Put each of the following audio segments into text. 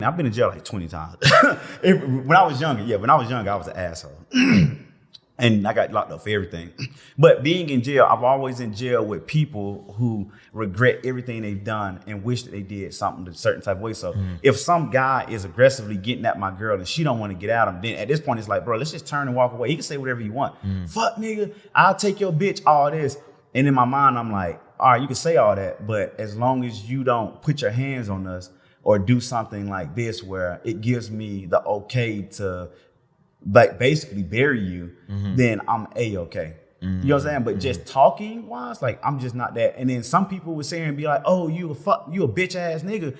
I've been in jail like 20 times. When I was younger, I was an asshole. And I got locked up for everything. But being in jail, I'm always in jail with people who regret everything they've done and wish that they did something a certain type of way. So if some guy is aggressively getting at my girl and she don't want to get at him, then at this point it's like, bro, let's just turn and walk away. He can say whatever you want. Fuck nigga, I'll take your bitch, all this. And in my mind, I'm like, all right, you can say all that, but as long as you don't put your hands on us or do something like this where it gives me the okay to like basically bury you, then I'm A-okay. You know what I'm saying? But just talking wise, like I'm just not that. And then some people would say and be like, oh, you a bitch ass nigga.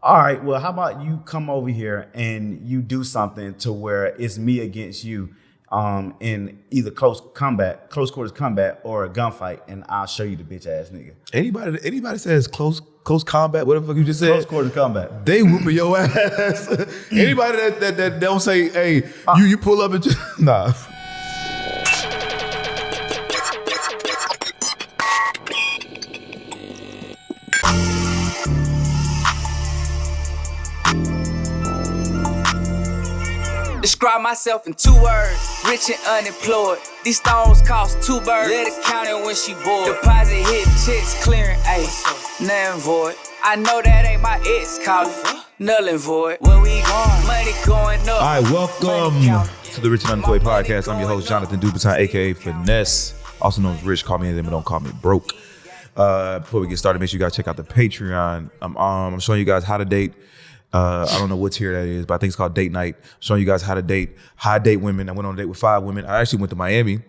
All right, well, how about you come over here and you do something to where it's me against you in either close quarters combat or a gunfight, and I'll show you the bitch ass nigga. Anybody says close combat, whatever the fuck you just said. Close quarters combat. They whooping your ass. Anybody that don't say, hey, you pull up and just nah. Describe myself in 2 words, rich and unemployed. These stones cost 2 birds. Let it count it when she bored. Deposit hit, checks clearing, ayy, nothing void. I know that ain't my ex calling, null and void. Where we going? Money going up. All right, welcome to the Rich and Unemployed podcast. I'm your host, Jonathan Dubutin, aka Finesse, also known as Rich. Call me anything, but don't call me broke. Before we get started, make sure you guys check out the Patreon. I'm showing you guys how to date. I don't know what tier that is, but I think it's called Date Night. Showing you guys how to date women. I went on a date with 5 women. I actually went to Miami.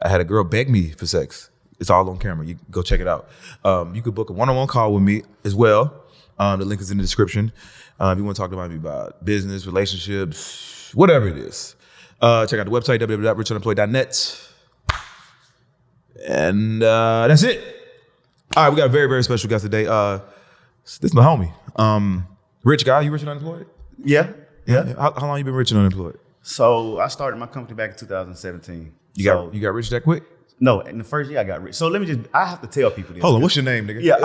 I had a girl beg me for sex. It's all on camera. You go check it out. You could book a one-on-one call with me as well. The link is in the description. If you want to talk to me about business, relationships, whatever it is. Check out the website, www.richunemployed.net. And that's it. All right, we got a very, very special guest today. This is my homie. Rich guy, you rich and unemployed? Yeah. How long you been rich and unemployed? So I started my company back in 2017. You got rich that quick? No, in the first year I got rich. So I have to tell people this. Hold on, what's your name, nigga? Yeah.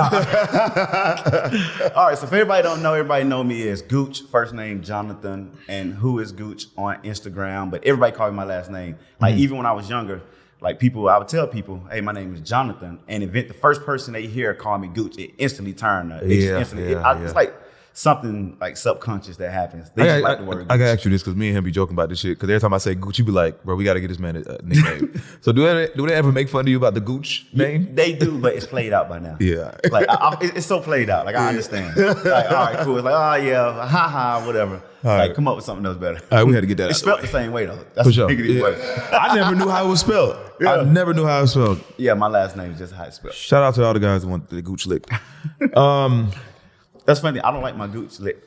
All right, so if everybody know me as Gooch, first name Jonathan, and who is Gooch on Instagram, but everybody call me my last name. Like even when I was younger, like I would tell people, hey, my name is Jonathan, and the first person they hear call me Gooch, it instantly turned. It's like something like subconscious that happens. They just like the word Gooch. I gotta ask you this because me and him be joking about this shit. Because every time I say Gooch, you be like, bro, we gotta get this man a nickname. So do they ever make fun of you about the Gooch name? They do, but it's played out by now. Yeah. Like it's so played out. Like I understand. Like all right, cool. It's like oh yeah, haha, whatever. All right. Come up with something else better. All right, we had to get that. It's spelled the same way though. That's for sure. way. I never knew how it was spelled. Yeah. I never knew how it was spelled. Yeah, my last name is just how it's spelled. Shout out to all the guys who want the Gooch lick. That's funny. I don't like my Gooch lick.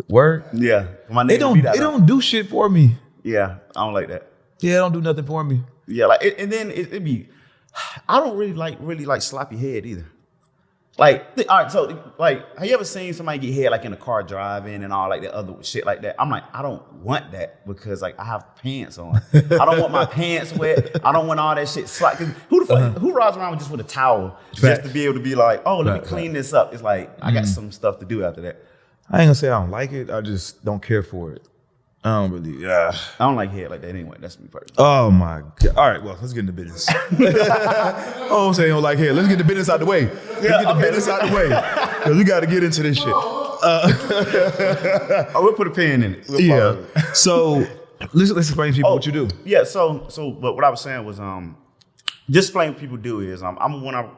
Word? Yeah. My name it don't do shit for me. Yeah, I don't like that. Yeah, it don't do nothing for me. Yeah, like and then it be. I don't really like sloppy head either. Like, all right, so like, have you ever seen somebody get head like in a car driving and all like that other shit like that? I'm like, I don't want that because like I have pants on. I don't want my pants wet. I don't want all that shit slack. Who the fuck who rides around just with a towel just to be able to be like, oh, let me clean this up? It's like I got some stuff to do after that. I ain't gonna say I don't like it. I just don't care for it. I don't really. I don't like head like that anyway. That's me personally. Oh my god! All right, well, let's get into business. Oh, I'm saying I don't like head. Let's get the business out the way. Business out the way because we got to get into this shit. We'll put a pin in it. So let's explain to people what you do. Yeah. So but what I was saying was just explain what people do is I'm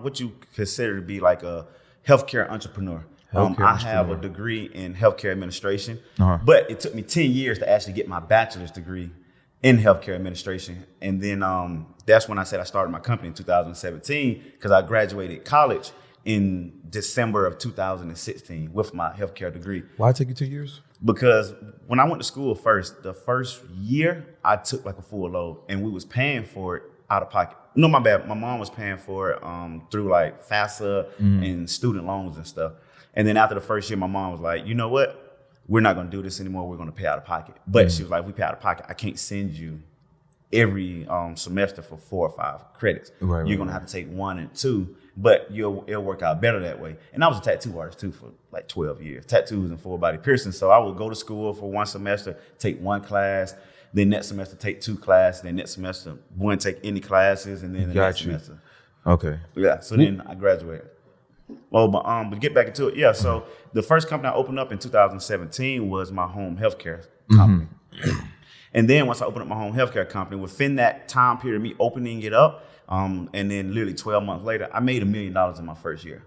what you consider to be like a healthcare entrepreneur. I have a degree in healthcare administration, but it took me 10 years to actually get my bachelor's degree in healthcare administration. And then that's when I said I started my company in 2017 because I graduated college in December of 2016 with my healthcare degree. Why it take you 2 years? Because when I went to school the first year, I took like a full load and we was paying for it out of pocket. No, my bad. My mom was paying for it through like FAFSA and student loans and stuff. And then after the first year, my mom was like, you know what? We're not going to do this anymore. We're going to pay out of pocket. But she was like, we pay out of pocket. I can't send you every semester for 4 or 5 credits. You're going to have to take 1 and 2 but it'll work out better that way. And I was a tattoo artist too for like 12 years, tattoos and full body piercings. So I would go to school for one semester, take one class, then next semester take 2 classes, then next semester wouldn't take any classes, and then the next semester. Okay. Yeah. So then I graduated. Well, but get back into it. Yeah. So the first company I opened up in 2017 was my home healthcare company. And then once I opened up my home healthcare company, within that time period, me opening it up, and then literally 12 months later, I made $1 million in my first year.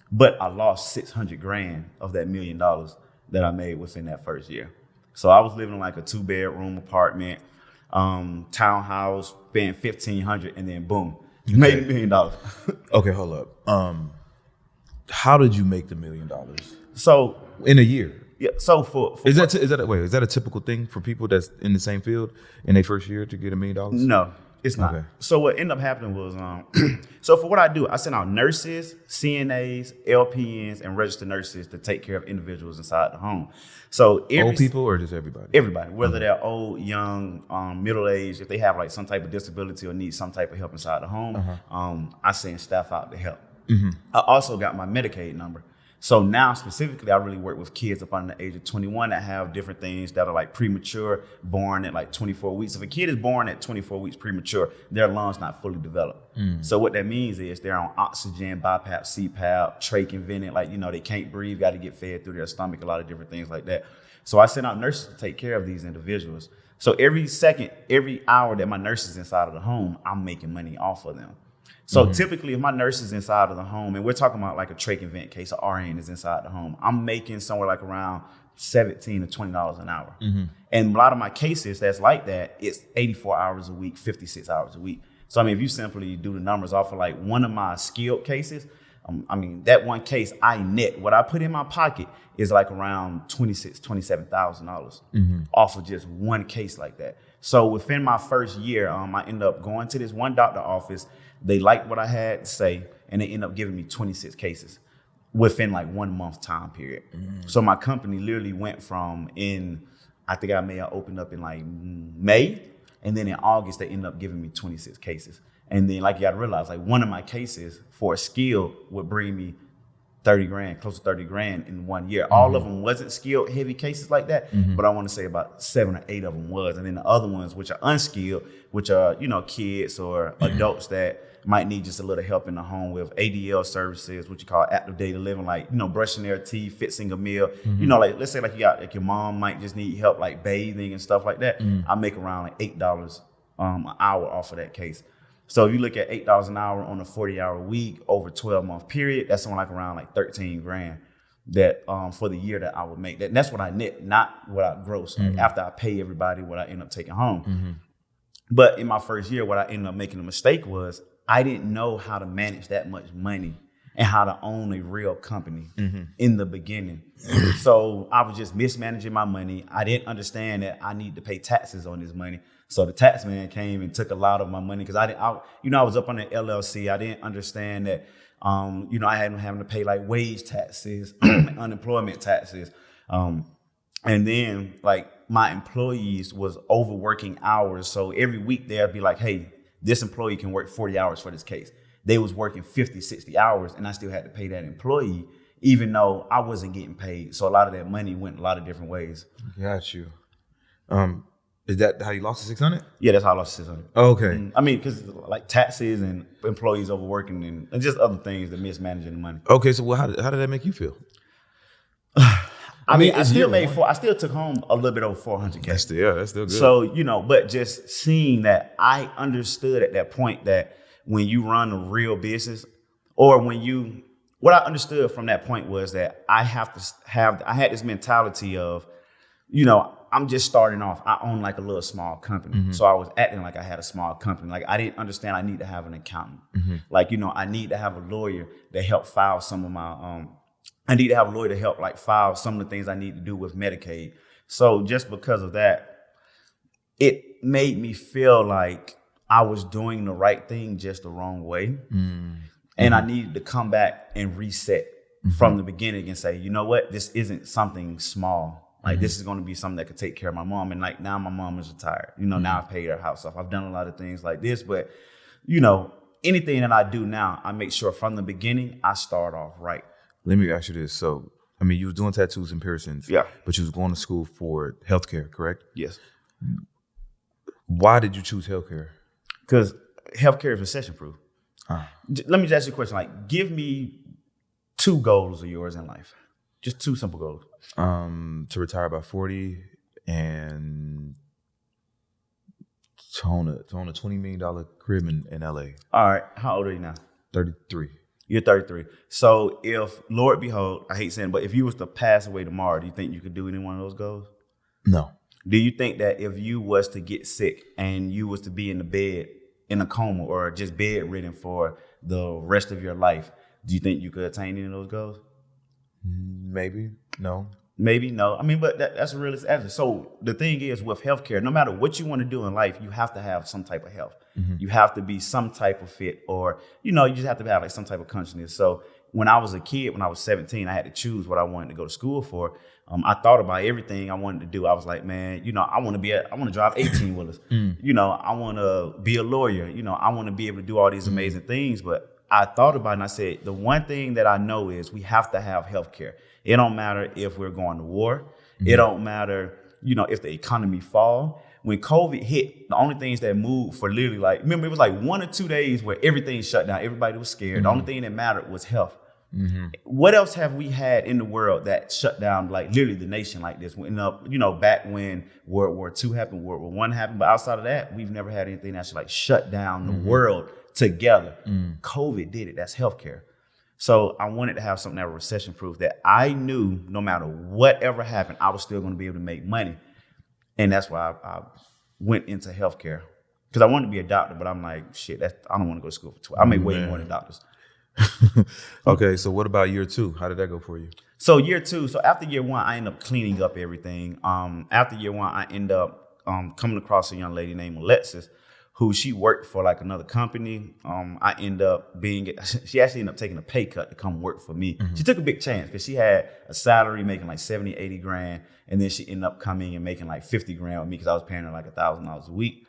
But I lost $600,000 of that $1 million that I made within that first year. So I was living in like a 2-bedroom apartment, townhouse, paying $1,500, and then boom, you made $1 million. Okay, hold up. How did you make the $1 million? So in a year. Yeah. So for is that a typical thing for people that's in the same field in their first year to get $1 million? No, it's not. Okay. So what ended up happening was, so for what I do, I send out nurses, CNAs, LPNs, and registered nurses to take care of individuals inside the home. So old people or just everybody? Everybody, whether they're old, young, middle-aged, if they have like some type of disability or need some type of help inside the home, I send staff out to help. I also got my Medicaid number. So now specifically, I really work with kids up under the age of 21 that have different things that are like premature, born at like 24 weeks. If a kid is born at 24 weeks premature, their lungs not fully developed. So what that means is they're on oxygen, BiPAP, CPAP, trach and vented, like, they can't breathe, got to get fed through their stomach, a lot of different things like that. So I send out nurses to take care of these individuals. So every hour that my nurse is inside of the home, I'm making money off of them. So typically, if my nurse is inside of the home, and we're talking about like a trach and vent case, a RN is inside the home, I'm making somewhere like around $17 to $20 an hour. And a lot of my cases that's like that, it's 84 hours a week, 56 hours a week. So, if you simply do the numbers off of like one of my skilled cases, that one case, I net, what I put in my pocket is like around $26,000, $27,000 off of just one case like that. So within my first year, I ended up going to this one doctor office. They liked what I had to say, and they ended up giving me 26 cases within like 1 month time period. So my company literally went from I think I may have opened up in like May, and then in August, they ended up giving me 26 cases. And then, like, you got to realize, like, one of my cases for a skill would bring me $30,000, close to $30,000 in 1 year. All of them wasn't skilled, heavy cases like that, but I want to say about 7 or 8 of them was. And then the other ones, which are unskilled, which are, kids or adults that might need just a little help in the home with ADL services, what you call active daily living, like, brushing their teeth, fixing a meal. Like, let's say like you got, like, your mom might just need help, like bathing and stuff like that. I make around like $8 an hour off of that case. So if you look at $8 an hour on a 40-hour week over a 12-month period, that's something like around like $13,000 that for the year that I would make. That's what I net, not what I gross. Like, after I pay everybody what I end up taking home. But in my first year, what I ended up making a mistake was I didn't know how to manage that much money and how to own a real company in the beginning. So I was just mismanaging my money. I didn't understand that I need to pay taxes on this money. So the tax man came and took a lot of my money because I was up on the LLC. I didn't understand that, I hadn't having to pay like wage taxes, unemployment taxes. And then like my employees was overworking hours. So every week they'd be like, hey, this employee can work 40 hours for this case. They was working 50, 60 hours and I still had to pay that employee, even though I wasn't getting paid. So a lot of that money went a lot of different ways. Got you. Is that how you lost the 600? Yeah, that's how I lost the 600. Oh, okay. Because like taxes and employees overworking and just other things that mismanaging the money. Okay, so how did that make you feel? I still took home a little bit over 400K. That's still good. So, but just seeing that, I understood at that point that when you run a real business, or what I understood from that point was that I had this mentality of, I'm just starting off. I own like a little small company. So I was acting like I had a small company. Like I didn't understand I need to have an accountant. Like, I need to have a lawyer to help file some of my, I need to have a lawyer to help like file some of the things I need to do with Medicaid. So just because of that, it made me feel like I was doing the right thing just the wrong way. And I needed to come back and reset from the beginning and say, you know what, this isn't something small. Like this is going to be something that could take care of my mom. And like now my mom is retired. Now I've paid her house off. I've done a lot of things like this, but anything that I do now, I make sure from the beginning I start off right. Let me ask you this. So, I mean, you was doing tattoos and piercings. Yeah. But you was going to school for healthcare, correct? Yes. Why did you choose healthcare? Because healthcare is recession proof. Let me just ask you a question. Like, give me 2 goals of yours in life. Just 2 simple goals. To retire by 40 and to own a $20 million crib in LA. All right. How old are you now? 33. You're 33. So if, Lord behold, I hate saying, but if you was to pass away tomorrow, do you think you could do any one of those goals? No. Do you think that if you was to get sick and you was to be in the bed in a coma or just bedridden for the rest of your life, do you think you could attain any of those goals? Maybe. No. Maybe, no. I mean, but that's a realistic answer. So the thing is with healthcare, no matter what you want to do in life, you have to have some type of health. You have to be some type of fit, or, you just have to have like some type of consciousness. So when I was a kid, when I was 17, I had to choose what I wanted to go to school for. I thought about everything I wanted to do. I was like, man, I want to drive 18-wheelers. I want to be a lawyer. I want to be able to do all these amazing things. But I thought about it and I said, the one thing that I know is we have to have healthcare. It don't matter if we're going to war. It don't matter, if the economy fall. When COVID hit, the only things that moved for literally remember it was like 1 or 2 days where everything shut down. Everybody was scared. The only thing that mattered was health. What else have we had in the world that shut down literally the nation like this? Back when World War II happened, World War I happened. But outside of that, we've never had anything that's shut down the world together. COVID did it. That's healthcare. So I wanted to have something that was recession proof, that I knew no matter whatever happened, I was still going to be able to make money. And that's why I went into healthcare, because I wanted to be a doctor, but I'm like, shit, I don't want to go to school for 12. I make way more than doctors. Okay, so what about year 2? How did that go for you? So year 2, so after year 1, I ended up cleaning up everything. After year 1, I ended up coming across a young lady named Alexis, who she worked for another company. I ended up she actually ended up taking a pay cut to come work for me. She took a big chance because she had a salary making 70, 80 grand. And then she ended up coming and making 50 grand with me because I was paying her $1,000 a week.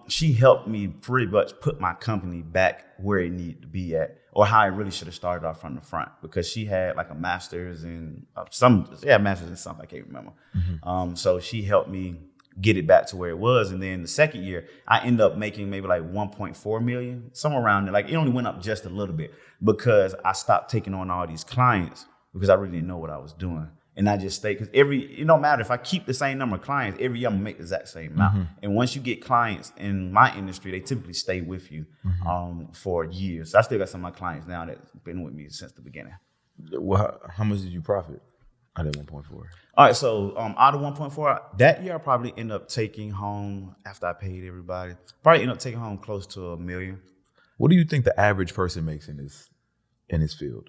She helped me pretty much put my company back where it needed to be at, or how I really should have started off from the front, because she had a master's in master's in something, I can't remember. So she helped me get it back to where it was. And then the second year, I ended up making maybe 1.4 million, somewhere around there. It only went up just a little bit because I stopped taking on all these clients because I really didn't know what I was doing. And I just stay, because it don't matter if I keep the same number of clients every year, I'm gonna make the exact same amount. And once you get clients in my industry, they typically stay with you for years. So I still got some of my clients now that's been with me since the beginning. Well, how much did you profit out of 1.4? All right, so out of 1.4 that year, I probably end up taking home, after I paid everybody, close to $1 million. What do you think the average person makes in this field?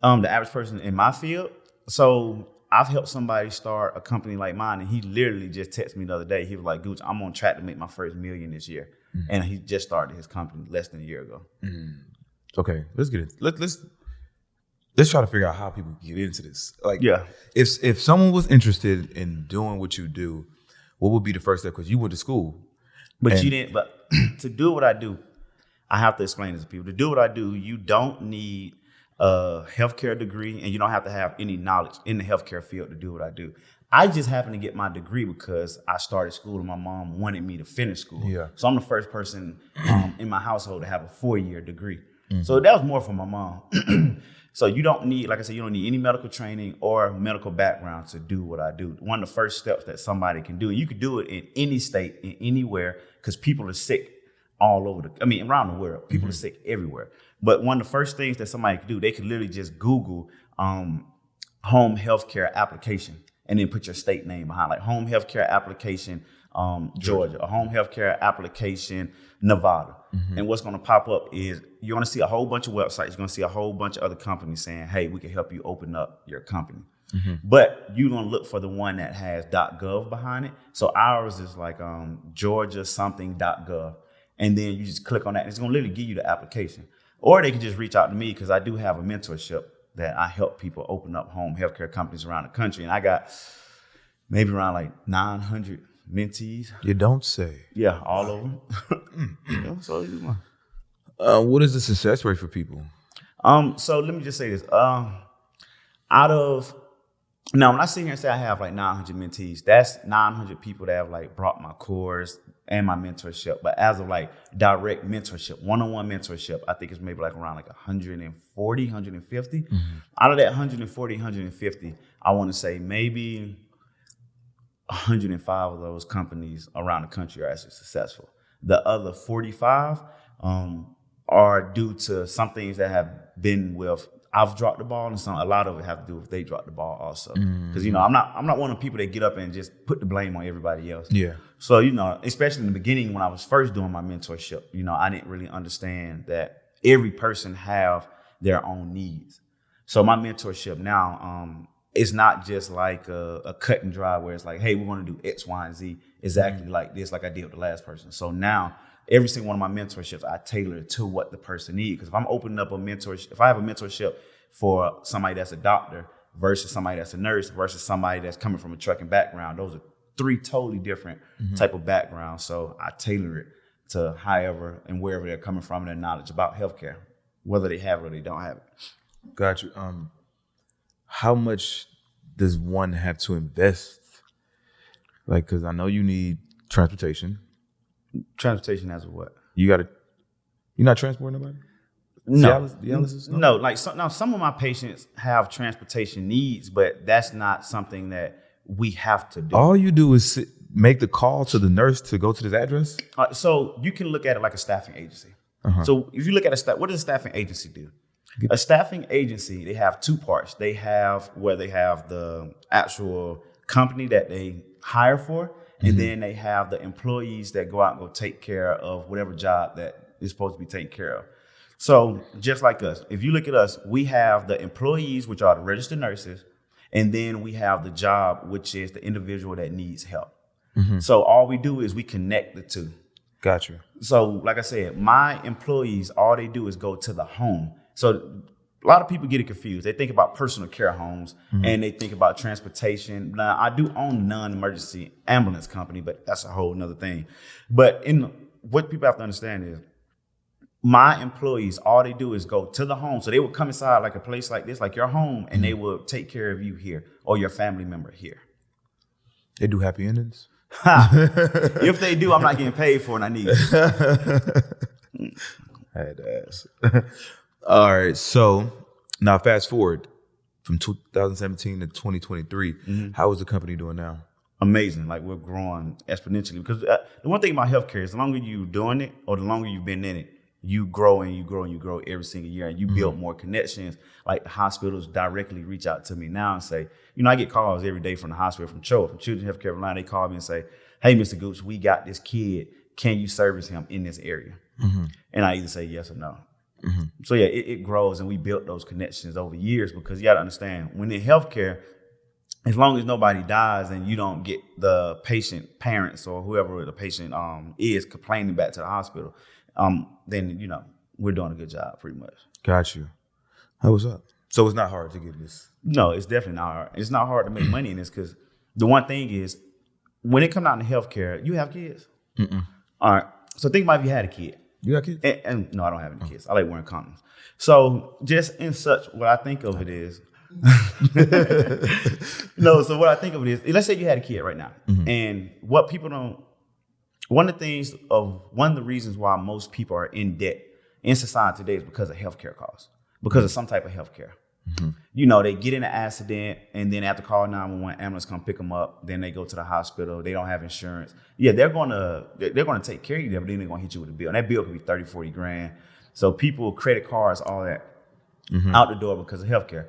The average person in my field. So I've helped somebody start a company like mine, and he literally just texted me the other day. He was like, Gooch, I'm on track to make my first $1 million this year. And he just started his company less than a year ago. Okay, let's get it. Let's try to figure out how people get into this. If someone was interested in doing what you do, what would be the first step? Because you went to school. But you didn't. But to do what I do, I have to explain this to people. To do what I do, you don't need a healthcare degree, and you don't have to have any knowledge in the healthcare field to do what I do. I just happened to get my degree because I started school and my mom wanted me to finish school. Yeah. So I'm the first person in my household to have a 4-year degree. So that was more for my mom. So you don't need, like I said, you don't need any medical training or medical background to do what I do. One of the first steps that somebody can do, and you can do it in any state, in anywhere, because people are sick all over around the world. People are sick everywhere. But one of the first things that somebody can do, they can literally just Google home healthcare application and then put your state name behind, like home healthcare application Georgia, a home healthcare application Nevada. And what's going to pop up is you're going to see a whole bunch of websites. You're going to see a whole bunch of other companies saying, hey, we can help you open up your company. But you're going to look for the one that has .gov behind it. So ours is like Georgia something.gov. And then you just click on that. And it's going to literally give you the application. Or they can just reach out to me, because I do have a mentorship that I help people open up home healthcare companies around the country. And I got maybe around 900 mentees. You don't say. Yeah, all of them. So What is the success rate for people? So let me just say this. Out of now, when I sit here and say I have like 900 mentees, that's 900 people that have like brought my course and my mentorship. But as of like direct mentorship, one-on-one mentorship, I think it's maybe like around like 140, 150. Out of that 140, 150, I want to say maybe 105 of those companies around the country are actually successful. The other 45 are due to some things that have been with I've dropped the ball, and a lot of it have to do with they dropped the ball also. Because I'm not one of the people that get up and just put the blame on everybody else. Yeah. So especially in the beginning when I was first doing my mentorship, I didn't really understand that every person have their own needs. So my mentorship now, it's not just like a cut and dry where it's like, hey, we're going to do X, Y, and Z exactly like this, like I did with the last person. So now every single one of my mentorships, I tailor it to what the person needs. Because if I'm opening up a mentorship, if I have a mentorship for somebody that's a doctor versus somebody that's a nurse versus somebody that's coming from a trucking background, those are three totally different type of backgrounds. So I tailor it to however and wherever they're coming from and their knowledge about healthcare, whether they have it or they don't have it. Got you. How much does one have to invest? Like, because I know you need transportation. Transportation as a what? You're not transporting nobody? No. Dialysis? No, like some of my patients have transportation needs, but that's not something that we have to do. All you do is make the call to the nurse to go to this address? So you can look at it like a staffing agency. So if you look at what does a staffing agency do? A staffing agency, they have two parts. They have where they have the actual company that they hire for, and then they have the employees that go out and go take care of whatever job that is supposed to be taken care of. So just like us, if you look at us, we have the employees, which are the registered nurses, and then we have the job, which is the individual that needs help. So all we do is we connect the two. Got you. So like I said, my employees, all they do is go to the home. So a lot of people get it confused. They think about personal care homes and they think about transportation. Now, I do own a non-emergency ambulance company, but that's a whole nother thing. But what people have to understand is my employees, all they do is go to the home. So they would come inside like a place like this, like your home, and they will take care of you here or your family member here. They do happy endings? If they do, I'm not getting paid for it and I need it. I had to ask. All right. So now fast forward from 2017 to 2023. How is the company doing now? Amazing. Like we're growing exponentially because the one thing about healthcare is the longer you're doing it or the longer you've been in it, you grow and you grow and you grow every single year and you build more connections. Like the hospitals directly reach out to me now and say, I get calls every day from the hospital, from Children's Healthcare Carolina. They call me and say, hey, Mr. Gooch, we got this kid. Can you service him in this area? And I either say yes or no. So yeah, it grows and we built those connections over years because you got to understand when in healthcare, as long as nobody dies and you don't get the patient parents or whoever the patient is complaining back to the hospital, then, we're doing a good job pretty much. Got you. That was up. So it's not hard to get this? No, it's definitely not hard. It's not hard to make money in this because the one thing is when it comes down to healthcare, you have kids. All right. So think about if you had a kid. You got kids? And no, I don't have any kids. I like wearing condoms. So just in such, what I think of it is, so what I think of it is, let's say you had a kid right now. And what people don't, one of the reasons why most people are in debt in society today is because of healthcare costs, because of some type of healthcare. They get in an accident and then have to call 911, ambulance come pick them up. Then they go to the hospital. They don't have insurance. Yeah, they're gonna take care of you there, but then they're gonna hit you with a bill. And that bill could be 30, 40 grand. So people, credit cards, all that out the door because of healthcare.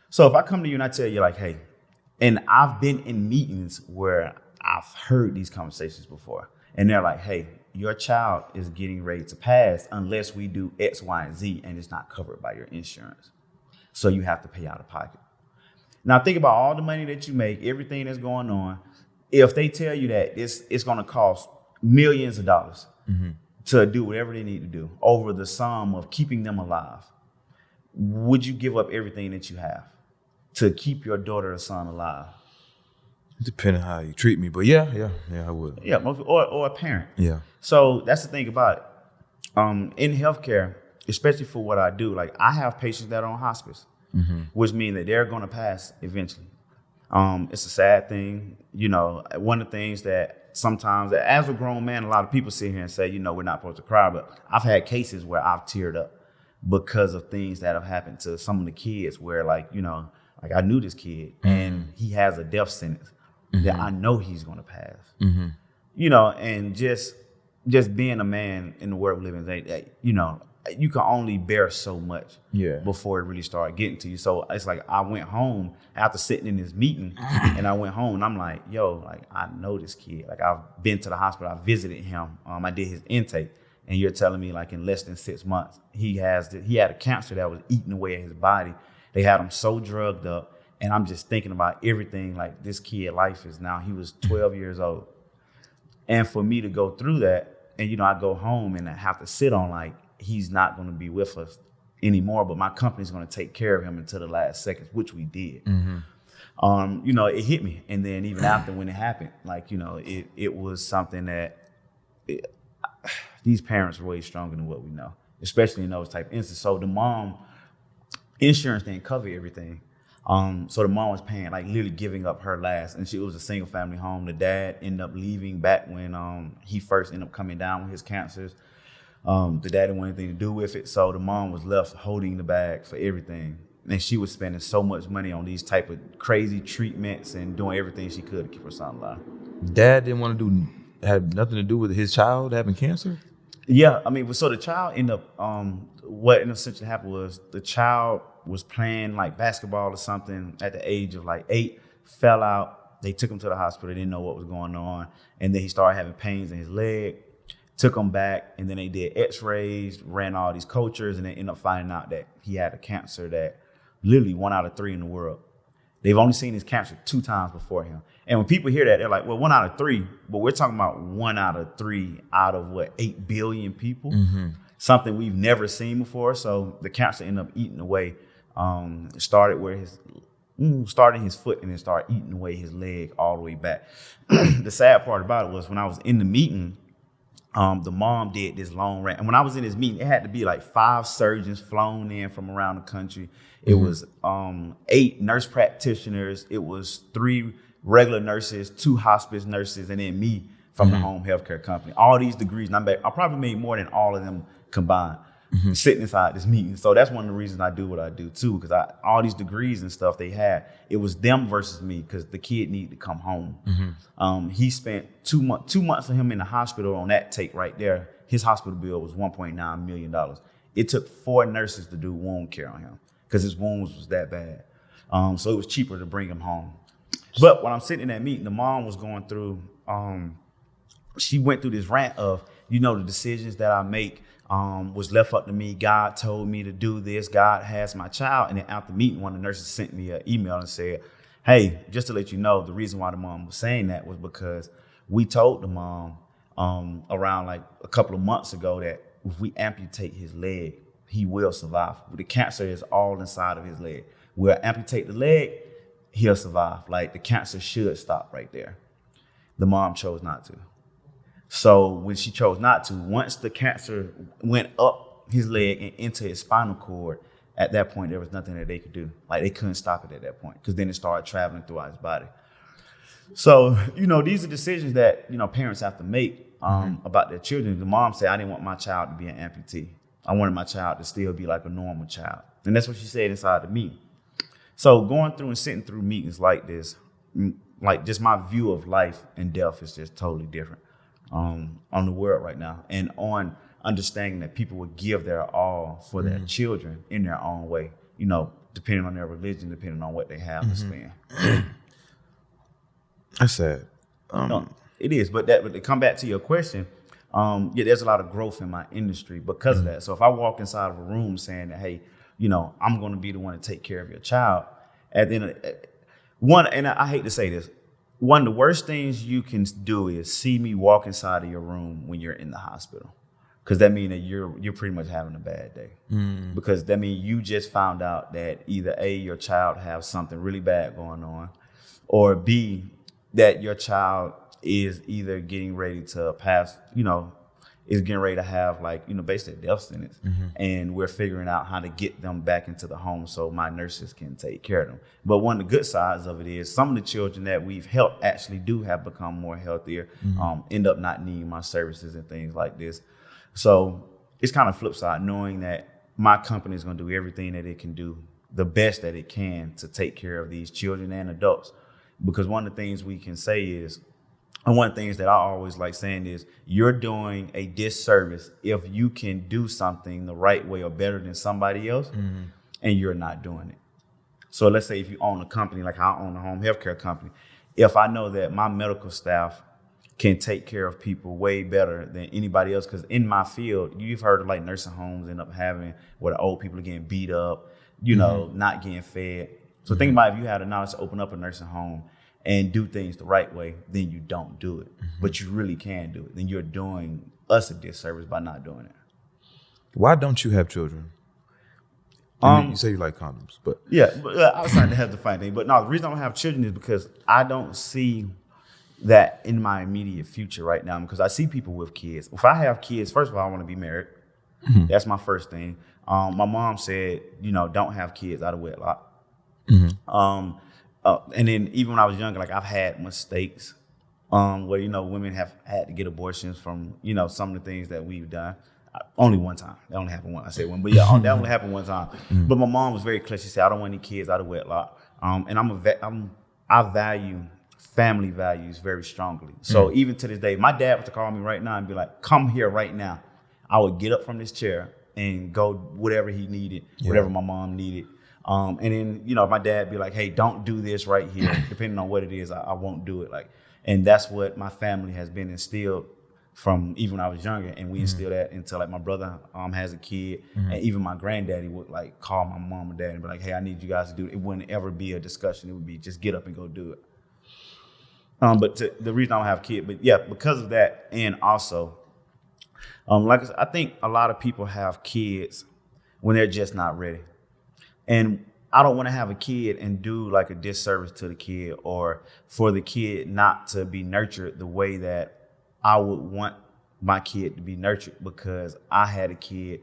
So if I come to you and I tell you like, hey, and I've been in meetings where I've heard these conversations before. And they're like, hey, your child is getting ready to pass unless we do X, Y, and Z, and it's not covered by your insurance. So you have to pay out of pocket. Now think about all the money that you make, everything that's going on. If they tell you that it's going to cost millions of dollars to do whatever they need to do over the sum of keeping them alive, would you give up everything that you have to keep your daughter or son alive? Depending on how you treat me, but yeah, I would. Yeah, or a parent. Yeah. So that's the thing about it. In healthcare, especially for what I do, like I have patients that are on hospice, which means that they're going to pass eventually. It's a sad thing. You know, one of the things that sometimes, as a grown man, a lot of people sit here and say, you know, we're not supposed to cry, but I've had cases where I've teared up because of things that have happened to some of the kids where, like, you know, like I knew this kid and he has a death sentence that I know he's going to pass. You know, and just being a man in the world we live in, you know, you can only bear so much before it really started getting to you. So it's like I went home after sitting in this meeting and I went home and I'm like, yo, like I know this kid. Like I've been to the hospital, I visited him, I did his intake, and you're telling me like in less than 6 months, he had a cancer that was eating away at his body. They had him so drugged up, and I'm just thinking about everything like this kid life is now. He was 12 years old. And for me to go through that, and you know, I go home and I have to sit on like, he's not going to be with us anymore, but my company's going to take care of him until the last seconds, which we did. You know, it hit me. And then even after when it happened, like, you know, it was something that these parents are way stronger than what we know, especially in those type of instances. So the mom, insurance didn't cover everything. So the mom was paying, like literally giving up her last, and it was a single family home. The dad ended up leaving back when he first ended up coming down with his cancers. The dad didn't want anything to do with it, so the mom was left holding the bag for everything. And she was spending so much money on these type of crazy treatments and doing everything she could to keep her son alive. Dad didn't want to have nothing to do with his child having cancer? Yeah, I mean, so the child ended up, what essentially happened was the child was playing like basketball or something at the age of like 8, fell out. They took him to the hospital, didn't know what was going on. And then he started having pains in his leg, took him back, and then they did x-rays, ran all these cultures, and they ended up finding out that he had a cancer that literally 1 out of 3 in the world. They've only seen his cancer 2 times before him. And when people hear that, they're like, well, 1 out of 3, but we're talking about 1 out of 3 out of what, 8 billion people? Something we've never seen before. So the cancer ended up eating away. Started where started his foot and then started eating away his leg all the way back. The sad part about it was when I was in the meeting, the mom did this long rant. And when I was in this meeting, it had to be like 5 surgeons flown in from around the country. It was 8 nurse practitioners. It was 3 regular nurses, 2 hospice nurses, and then me from the home healthcare company. All these degrees, and I probably made more than all of them combined sitting inside this meeting. So that's one of the reasons I do what I do too, because all these degrees and stuff they had, it was them versus me, because the kid needed to come home. He spent 2 months of him in the hospital on that take right there. His hospital bill was $1.9 million. It took 4 nurses to do wound care on him because his wounds was that bad. So it was cheaper to bring him home. But when I'm sitting in that meeting, the mom was going through, she went through this rant of, you know, the decisions that I make was left up to me. God told me to do this. God has my child. And then after the meeting, one of the nurses sent me an email and said, hey, just to let you know, the reason why the mom was saying that was because we told the mom around like a couple of months ago that if we amputate his leg, he will survive. The cancer is all inside of his leg. We'll amputate the leg, he'll survive. Like the cancer should stop right there. The mom chose not to. So when she chose not to, once the cancer went up his leg and into his spinal cord, at that point, there was nothing that they could do. Like they couldn't stop it at that point because then it started traveling throughout his body. So, you know, these are decisions that, you know, parents have to make about their children. The mom said, I didn't want my child to be an amputee. I wanted my child to still be like a normal child. And that's what she said inside the meeting. So going through and sitting through meetings like this, like just my view of life and death is just totally different on the world right now. And on understanding that people would give their all for their children in their own way, you know, depending on their religion, depending on what they have to spend. That's sad. No, it is. But to come back to your question, yeah, there's a lot of growth in my industry because of that. So if I walk inside of a room saying that, hey, you know, I'm going to be the one to take care of your child, at the end of one, and I hate to say this, one of the worst things you can do is see me walk inside of your room when you're in the hospital. Because that means that you're pretty much having a bad day. Because that means you just found out that either A, your child has something really bad going on, or B, that your child is either getting ready to pass, you know, is getting ready to have like, basically a death sentence. And we're figuring out how to get them back into the home so my nurses can take care of them. But one of the good sides of it is some of the children that we've helped actually do have become more healthier, end up not needing my services and things like this. So it's kind of flip side, knowing that my company is going to do everything that it can do, the best that it can to take care of these children and adults. Because one of the things we can say is, and one of the things that I always like saying is, you're doing a disservice if you can do something the right way or better than somebody else, and you're not doing it. So let's say if you own a company, like I own a home healthcare company, if I know that my medical staff can take care of people way better than anybody else, because in my field, you've heard of like nursing homes end up having where the old people are getting beat up, not getting fed. So think about if you had the knowledge to open up a nursing home and do things the right way, then you don't do it. But you really can do it. Then you're doing us a disservice by not doing it. Why don't you have children? You say you like condoms, but I was trying to have the fine thing. But no, the reason I don't have children is because I don't see that in my immediate future right now. Because I see people with kids. If I have kids, first of all, I want to be married. That's my first thing. My mom said, don't have kids out of wedlock. And then even when I was younger, like I've had mistakes where, women have had to get abortions from, some of the things that we've done. Only one time. That only happened one. I said one, but yeah, that only happened one time. But my mom was very clear. She said, I don't want any kids out of wedlock. And I value family values very strongly. So even to this day, my dad was to call me right now and be like, come here right now. I would get up from this chair and go whatever he needed, whatever my mom needed. And then, my dad be like, hey, don't do this right here. Depending on what it is, I won't do it. And that's what my family has been instilled from even when I was younger. And we instilled that until like my brother has a kid. And even my granddaddy would like call my mom and dad and be like, hey, I need you guys to do it. It wouldn't ever be a discussion. It would be just get up and go do it. But the reason I don't have kids, but yeah, because of that. And also, like I said, I think a lot of people have kids when they're just not ready. And I don't want to have a kid and do like a disservice to the kid, or for the kid not to be nurtured the way that I would want my kid to be nurtured because I had a kid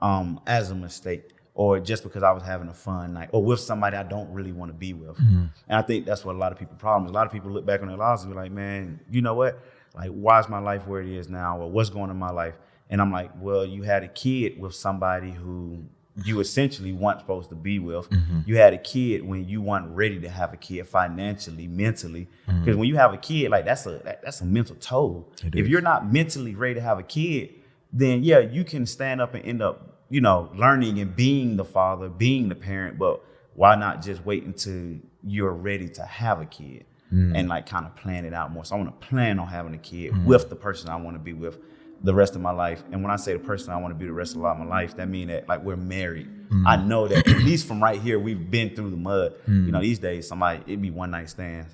as a mistake, or just because I was having a fun night, or with somebody I don't really want to be with. And I think that's what a lot of people problem is. A lot of people look back on their lives and be like, man, you know what? Like, why is my life where it is now? Or what's going on in my life? And I'm like, well, you had a kid with somebody who you essentially weren't supposed to be with. You had a kid when you weren't ready to have a kid financially, mentally. Because when you have a kid, like that's a mental toll. If you're not mentally ready to have a kid, then yeah, you can stand up and end up, learning and being the father, being the parent. But why not just wait until you're ready to have a kid and like kind of plan it out more? So I want to plan on having a kid with the person I want to be with the rest of my life. And when I say the person I want to be the rest of my life, that means that like we're married. I know that at least from right here, we've been through the mud. These days it'd be one night stands.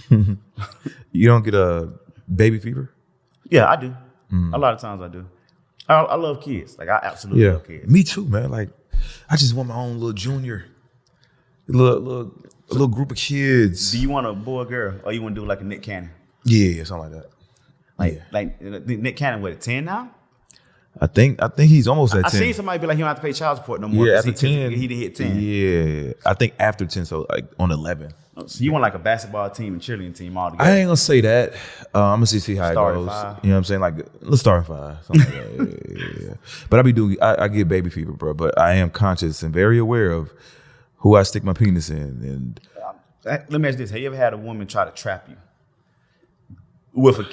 You don't get a baby fever? Yeah, I do. A lot of times I do. I love kids. Like I absolutely love kids. Me too, man. Like I just want my own little junior, little group of kids. Do you want a boy or girl, or you want to do like a Nick Cannon? Yeah, something like that. Like Nick Cannon, what, 10 now? I think he's almost at 10. I seen somebody be like, he don't have to pay child support no more. Yeah, after 10. He didn't hit 10. Yeah, I think after 10, so like on 11. So you want like a basketball team and cheerleading team all together? I ain't gonna say that. I'm gonna see how Start it goes. at 5. You know what I'm saying? Like, let's start at 5. Something like that. Yeah. But I get baby fever, bro. But I am conscious and very aware of who I stick my penis in. And let me ask you this: have you ever had a woman try to trap you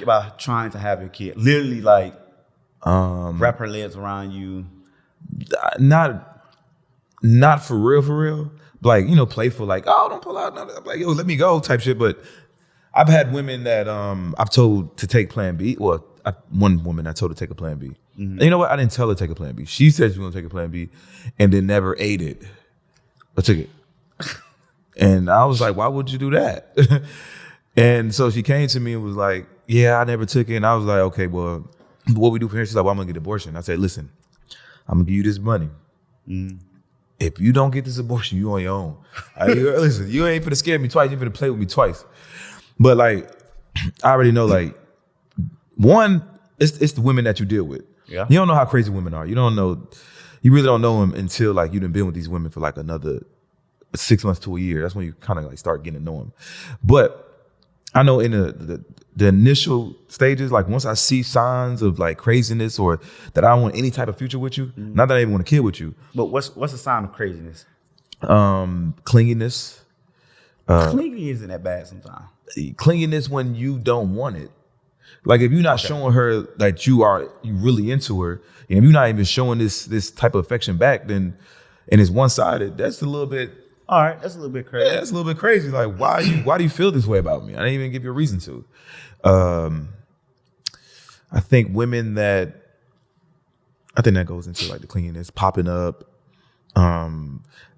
by trying to have your kid? Literally, like, wrap her legs around you. Not for real. Like, playful, like, oh, don't pull out. No. Like, yo, let me go type shit. But I've had women that I've told to take plan B. Well, one woman I told to take a plan B. And you know what? I didn't tell her to take a plan B. She said she was going to take a plan B and then never ate it. I took it. And I was like, why would you do that? And so she came to me and was like, yeah, I never took it. And I was like, okay, well, what we do from here? She's like, well, I'm going to get an abortion. I said, listen, I'm going to give you this money. If you don't get this abortion, you on your own. Listen, you ain't finna scare me twice. You finna play with me twice. But like, I already know, like, one, it's the women that you deal with. Yeah. You don't know how crazy women are. You really don't know them until like you've been with these women for like another 6 months to a year. That's when you kind of like start getting to know them. But I know in the initial stages, like once I see signs of like craziness or that I don't want any type of future with you, not that I even want a kid with you. But what's a sign of craziness? Clinginess. Clingy isn't that bad sometimes. Clinginess when you don't want it. Like if you're not showing her that you really into her, and if you're not even showing this type of affection back, then and it's one-sided, that's a little bit. All right, that's a little bit crazy. Yeah, that's a little bit crazy. Like why do you feel this way about me? I didn't even give you a reason to. I think that goes into like the cleanliness, popping up,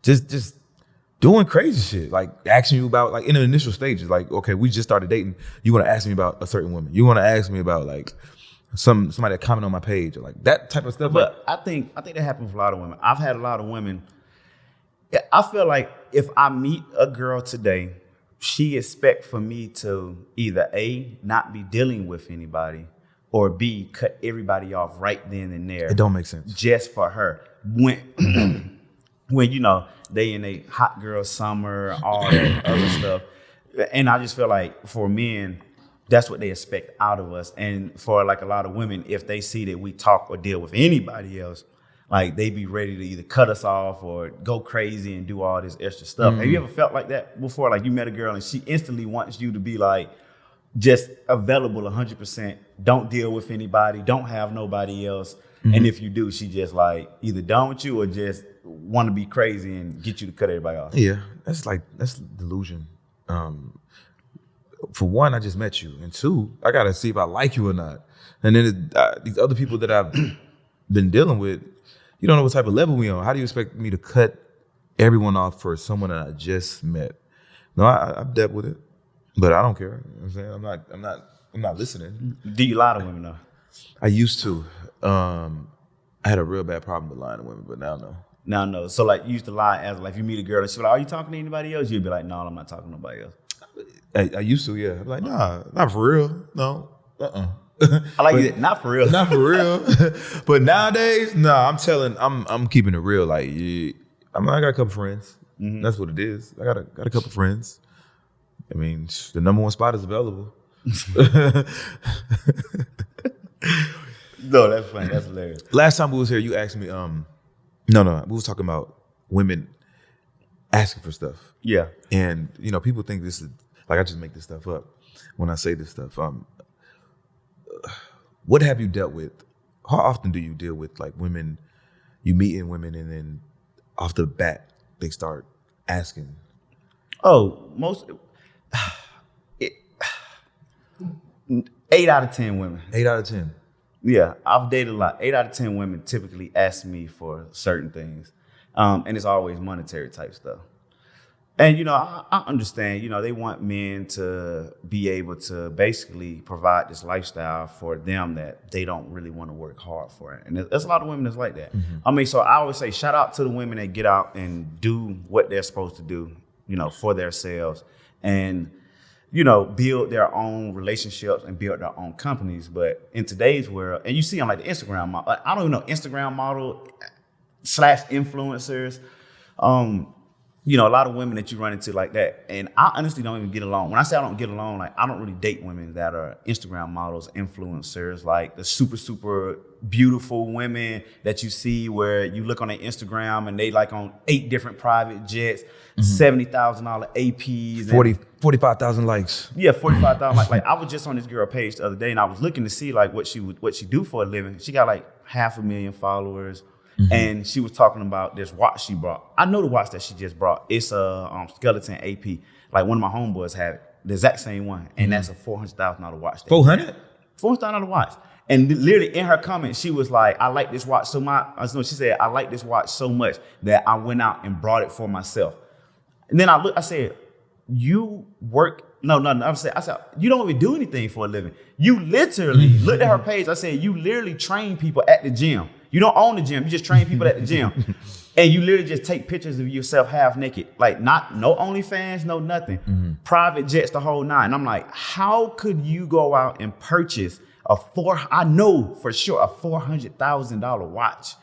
just doing crazy shit, like asking you about like in the initial stages, like okay, we just started dating. You want to ask me about a certain woman. You want to ask me about like somebody that comment on my page or like that type of stuff. But I think that happens with a lot of women. I've had a lot of women. I feel like if I meet a girl today, she expect for me to either A, not be dealing with anybody, or B, cut everybody off right then and there. It don't make sense. Just for her. When when they in a hot girl summer, all that other stuff. And I just feel like for men, that's what they expect out of us. And for like a lot of women, if they see that we talk or deal with anybody else, like they be ready to either cut us off or go crazy and do all this extra stuff. Have you ever felt like that before? Like you met a girl and she instantly wants you to be like just available 100%, don't deal with anybody, don't have nobody else. And if you do, she just like either done with you or just want to be crazy and get you to cut everybody off. Yeah, that's delusion. For one, I just met you, and two, I gotta see if I like you or not. And then these other people that I've been dealing with, you don't know what type of level we on. How do you expect me to cut everyone off for someone that I just met? No, I've dealt with it, but I don't care. You know what I'm saying I'm not listening. Do you lie to women though? I used to. I had a real bad problem with lying to women, but now no. Now no. So like you used to lie as like if you meet a girl and she's like, "Are you talking to anybody else?" You'd be like, "No, I'm not talking to nobody else." I used to, yeah. I'm like, nah, not for real. No. I like it. Not for real. Not for real. But nowadays, I'm keeping it real. Like, yeah, I got a couple friends. Mm-hmm. That's what it is. I got a couple friends. I mean, the number one spot is available. No, that's funny. That's hilarious. Last time we was here, you asked me. No, we was talking about women asking for stuff. Yeah, and people think this is like I just make this stuff up when I say this stuff. What have you dealt with? How often do you deal with like women? You meeting women and then off the bat they start asking. Oh, 8 out of 10 women. 8 out of 10. Yeah, I've dated a lot. 8 out of 10 women typically ask me for certain things. And it's always monetary type stuff. And, I understand, they want men to be able to basically provide this lifestyle for them that they don't really want to work hard for it. And there's a lot of women that's like that. Mm-hmm. I mean, so I always say shout out to the women that get out and do what they're supposed to do, for themselves. And build their own relationships and build their own companies. But in today's world, and you see on like the Instagram model, I don't even know, Instagram model / influencers, a lot of women that you run into like that. And I honestly don't even get along. When I say I don't get along, like I don't really date women that are Instagram models, influencers, like the super, super beautiful women that you see where you look on their Instagram and they like on 8 different private jets, $70,000 APs. 45,000 likes. Yeah, 45,000 likes. Like I was just on this girl page the other day and I was looking to see like what she do for a living. She got like 500,000 followers. Mm-hmm. And she was talking about this watch she brought. I know the watch that she just brought. It's a skeleton AP. Like one of my homeboys had it, the exact same one. And that's a $400,000 watch. 400? $400,000 watch. And literally in her comment, she was like, I like this watch so much. She said, I like this watch so much that I went out and brought it for myself. And then I said, you work. No. I said, you don't even do anything for a living. You literally looked at her page. I said, you literally train people at the gym. You don't own the gym. You just train people at the gym. And you literally just take pictures of yourself half naked. Like no OnlyFans, no nothing. Mm-hmm. Private jets, the whole nine. And I'm like, how could you go out and purchase I know for sure a $400,000 watch.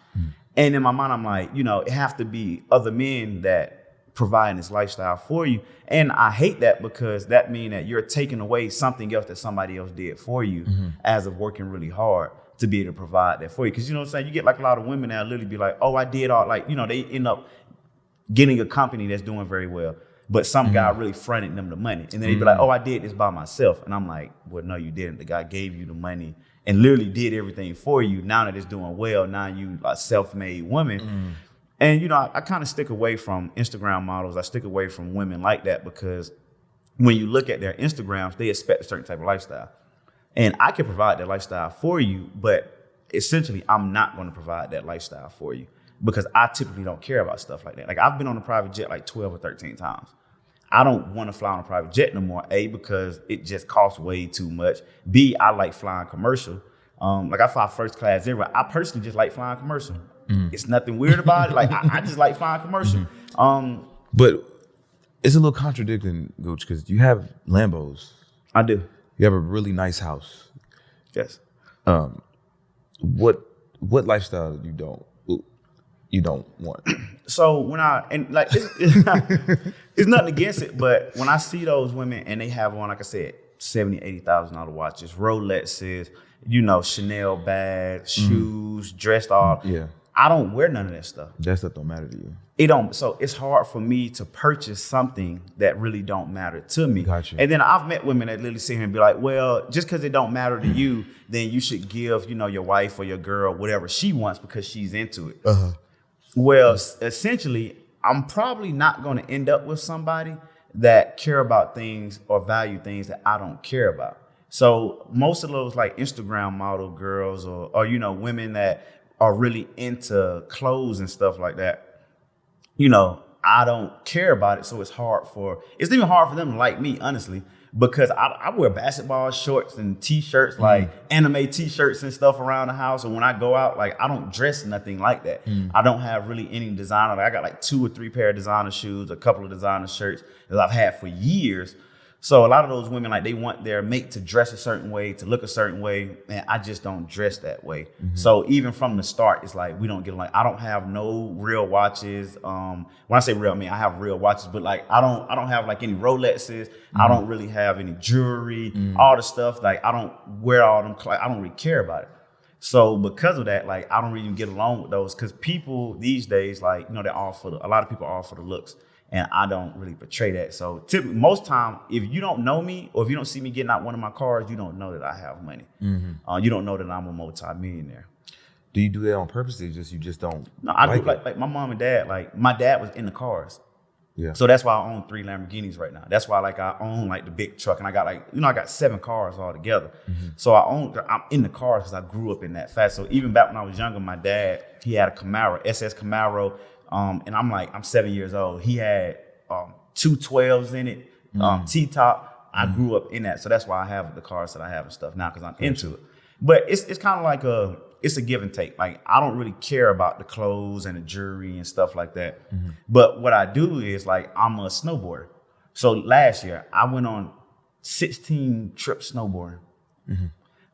And in my mind, I'm like, it have to be other men that provide this lifestyle for you. And I hate that because that means that you're taking away something else that somebody else did for you as of working really hard to be able to provide that for you. Because you know what I'm saying? You get like a lot of women that literally be like, oh, I did all, like, they end up getting a company that's doing very well. But some guy really fronted them the money. And then they'd be like, oh, I did this by myself. And I'm like, well, no, you didn't. The guy gave you the money and literally did everything for you. Now that it's doing well, now you a self-made woman. And, I kind of stick away from Instagram models. I stick away from women like that because when you look at their Instagrams, they expect a certain type of lifestyle. And I can provide that lifestyle for you, but essentially I'm not going to provide that lifestyle for you because I typically don't care about stuff like that. Like I've been on a private jet like 12 or 13 times. I don't want to fly on a private jet no more. A, because it just costs way too much. B, I like flying commercial. Like I fly first class everywhere. I personally just like flying commercial. It's nothing weird about it. Like I just like flying commercial. But it's a little contradicting, Gooch, because you have Lambos. I do. You have a really nice house. Yes. What lifestyle you don't want? So it's nothing against it, but when I see those women and they have on, like I said, $70,000, $80,000 watches, Rolexes, Chanel bags, shoes, dressed all. Yeah. I don't wear none of that stuff. That stuff don't matter to you. It don't. So it's hard for me to purchase something that really don't matter to me. Gotcha. And then I've met women that literally sit here and be like, well, just because it don't matter to you, then you should give, your wife or your girl whatever she wants because she's into it. Well, essentially, I'm probably not going to end up with somebody that care about things or value things that I don't care about. So most of those like Instagram model girls or women that are really into clothes and stuff like that, I don't care about it. So it's even hard for them to like me, honestly, because I wear basketball shorts and t-shirts, like anime t-shirts and stuff around the house. And when I go out, like I don't dress nothing like that. I don't have really any designer. Like, I got like 2 or 3 pair of designer shoes, a couple of designer shirts that I've had for years. So a lot of those women, like they want their mate to dress a certain way, to look a certain way, and I just don't dress that way. So even from the start, it's like we don't get along. I don't have no real watches. When I say real, I mean I have real watches, but like I don't have like any Rolexes. I don't really have any jewelry. All the stuff, like I don't wear all them. I don't really care about it. So because of that, like I don't really get along with those because people these days, like they're all a lot of people are all for the looks. And I don't really portray that. So typically, most time, if you don't know me or if you don't see me getting out one of my cars, you don't know that I have money. You don't know that I'm a multi-millionaire. Do you do that on purpose? Or you just don't? No, I do like my mom and dad. Like my dad was in the cars. Yeah. So that's why I own 3 Lamborghinis right now. That's why I own like the big truck, and I got I got 7 cars all together. So I'm in the cars because I grew up in that fast. So even back when I was younger, my dad, he had a Camaro, SS Camaro. And I'm 7 years old. He had 2 12s in it, T-top. I grew up in that. So that's why I have the cars that I have and stuff now because I'm into it. But it's kind of like it's a give and take. Like I don't really care about the clothes and the jewelry and stuff like that. But what I do is like I'm a snowboarder. So last year I went on 16 trips snowboarding.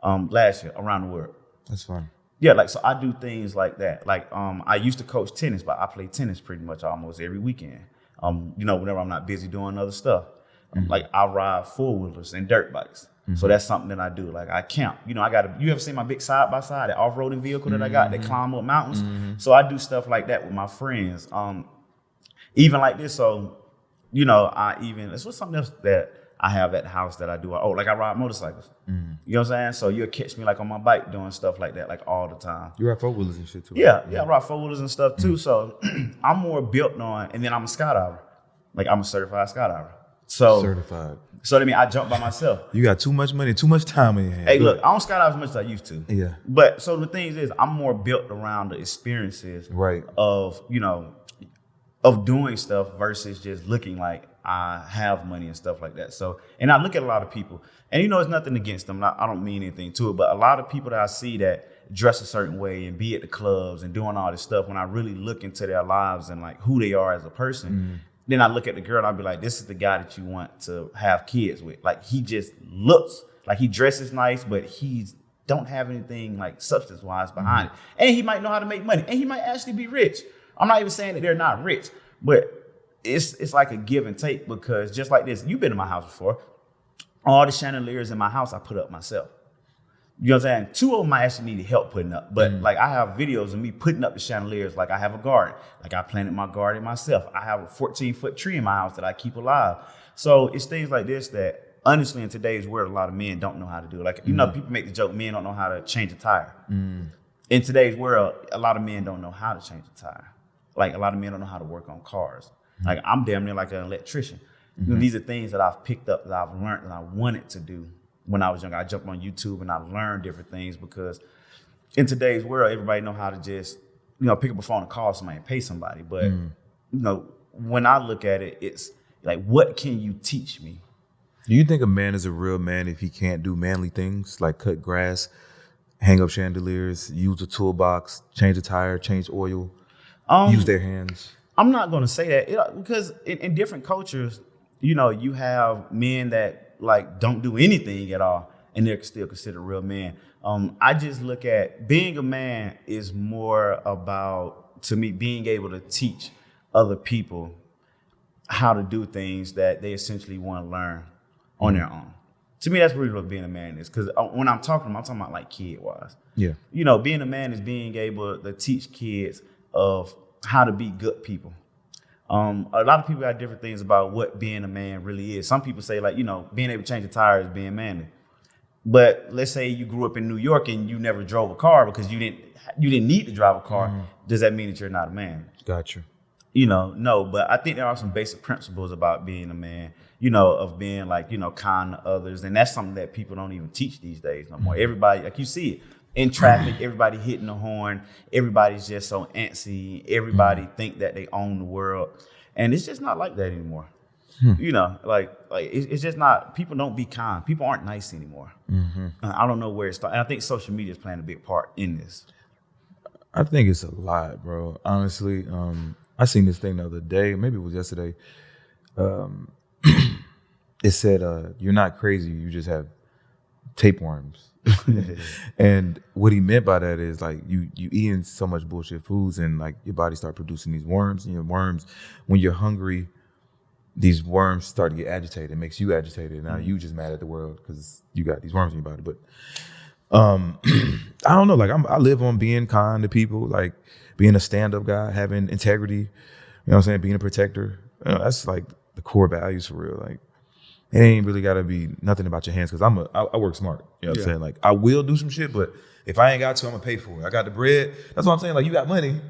Last year around the world. That's fun. Yeah, like so I do things like that. Like I used to coach tennis, but I play tennis pretty much almost every weekend. Whenever I'm not busy doing other stuff. Like I ride 4-wheelers and dirt bikes. So that's something that I do. Like I camp. You ever seen my big side by side, that off-roading vehicle that I got that climb up mountains? So I do stuff like that with my friends. Even like this, so this was something else that I have at the house that I do. Like I ride motorcycles. You know what I'm saying? So you'll catch me like on my bike doing stuff like that, like all the time. You ride 4-wheelers and shit too. Yeah, I ride 4-wheelers and stuff too. So I'm more built on, and then I'm a skydiver. Like I'm a certified skydiver. So certified. So that means I jump by myself. You got too much money, too much time in your hand. Hey, look, I don't skydive as much as I used to. Yeah. But so the thing is, I'm more built around the experiences of of doing stuff versus just looking like I have money and stuff like that. So, and I look at a lot of people, and it's nothing against them. I don't mean anything to it, but a lot of people that I see that dress a certain way and be at the clubs and doing all this stuff, when I really look into their lives and like who they are as a person, then I look at the girl and I'll be like, this is the guy that you want to have kids with. Like he just looks like he dresses nice, but he's don't have anything like substance wise behind it. And he might know how to make money, and he might actually be rich. I'm not even saying that they're not rich, but it's like a give and take, because just like this, you've been in my house before. All the chandeliers in my house I put up myself. You know what I'm saying? 2 of them I actually needed help putting up. But like I have videos of me putting up the chandeliers. Like I have a garden. Like I planted my garden myself. I have a 14-foot tree in my house that I keep alive. So it's things like this that honestly in today's world, a lot of men don't know how to do. Like, you know, people make the joke, men don't know how to change a tire. In today's world, a lot of men don't know how to change a tire. Like a lot of men don't know how to work on cars. Like I'm damn near like an electrician. You know, these are things that I've picked up, that I've learned, that I wanted to do. When I was younger, I jumped on YouTube and I learned different things, because in today's world, everybody know how to just, you know, pick up a phone and call somebody and pay somebody. But, you know, when I look at it, it's like, what can you teach me? Do you think a man is a real man if he can't do manly things like cut grass, hang up chandeliers, use a toolbox, change a tire, change oil, use their hands? I'm not going to say that because in different cultures, you know, you have men that like don't do anything at all, and they're still considered real men. I just look at being a man is more about, to me, being able to teach other people how to do things that they essentially want to learn on their own. To me, that's really what being a man is. Because when I'm talking about like kid-wise. Yeah. You know, being a man is being able to teach kids of how to be good people. A lot of people got different things about what being a man really is. Some people say, like, you know, being able to change a tire is being manly. But let's say you grew up in New York and you never drove a car because you didn't need to drive a car. Does that mean that you're not a man? Gotcha. You know, no, but I think there are some basic principles about being a man, you know, of being like, you know, kind to others. And that's something that people don't even teach these days no more. Everybody, like you see it in traffic, everybody hitting the horn. Everybody's just so antsy. Everybody think that they own the world. And it's just not like that anymore. You know, like it's just not, people don't be kind. People aren't nice anymore. I don't know where it started. And I think social media is playing a big part in this. I think it's a lot, bro. Honestly, I seen this thing the other day, maybe it was yesterday. It said, you're not crazy, you just have tapeworms. And what he meant by that is like you eating so much bullshit foods and like your body start producing these worms, and your worms, when you're hungry, these worms start to get agitated. It makes you agitated. Now you just mad at the world because you got these worms in your body. But I don't know. Like I live on being kind to people, like being a stand-up guy, having integrity. You know what I'm saying? Being a protector. You know, that's like the core values for real. Like it ain't really got to be nothing about your hands, because I work smart. You know what I'm saying? Like I will do some shit, but if I ain't got to, I'm gonna pay for it. I got the bread. That's what I'm saying. Like you got money.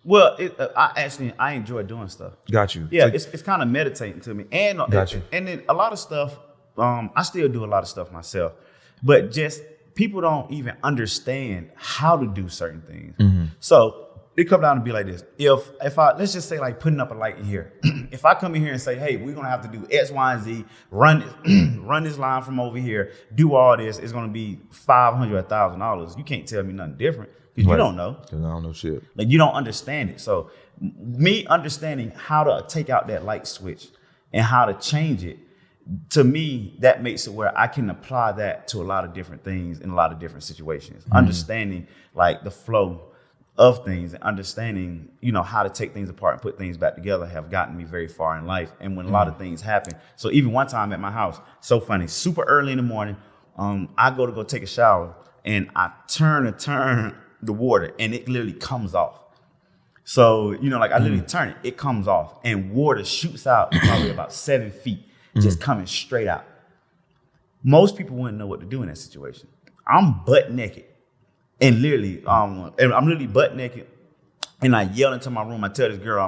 Well, I enjoy doing stuff. Got you. Yeah, so it's kind of meditating to me. And got you. And then a lot of stuff, I still do a lot of stuff myself, but just people don't even understand how to do certain things. So it come down to be like this. If I, let's just say like putting up a light in here. If I come in here and say, hey, we're gonna have to do X, Y, and Z, run this line from over here, do all this, it's gonna be $500 or $1,000. You can't tell me nothing different. Because you don't know. Because I don't know shit. Like, you don't understand it. So me understanding how to take out that light switch and how to change it, to me, that makes it where I can apply that to a lot of different things in a lot of different situations. Understanding, like, the flow of things and understanding, you know, how to take things apart and put things back together have gotten me very far in life. And when a lot of things happen. So even one time at my house, so funny, super early in the morning, I go take a shower and I turn the water and it literally comes off. So, you know, like I literally turn it, it comes off and water shoots out probably about 7 feet, just coming straight out. Most people wouldn't know what to do in that situation. I'm butt naked and literally, I'm literally butt naked and I yell into my room. I tell this girl,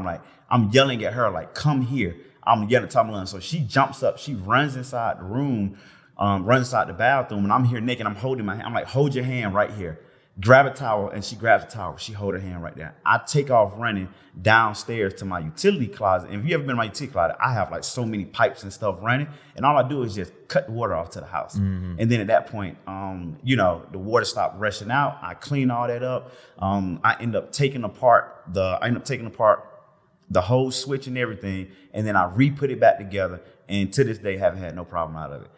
I'm yelling at her, like, come here. I'm yelling to her. So she jumps up, she runs inside the room, runs inside the bathroom, and I'm here naked. I'm holding my hand. I'm like, hold your hand right here. Grab a towel, and she grabs a towel. She hold her hand right there. I take off running downstairs to my utility closet. And if you ever been in my utility closet, I have like so many pipes and stuff running. And all I do is just cut the water off to the house. And then at that point, you know, the water stopped rushing out. I clean all that up. I end up taking apart the whole switch and everything. And then I re-put it back together. And to this day, haven't had no problem out of it.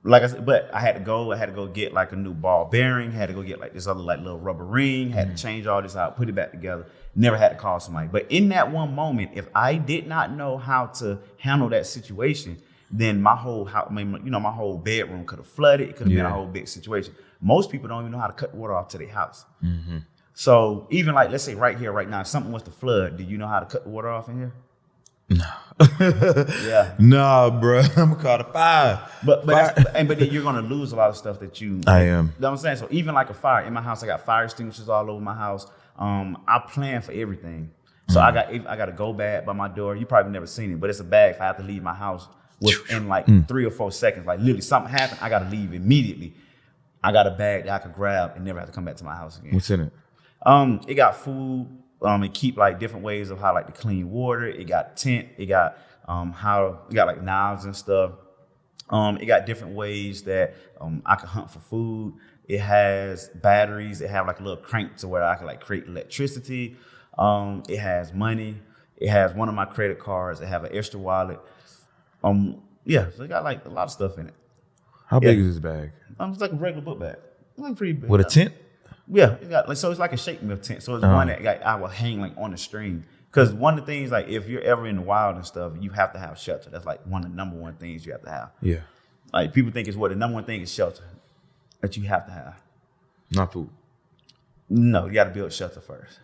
like I said, but I had to go get like a new ball bearing, had to go get like this other like little rubber ring, had to change all this out, put it back together. Never had to call somebody. But in that one moment, if I did not know how to handle that situation, then my whole house, my whole bedroom could have flooded. It could have been a whole big situation. Most people don't even know how to cut the water off to their house. Mm-hmm. So even like, let's say right here, right now, if something was to flood, do you know how to cut the water off in here? No. Yeah. Nah, bro. I'm gonna call the fire. But then you're gonna lose a lot of stuff that you. I am. You know what I'm saying? So even like a fire in my house, I got fire extinguishers all over my house. I plan for everything. So I got a go bag by my door. You probably never seen it, but it's a bag if I have to leave my house within like 3 or 4 seconds. Like literally something happened, I gotta leave immediately. I got a bag that I could grab and never have to come back to my house again. What's in it? It got food. It keep like different ways of how like to clean water. It got tent. It got like knives and stuff. It got different ways that I can hunt for food. It has batteries. It have like a little crank to where I can like create electricity. It has money. It has one of my credit cards. It have an extra wallet. So it got like a lot of stuff in it. How big is this bag? It's like a regular book bag. It's like pretty big. With a tent? Yeah, it got like, so it's like a shake meal tent. So it's one that I will hang like on the string. Because one of the things, like if you're ever in the wild and stuff, you have to have shelter. That's like one of the number one things you have to have. Yeah. Like people think it's the number one thing is shelter that you have to have. Not food. No, you got to build shelter first.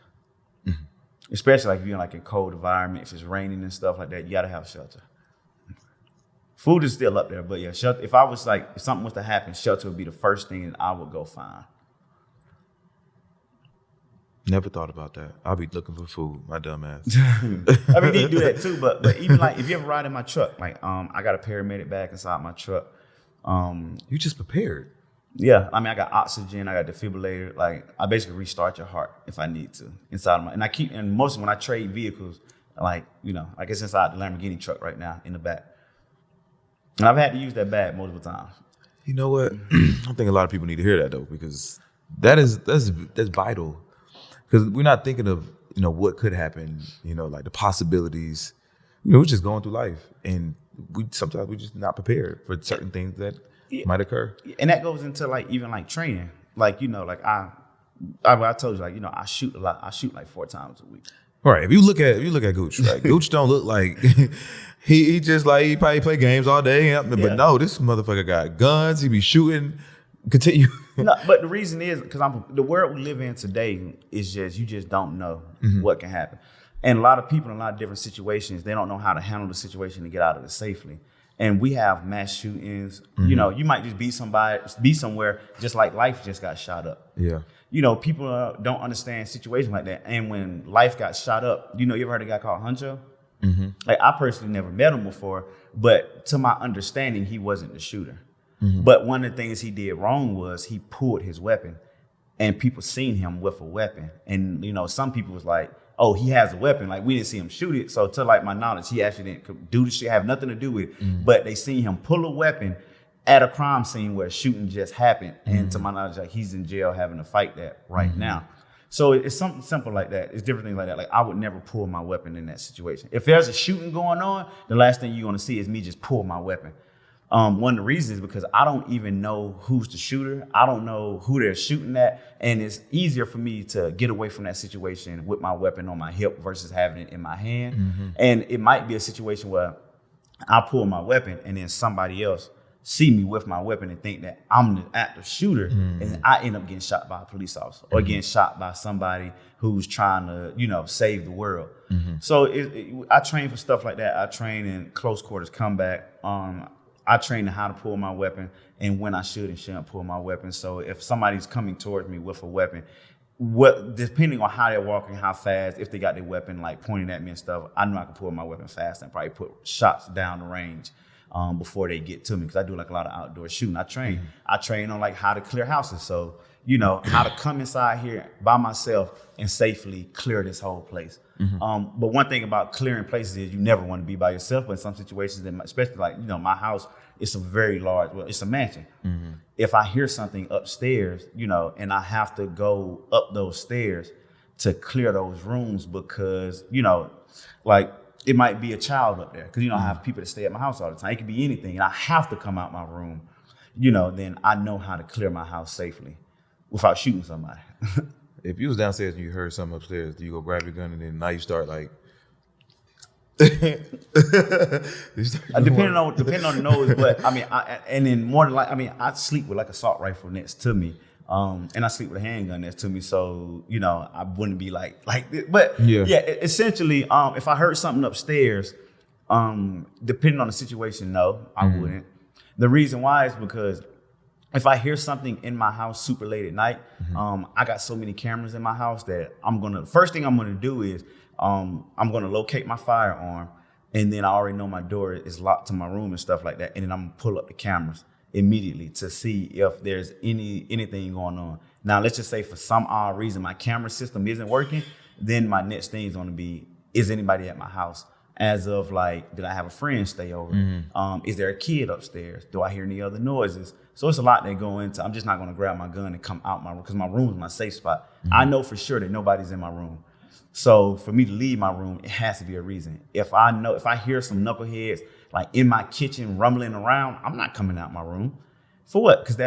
Mm-hmm. Especially like if you're in like a cold environment, if it's raining and stuff like that, you got to have shelter. Food is still up there, but yeah, shelter. If something was to happen, shelter would be the first thing that I would go find. Never thought about that. I'll be looking for food, my dumb ass. I mean, you do that too, but even like if you ever ride in my truck, like I got a paramedic bag inside my truck. You just prepared. Yeah, I mean, I got oxygen, I got defibrillator. Like I basically restart your heart if I need to inside of and mostly when I trade vehicles, like I guess inside the Lamborghini truck right now in the back, and I've had to use that bag multiple times. You know what? I think a lot of people need to hear that though, because that's vital. Because we're not thinking of, what could happen, like the possibilities. We're just going through life. And sometimes we're just not prepared for certain things that might occur. And that goes into like even like training. Like, like I told you, like, I shoot a lot. I shoot like 4 times a week. Right. If you look at Gooch, right? Gooch don't look like he just like he probably play games all day. But no, this motherfucker got guns. He be shooting. Continue. No, but the reason is because the world we live in today is just you just don't know what can happen, and a lot of people in a lot of different situations they don't know how to handle the situation to get out of it safely. And we have mass shootings. Mm-hmm. You might just be somewhere just like life just got shot up. Yeah. People don't understand situations like that. And when life got shot up, you ever heard of a guy called Huncho? Mm-hmm. Like I personally never met him before, but to my understanding, he wasn't the shooter. Mm-hmm. But one of the things he did wrong was he pulled his weapon and people seen him with a weapon. And, some people was like, oh, he has a weapon. Like we didn't see him shoot it. So to like my knowledge, he actually didn't do the shit, have nothing to do with it. Mm-hmm. But they seen him pull a weapon at a crime scene where shooting just happened. Mm-hmm. And to my knowledge, like he's in jail having to fight that right now. So it's something simple like that. It's different things like that. Like I would never pull my weapon in that situation. If there's a shooting going on, the last thing you're going to see is me just pull my weapon. One of the reasons is because I don't even know who's the shooter. I don't know who they're shooting at. And it's easier for me to get away from that situation with my weapon on my hip versus having it in my hand. Mm-hmm. And it might be a situation where I pull my weapon and then somebody else see me with my weapon and think that I'm the active shooter. Mm-hmm. And I end up getting shot by a police officer or getting shot by somebody who's trying to, save the world. Mm-hmm. So I train for stuff like that. I train in close quarters combat. I train in how to pull my weapon and when I should and shouldn't pull my weapon. So if somebody's coming towards me with a weapon, depending on how they're walking, how fast, if they got their weapon like pointing at me and stuff, I know I can pull my weapon fast and probably put shots down the range before they get to me because I do like a lot of outdoor shooting. I train on like how to clear houses. So, how to come inside here by myself and safely clear this whole place. Mm-hmm. But one thing about clearing places is you never want to be by yourself. But in some situations, especially like, my house, it's a very large, it's a mansion. Mm-hmm. If I hear something upstairs, and I have to go up those stairs to clear those rooms because, like it might be a child up there because, I have people that stay at my house all the time. It could be anything. And I have to come out my room, then I know how to clear my house safely without shooting somebody. If you was downstairs and you heard something upstairs, do you go grab your gun and then now you start like? Depending on the nose, but I mean, and then more than I sleep with like an assault rifle next to me, and I sleep with a handgun next to me, so I wouldn't be like this. But essentially, if I heard something upstairs, depending on the situation, no, I wouldn't. The reason why is because if I hear something in my house super late at night, I got so many cameras in my house that first thing I'm gonna do is I'm gonna locate my firearm, and then I already know my door is locked to my room and stuff like that, and then I'm gonna pull up the cameras immediately to see if there's anything going on. Now let's just say for some odd reason my camera system isn't working, then my next thing is gonna be, is anybody at my house? As of like, did I have a friend stay over? Is there a kid upstairs? Do I hear any other noises? So it's a lot that go into. I'm just not gonna grab my gun and come out my room because my room is my safe spot. I know for sure that nobody's in my room. So for me to leave my room, it has to be a reason. If I hear some knuckleheads like in my kitchen rumbling around, I'm not coming out my room. For what? Because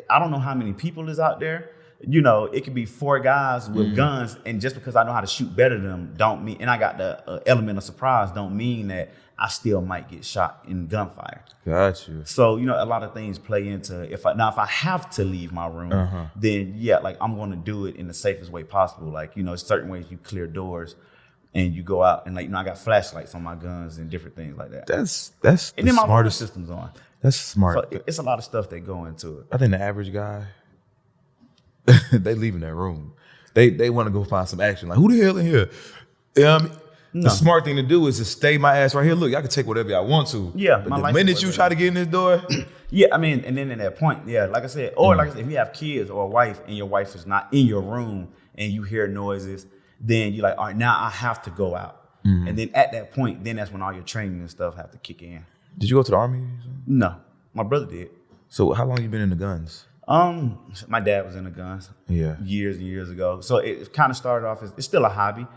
I don't know how many people is out there. It could be 4 guys with guns, and just because I know how to shoot better than them don't mean, and I got the element of surprise, don't mean that I still might get shot in gunfire. Got you. So, a lot of things play into if I have to leave my room, then I'm going to do it in the safest way possible. Like, certain ways you clear doors and you go out and I got flashlights on my guns and different things like that. That's and then my smartest system's on. That's smart. So it's a lot of stuff that go into it. I think the average guy, they leaving that room. They want to go find some action. Like, who the hell in here? The smart thing to do is to stay my ass right here. Look, y'all can take whatever y'all want to. Yeah. But the minute you try to get in this door. And then at that point, like I said, if you have kids or a wife and your wife is not in your room and you hear noises, then you're like, all right, now I have to go out. And then at that point, then that's when all your training and stuff have to kick in. Did you go to the Army? No, my brother did. So how long you been in the guns? My dad was in the guns. Yeah. Years and years ago. So it kind of started off as, it's still a hobby.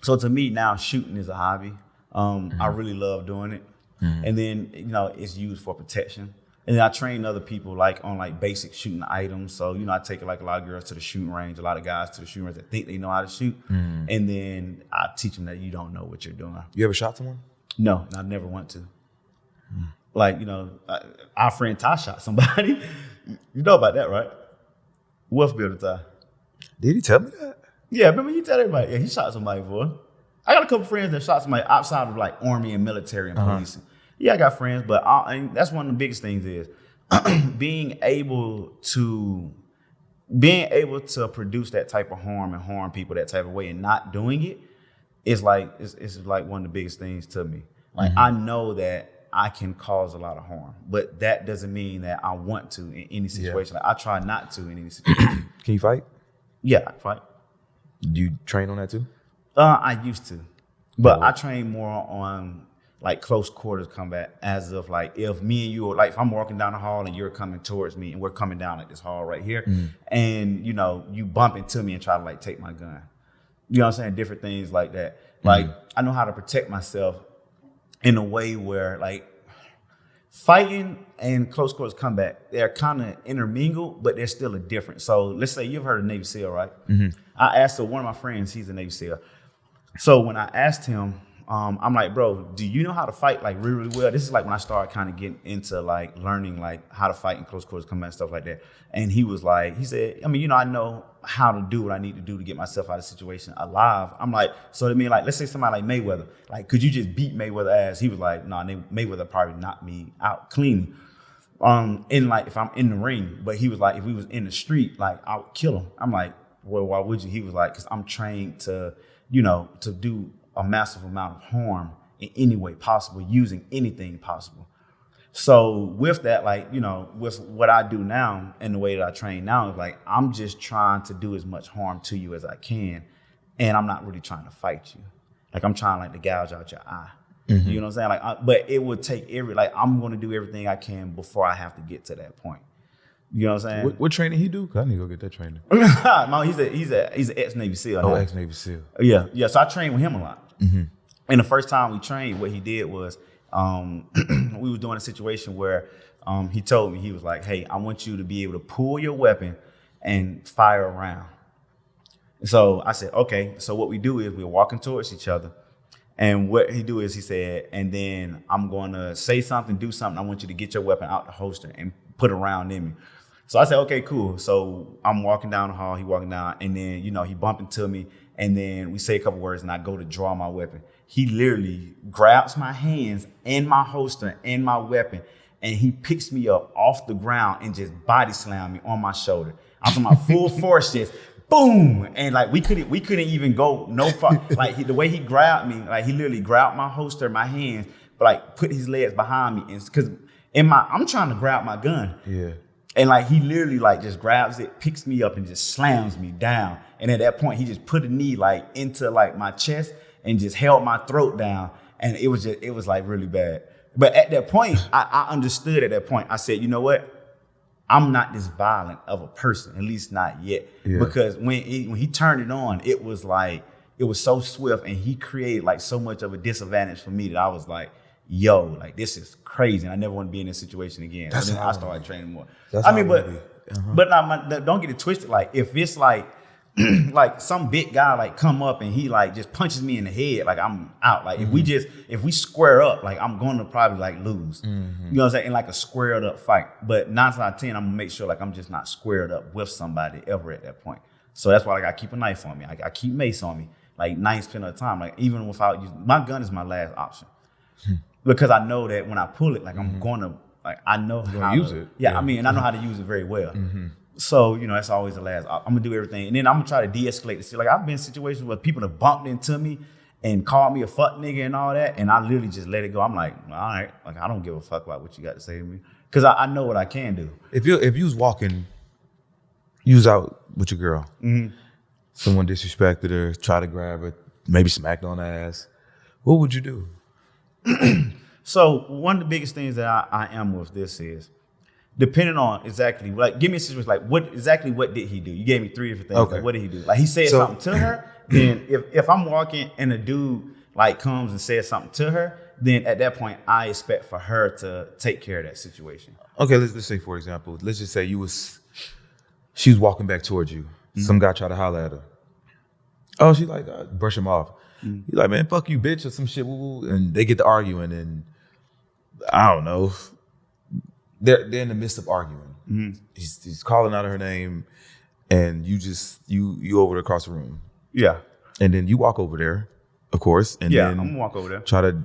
So to me now, shooting is a hobby. I really love doing it. And then, it's used for protection. And then I train other people on basic shooting items. So, I take a lot of girls to the shooting range, a lot of guys to the shooting range that think they know how to shoot. And then I teach them that you don't know what you're doing. You ever shot someone? No, and I never want to. Our friend Ty shot somebody. You know about that, right? Wolf Builder Ty. Did he tell me that? Yeah, remember you tell everybody, he shot somebody before. I got a couple friends that shot somebody outside of Army and military and policing. Yeah, I got friends, but and that's one of the biggest things is being able to produce that type of harm and harm people that type of way and not doing it is it's one of the biggest things to me. I know that I can cause a lot of harm, but that doesn't mean that I want to in any situation. I try not to in any situation. Can you fight? Yeah, I fight. Do you train on that too? I used to, but I train more on close quarters combat. As of if me and you are if I'm walking down the hall and you're coming towards me and we're coming down this hall right here, and you bump into me and try to take my gun. You know what I'm saying? Different things like that. I know how to protect myself in a way where fighting and close quarters combat, they're kind of intermingled, but they're still a difference. So let's say you've heard of Navy SEAL, right? I asked one of my friends, he's a Navy SEAL. So when I asked him, I'm like, bro, do you know how to fight really, really well? This is when I started kind of getting into learning how to fight in close quarters combat and stuff like that. And he was he said, I know how to do what I need to do to get myself out of the situation alive. I'm like, so let's say somebody like Mayweather, could you just beat Mayweather ass? He was like, nah, Mayweather probably knocked me out clean. If I'm in the ring, but he was if we was in the street, I would kill him. I'm like, well, why would you? He was because I'm trained to, to do a massive amount of harm in any way possible, using anything possible. So with that, with what I do now and the way that I train now, is I'm just trying to do as much harm to you as I can. And I'm not really trying to fight you. I'm trying to gouge out your eye. You know what I'm saying? But it would take I'm going to do everything I can before I have to get to that point. You know what I'm saying? What training he do? Cause I need to go get that training. No, he's an ex-Navy SEAL. Oh, ex-Navy SEAL. Yeah. So I trained with him a lot. And the first time we trained, what he did was we was doing a situation where he told me, he was like, hey, I want you to be able to pull your weapon and fire a round. So I said, okay. So what we do is we're walking towards each other. And what he do is he said, and then I'm going to say something, do something. I want you to get your weapon out the holster and put a round in me. So I said, okay, cool. So I'm walking down the hall, he walking down, and then, he bumped into me, and then we say a couple words, and I go to draw my weapon. He literally grabs my hands and my holster and my weapon, and he picks me up off the ground and just body slammed me on my shoulder. I'm talking about full force, just boom, and like we couldn't even go no far. Like the way he grabbed me, like he literally grabbed my holster, my hands, but like put his legs behind me, and because I'm trying to grab my gun, yeah, and like he literally like just grabs it, picks me up, and just slams me down. And at that point, he just put a knee like into like my chest and just held my throat down, and it was like really bad. But at that point, I understood. At that point, I said, you know what? I'm not this violent of a person, at least not yet. Yeah. Because when he turned it on, it was so swift, and he created like so much of a disadvantage for me that I was like, yo, like this is crazy. And I never want to be in this situation again. So then I started training more. But don't get it twisted. Like if it's like like some big guy like come up and he like just punches me in the head, like I'm out. Like if we square up, like I'm going to probably like lose. You know what I'm saying? In like a squared up fight. But 9 out of 10, I'm gonna make sure like I'm just not squared up with somebody ever at that point. So that's why like I keep a knife on me. I keep mace on me like 90% of the time. Like even without using my gun is my last option. Because I know that when I pull it, like I'm gonna like I know how to use it. Yeah, I mean, and I know how to use it very well. So, that's always the last. I'm gonna do everything, and then I'm gonna try to de-escalate the Like I've been in situations where people have bumped into me and called me a fuck nigga and all that, and I literally just let it go. I'm like, all right, like I don't give a fuck about what you got to say to me, because I know what I can do. If you was walking, you was out with your girl, someone disrespected her, tried to grab her, maybe smacked on the ass, what would you do? So one of the biggest things that I am with this is, depending on exactly, like, give me a situation, like, what did he do? You gave me 3 different things. Okay. Like, what did he do? Like, he said something to her, then if I'm walking and a dude, like, comes and says something to her, then at that point, I expect for her to take care of that situation. Okay, let's say, for example, let's just say she was walking back towards you. Some guy tried to holler at her. Oh, she like, brush him off. He's like, man, fuck you, bitch, or some shit. And they get to arguing, and I don't know. They're in the midst of arguing. He's calling out her name, and you over there across the room. Yeah. And then you walk over there, of course. And then I'm gonna walk over there. Try to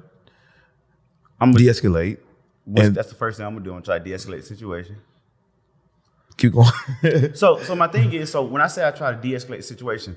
de-escalate. That's the first thing I'm gonna do. I'm try to de-escalate the situation. Keep going. So my thing is, so when I say I try to de-escalate the situation,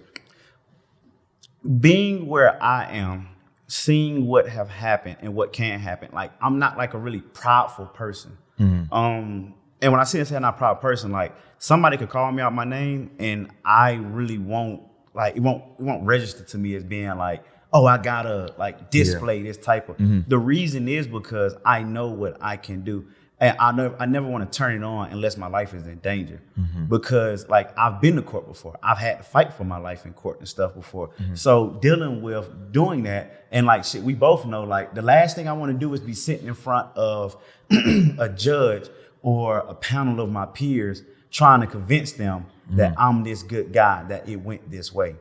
being where I am, seeing what have happened and what can happen, like I'm not like a really proudful person. And when I say I'm not a proud person, like somebody could call me out my name and I really won't, like it won't register to me as being like, oh, I gotta like display this type of. The reason is because I know what I can do. And I never want to turn it on unless my life is in danger. Because like I've been to court before. I've had to fight for my life in court and stuff before. So dealing with doing that, and like shit, we both know like the last thing I want to do is be sitting in front of a judge or a panel of my peers trying to convince them that I'm this good guy, that it went this way.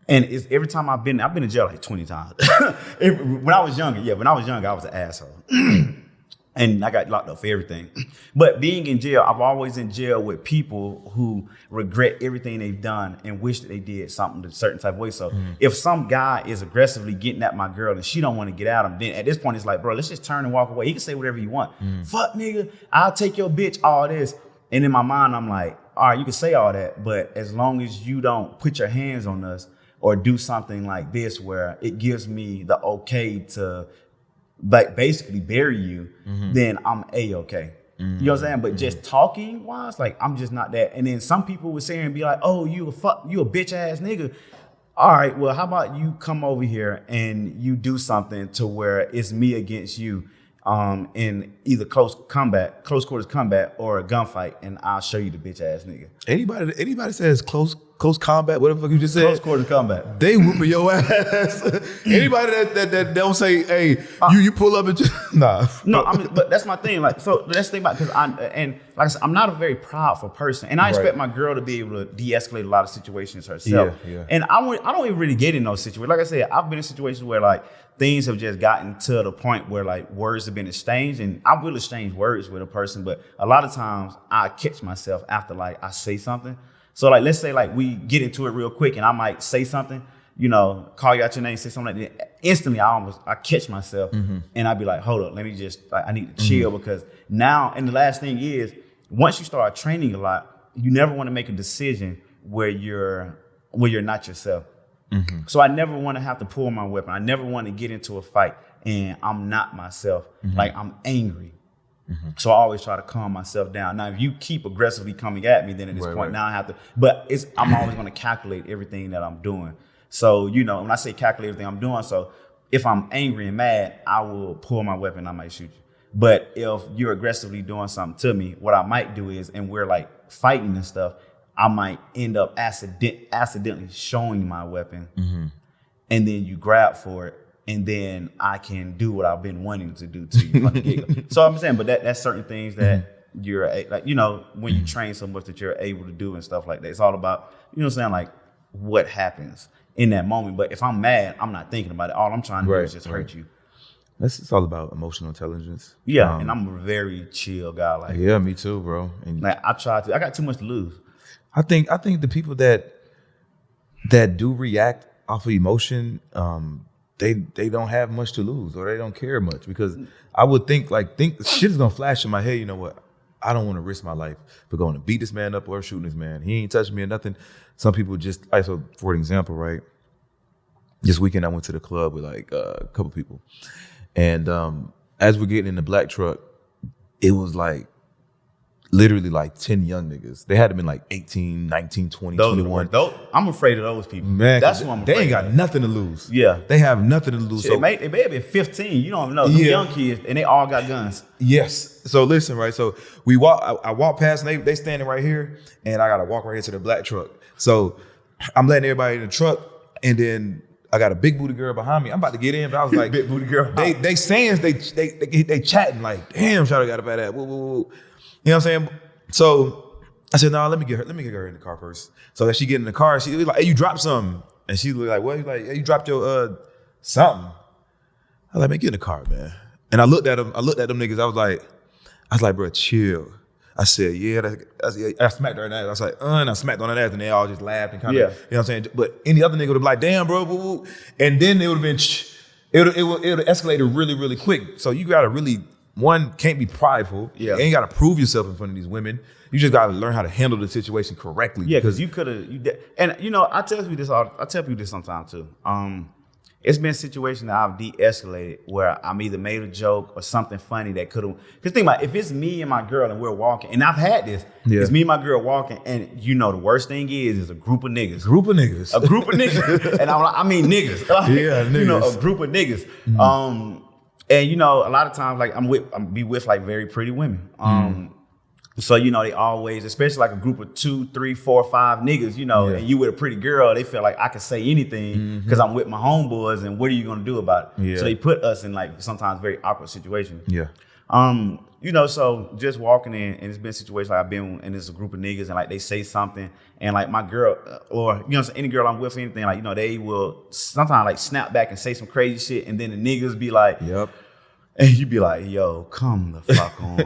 And it's every time I've been in jail like 20 times. When I was younger, I was an asshole. And I got locked up for everything. But being in jail, I've always in jail with people who regret everything they've done and wish that they did something a certain type of way. So if some guy is aggressively getting at my girl and she don't want to get at him, then at this point it's like, bro, let's just turn and walk away. He can say whatever you want. Fuck nigga, I'll take your bitch, all this. And in my mind, I'm like, all right, you can say all that, but as long as you don't put your hands on us or do something like this where it gives me the okay to like basically bury you, then I'm A-okay. You know what I'm saying? But just talking wise, like I'm just not that. And then some people would say and be like, oh, you a bitch ass nigga. All right, well, how about you come over here and you do something to where it's me against you in either close quarters combat or a gunfight, and I'll show you the bitch ass nigga. Anybody says close close combat, whatever the fuck you just said. Close quarter combat. They whooping your ass. Anybody that don't say, hey, you pull up and just, nah. No, I mean, but that's my thing. Like, so let's think about, because like I said, I'm not a very prideful person, and I expect my girl to be able to de-escalate a lot of situations herself. Yeah. And I don't even really get in those situations. Like I said, I've been in situations where like things have just gotten to the point where like words have been exchanged, and I will exchange words with a person, but a lot of times I catch myself after like I say something. So like, let's say like we get into it real quick and I might say something, you know, call you out your name, say something like that. Instantly, I catch myself and I'd be like, hold up, let me just, like, I need to chill, because now, and the last thing is, once you start training a lot, you never want to make a decision where you're not yourself. So I never want to have to pull my weapon. I never want to get into a fight and I'm not myself. Like, I'm angry. So I always try to calm myself down. Now, if you keep aggressively coming at me, then at this point, now I have to, but I'm always going to calculate everything that I'm doing. So, you know, when I say calculate everything I'm doing, so if I'm angry and mad, I will pull my weapon, I might shoot you. But if you're aggressively doing something to me, what I might do is, and we're like fighting and stuff, I might end up accidentally showing my weapon, and then you grab for it. And then I can do what I've been wanting to do to you from the get-go. So I'm saying, but that's certain things that you're like, you know, when you train so much that you're able to do and stuff like that. It's all about, you know what I'm saying, like what happens in that moment. But if I'm mad, I'm not thinking about it. All I'm trying to do is just hurt you. It's all about emotional intelligence. Yeah, and I'm a very chill guy. Like, yeah, me too, bro. And like I got too much to lose. I think the people that do react off of emotion, they don't have much to lose, or they don't care much, because I would think shit is gonna flash in my head. You know what? I don't want to risk my life for going to beat this man up or shooting this man. He ain't touching me or nothing. Some people just, so for an example, right? This weekend I went to the club with like a couple people, and as we're getting in the black truck, it was like literally like 10 young niggas. They had to been like 18, 19, 20, 21. I'm afraid of those people. Man, that's what I'm afraid they ain't got nothing to lose. Yeah. They have nothing to lose. Shit, So they may have been 15. You don't know. Them young kids, and they all got guns. Yes. So listen, right? So I walk past, and they standing right here, and I got to walk right here to the black truck. So I'm letting everybody in the truck, and then I got a big booty girl behind me. I'm about to get in, but I was like, big booty girl. They saying, they chatting like, damn, Shawty got a bad ass. Woo, woo, woo. You know what I'm saying? So I said, no, let me get her in the car first. So that she get in the car, she was like, hey, you dropped something. And she was like, what? He's like, hey, you dropped your something. I was like, man, get in the car, man. And I looked at them niggas. I was like, bro, chill. I said, yeah. I smacked her in the ass. I was like, and I smacked on her ass, and they all just laughed and kind of, you know what I'm saying? But any other nigga would have been like, damn, bro, woo, woo. And then it would have been, it would have escalated really, really quick. So you gotta really, one, can't be prideful. Yeah. You ain't gotta prove yourself in front of these women. You just gotta learn how to handle the situation correctly. Yeah, because you could have, and you know, I tell people this sometimes too. It's been situations that I've de-escalated where I'm either made a joke or something funny that could have. Because think about it, if it's me and my girl and we're walking, and I've had this, it's me and my girl walking, and you know the worst thing is a group of niggas. A group of niggas. And I mean niggas. Like, yeah, niggas. You know, a group of niggas. And you know, a lot of times, like I'm be with like very pretty women. So, you know, they always, especially like a group of 2, 3, 4, 5 niggas, you know, and you with a pretty girl, they feel like I can say anything because I'm with my homeboys, and what are you going to do about it? Yeah. So they put us in like sometimes very awkward situations. Yeah. You know, so just walking in, and it's been situations like I've been, and it's a group of niggas, and like they say something, and like my girl, or, you know, any girl I'm with or anything, like, you know, they will sometimes like snap back and say some crazy shit, and then the niggas be like, yep. And you be like, yo, come the fuck on.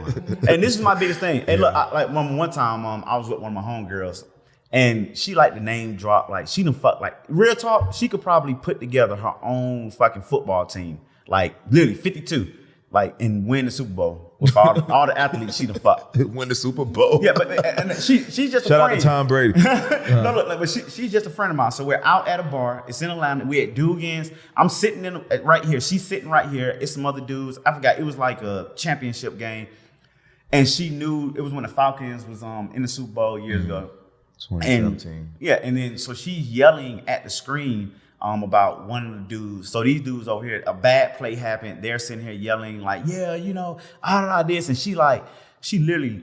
And this is my biggest thing. And look, one time, I was with one of my homegirls, and she like to name drop, like she done fuck, like real talk, she could probably put together her own fucking football team, like literally 52, like, and win the Super Bowl with all the athletes she done fuck. Win the Super Bowl. Yeah, but and she's just shout a friend. out to Tom Brady. No, look, like, but she's just a friend of mine. So we're out at a bar. It's in Atlanta. We at Dugan's. I'm sitting right here. She's sitting right here. It's some other dudes. I forgot. It was like a championship game, and she knew it was when the Falcons was in the Super Bowl years ago. 2017. And then so she's yelling at the screen about one of the dudes. So these dudes over here, a bad play happened. They're sitting here yelling like, yeah, you know, this. And she literally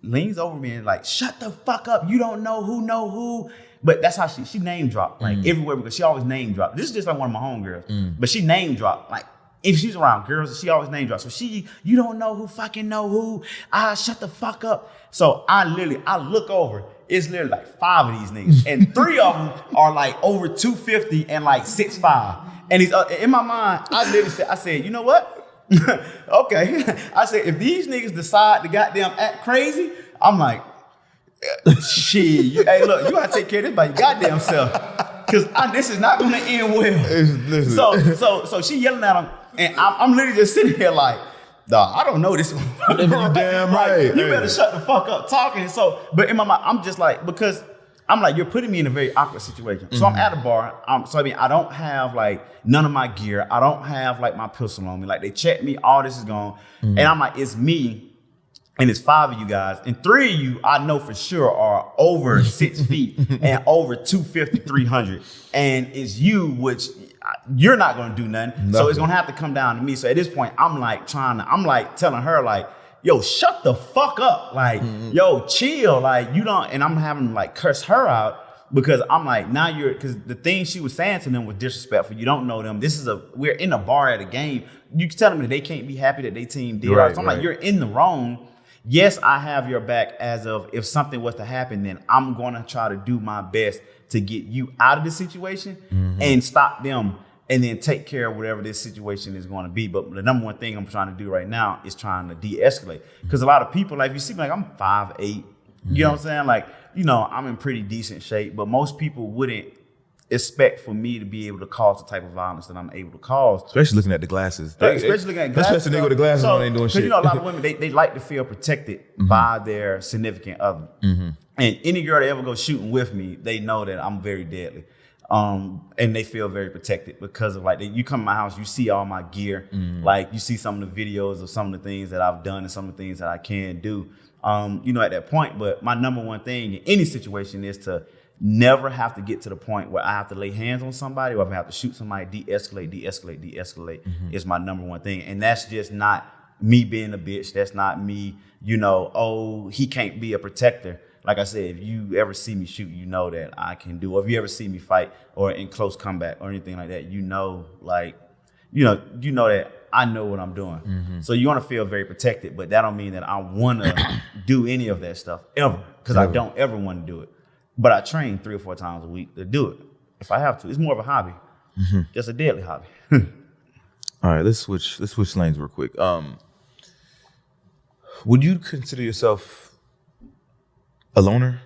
leans over me and like, shut the fuck up. You don't know who. But that's how she name dropped like everywhere because she always name dropped. This is just like one of my homegirls, but she name dropped like if she's around girls, she always name drops. So you don't know who fucking know who. Shut the fuck up. So I look over. It's literally like 5 of these niggas, and 3 of them are like over 250 and like 6'5". And he's in my mind. I said, you know what? Okay. I said, if these niggas decide to goddamn act crazy, I'm like. Shit, hey, look, you gotta take care of this by your goddamn self, cause this is not gonna end well. So she yelling at him, and I'm literally just sitting here like, dawg, I don't know this one. You damn right. You better shut the fuck up talking. So, but in my mind, I'm just like, because I'm like, you're putting me in a very awkward situation. So I'm at a bar. I don't have like none of my gear. I don't have like my pistol on me. Like they check me, all this is gone, and I'm like, it's me. And it's 5 of you guys, and 3 of you I know for sure are over 6 feet and over 250, 300. And it's you, which you're not gonna do nothing. So it's gonna have to come down to me. So at this point, I'm like telling her like, yo, shut the fuck up. Like, yo, chill. Like, you don't, and I'm having to like curse her out because I'm like, now because the thing she was saying to them was disrespectful. You don't know them. We're in a bar at a game. You can tell them that they can't be happy that their team did. Right, so I'm like, you're in the wrong. Yes, I have your back as of if something was to happen, then I'm going to try to do my best to get you out of the situation and stop them and then take care of whatever this situation is going to be. But the number one thing I'm trying to do right now is trying to de-escalate. Because a lot of people, like you see me, like I'm 5'8", you know what I'm saying? Like, you know, I'm in pretty decent shape, but most people wouldn't expect for me to be able to cause the type of violence that I'm able to cause. Especially looking at the glasses. Especially looking at glasses. Especially nigga with the glasses on ain't doing shit. Because you know, a lot of women, they like to feel protected by their significant other. And any girl that ever goes shooting with me, they know that I'm very deadly. And they feel very protected because of like, you come to my house, you see all my gear. Like you see some of the videos of some of the things that I've done and some of the things that I can do, you know, at that point. But my number one thing in any situation is to never have to get to the point where I have to lay hands on somebody or if I have to shoot somebody, de-escalate is my number one thing. And that's just not me being a bitch. That's not me, you know, oh, he can't be a protector. Like I said, if you ever see me shoot, you know that I can do. Or if you ever see me fight or in close combat or anything like that, you know, like, you know that I know what I'm doing. So you want to feel very protected, but that don't mean that I want to do any of that stuff ever, because I don't ever want to do it. But I train 3 or 4 times a week to do it if I have to. It's more of a hobby, just a deadly hobby. All right, let's switch lanes real quick. Would you consider yourself a loner?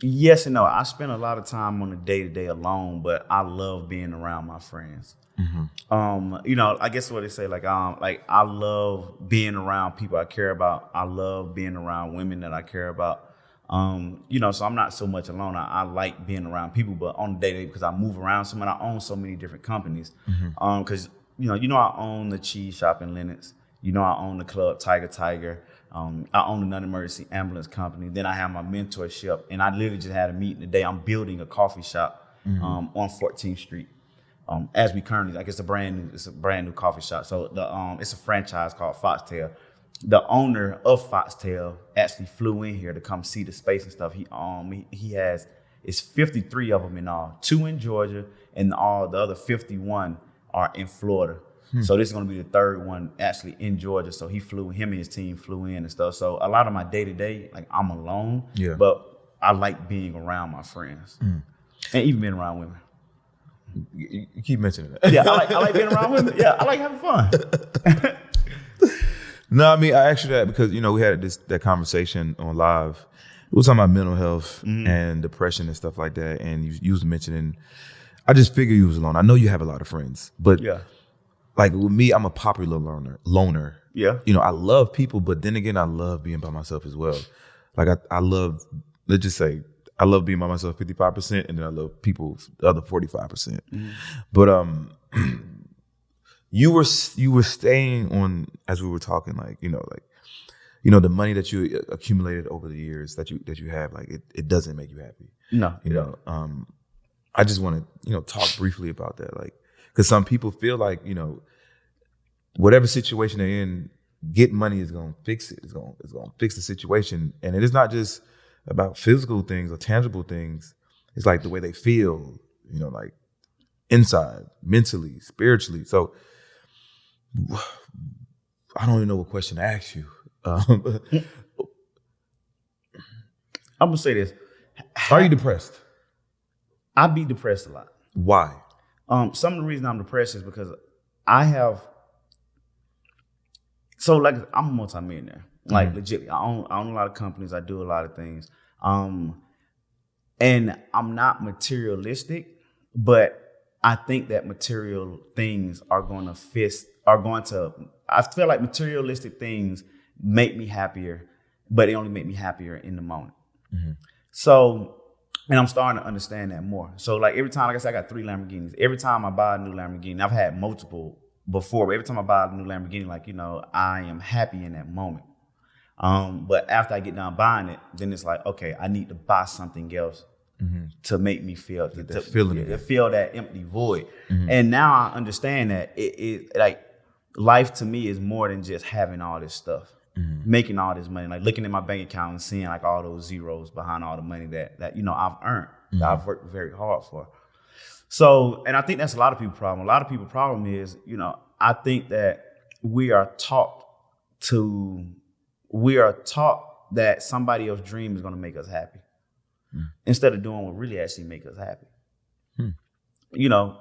Yes and no. I spend a lot of time on a day-to-day alone, but I love being around my friends. You know, I guess what they say, like I love being around people I care about. I love being around women that I care about. You know, so I'm not so much alone. I like being around people, but on the day-to-day, because I move around so much, I own so many different companies. Because you know, I own the cheese shop in Lenox. You know, I own the club Tiger. I own the non-emergency ambulance company. Then I have my mentorship, and I literally just had a meeting today. I'm building a coffee shop on 14th Street. As we currently, like it's a brand new coffee shop. So it's a franchise called Foxtail. The owner of Foxtail actually flew in here to come see the space and stuff. He has, it's 53 of them in all, 2 in Georgia, and all the other 51 are in Florida. So this is going to be the 3rd one actually in Georgia. So him and his team flew in and stuff. So a lot of my day-to-day, like I'm alone, but I like being around my friends and even being around women. You keep mentioning that. Yeah, I like being around women. Yeah, I like having fun. No, I mean, I asked you that because, you know, we had that conversation on live. It was talking about mental health and depression and stuff like that. And you was mentioning, I just figured you was alone. I know you have a lot of friends, but like with me, I'm a popular loner. Yeah. You know, I love people, but then again, I love being by myself as well. Like I love, let's just say, I love being by myself 55%, and then I love people the other 45%. But you were staying on, as we were talking, like, you know, the money that you accumulated over the years that you have, like it doesn't make you happy. No. You know, I just want to, you know, talk briefly about that, like, because some people feel like, you know, whatever situation they're in, getting money is gonna fix it. It's gonna fix the situation, and it is not just about physical things or tangible things. It's like the way they feel, you know, like inside, mentally, spiritually. So I don't even know what question to ask you. I'm gonna say this. Are you depressed? I be depressed a lot. Why? Some of the reason I'm depressed is because I have. So like I'm a multimillionaire. Like legit, I own a lot of companies. I do a lot of things. And I'm not materialistic, but I think that material things are going to. I feel like materialistic things make me happier, but they only make me happier in the moment. So, and I'm starting to understand that more. So like every time, like I said, I got 3 Lamborghinis. Every time I buy a new Lamborghini, I've had multiple before, but every time I buy a new Lamborghini, like, you know, I am happy in that moment. But after I get done buying it, then it's like, okay, I need to buy something else to make me feel to feel that empty void. And now I understand that it like life to me is more than just having all this stuff, making all this money, like looking at my bank account and seeing like all those zeros behind all the money that you know I've earned, that I've worked very hard for. So, and I think that's a lot of people's problem. A lot of people's problem is, you know, I think that we are taught that somebody else's dream is going to make us happy instead of doing what really actually make us happy. You know,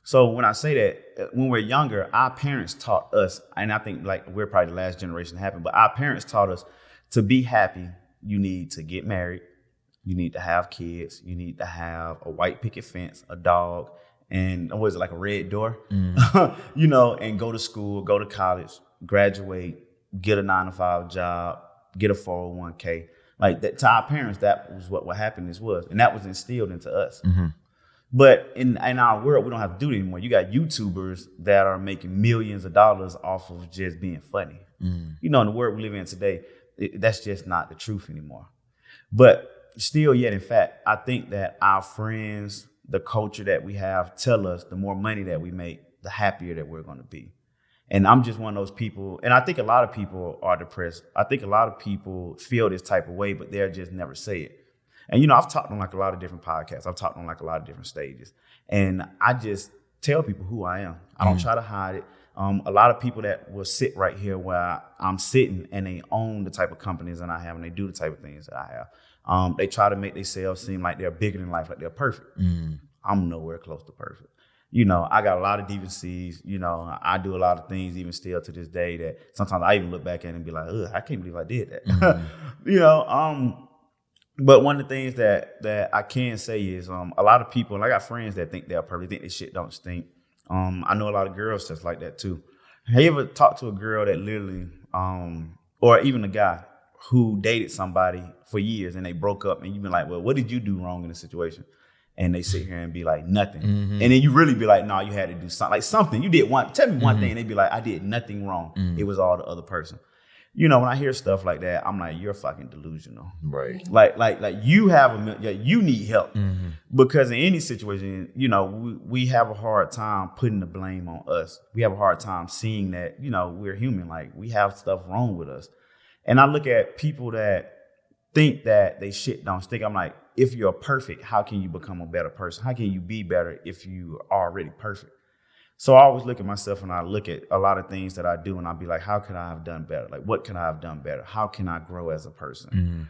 so when I say that, when we're younger, our parents taught us, and I think like we're probably the last generation to happen, but our parents taught us to be happy, you need to get married, you need to have kids, you need to have a white picket fence, a dog, and what is it, like a red door? You know, and go to school, go to college, graduate, get a 9-to-5 job, get a 401k. Like that, to our parents, that was what happiness was. And that was instilled into us. But in our world, we don't have to do it anymore. You got YouTubers that are making millions of dollars off of just being funny. You know, in the world we live in today, that's just not the truth anymore. But still, yet in fact, I think that our friends, the culture that we have, tell us the more money that we make, the happier that we're going to be. And I'm just one of those people, and I think a lot of people are depressed. I think a lot of people feel this type of way, but they'll just never say it. And, you know, I've talked on like a lot of different podcasts. I've talked on like a lot of different stages. And I just tell people who I am. I don't try to hide it. A lot of people that will sit right here where I'm sitting and they own the type of companies that I have and they do the type of things that I have. They try to make themselves seem like they're bigger than life, like they're perfect. I'm nowhere close to perfect. You know, I got a lot of deficiencies. You know, I do a lot of things even still to this day that sometimes I even look back at it and be like, ugh, I can't believe I did that. You know, but one of the things that I can say is a lot of people, and I got friends that think they're perfect, think this shit don't stink. I know a lot of girls that's like that too. Have you ever talked to a girl that literally, or even a guy who dated somebody for years and they broke up and you've been like, well, what did you do wrong in the situation? And they sit here and be like, nothing. And then you really be like, no, you had to do something. Like something, you did one, tell me one thing. And they be like, I did nothing wrong. It was all the other person. You know, when I hear stuff like that, I'm like, you're fucking delusional. Right. Like you you need help. Because in any situation, you know, we have a hard time putting the blame on us. We have a hard time seeing that, you know, we're human. Like we have stuff wrong with us. And I look at people that think that they shit don't stink. I'm like, if you're perfect, how can you become a better person? How can you be better if you are already perfect? So I always look at myself and I look at a lot of things that I do and I'll be like, how could I have done better? Like, what could I have done better? How can I grow as a person?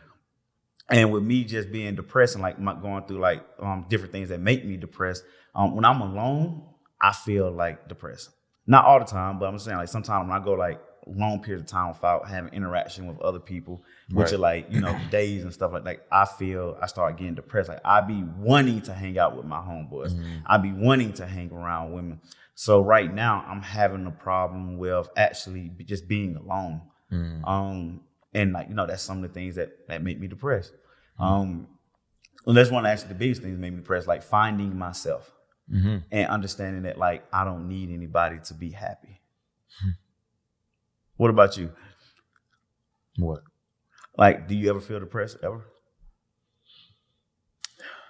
And with me just being depressed and like going through like different things that make me depressed, when I'm alone, I feel like depressed. Not all the time, but I'm saying like sometimes when I go like long periods of time without having interaction with other people, which are like, you know, days and stuff like that, I start getting depressed. Like I be wanting to hang out with my homeboys. I be wanting to hang around women. So right now I'm having a problem with actually just being alone. And like, you know, that's some of the things that make me depressed. And that's one of actually the biggest things that make me depressed, like finding myself and understanding that like, I don't need anybody to be happy. What about you? What? Like, do you ever feel depressed ever?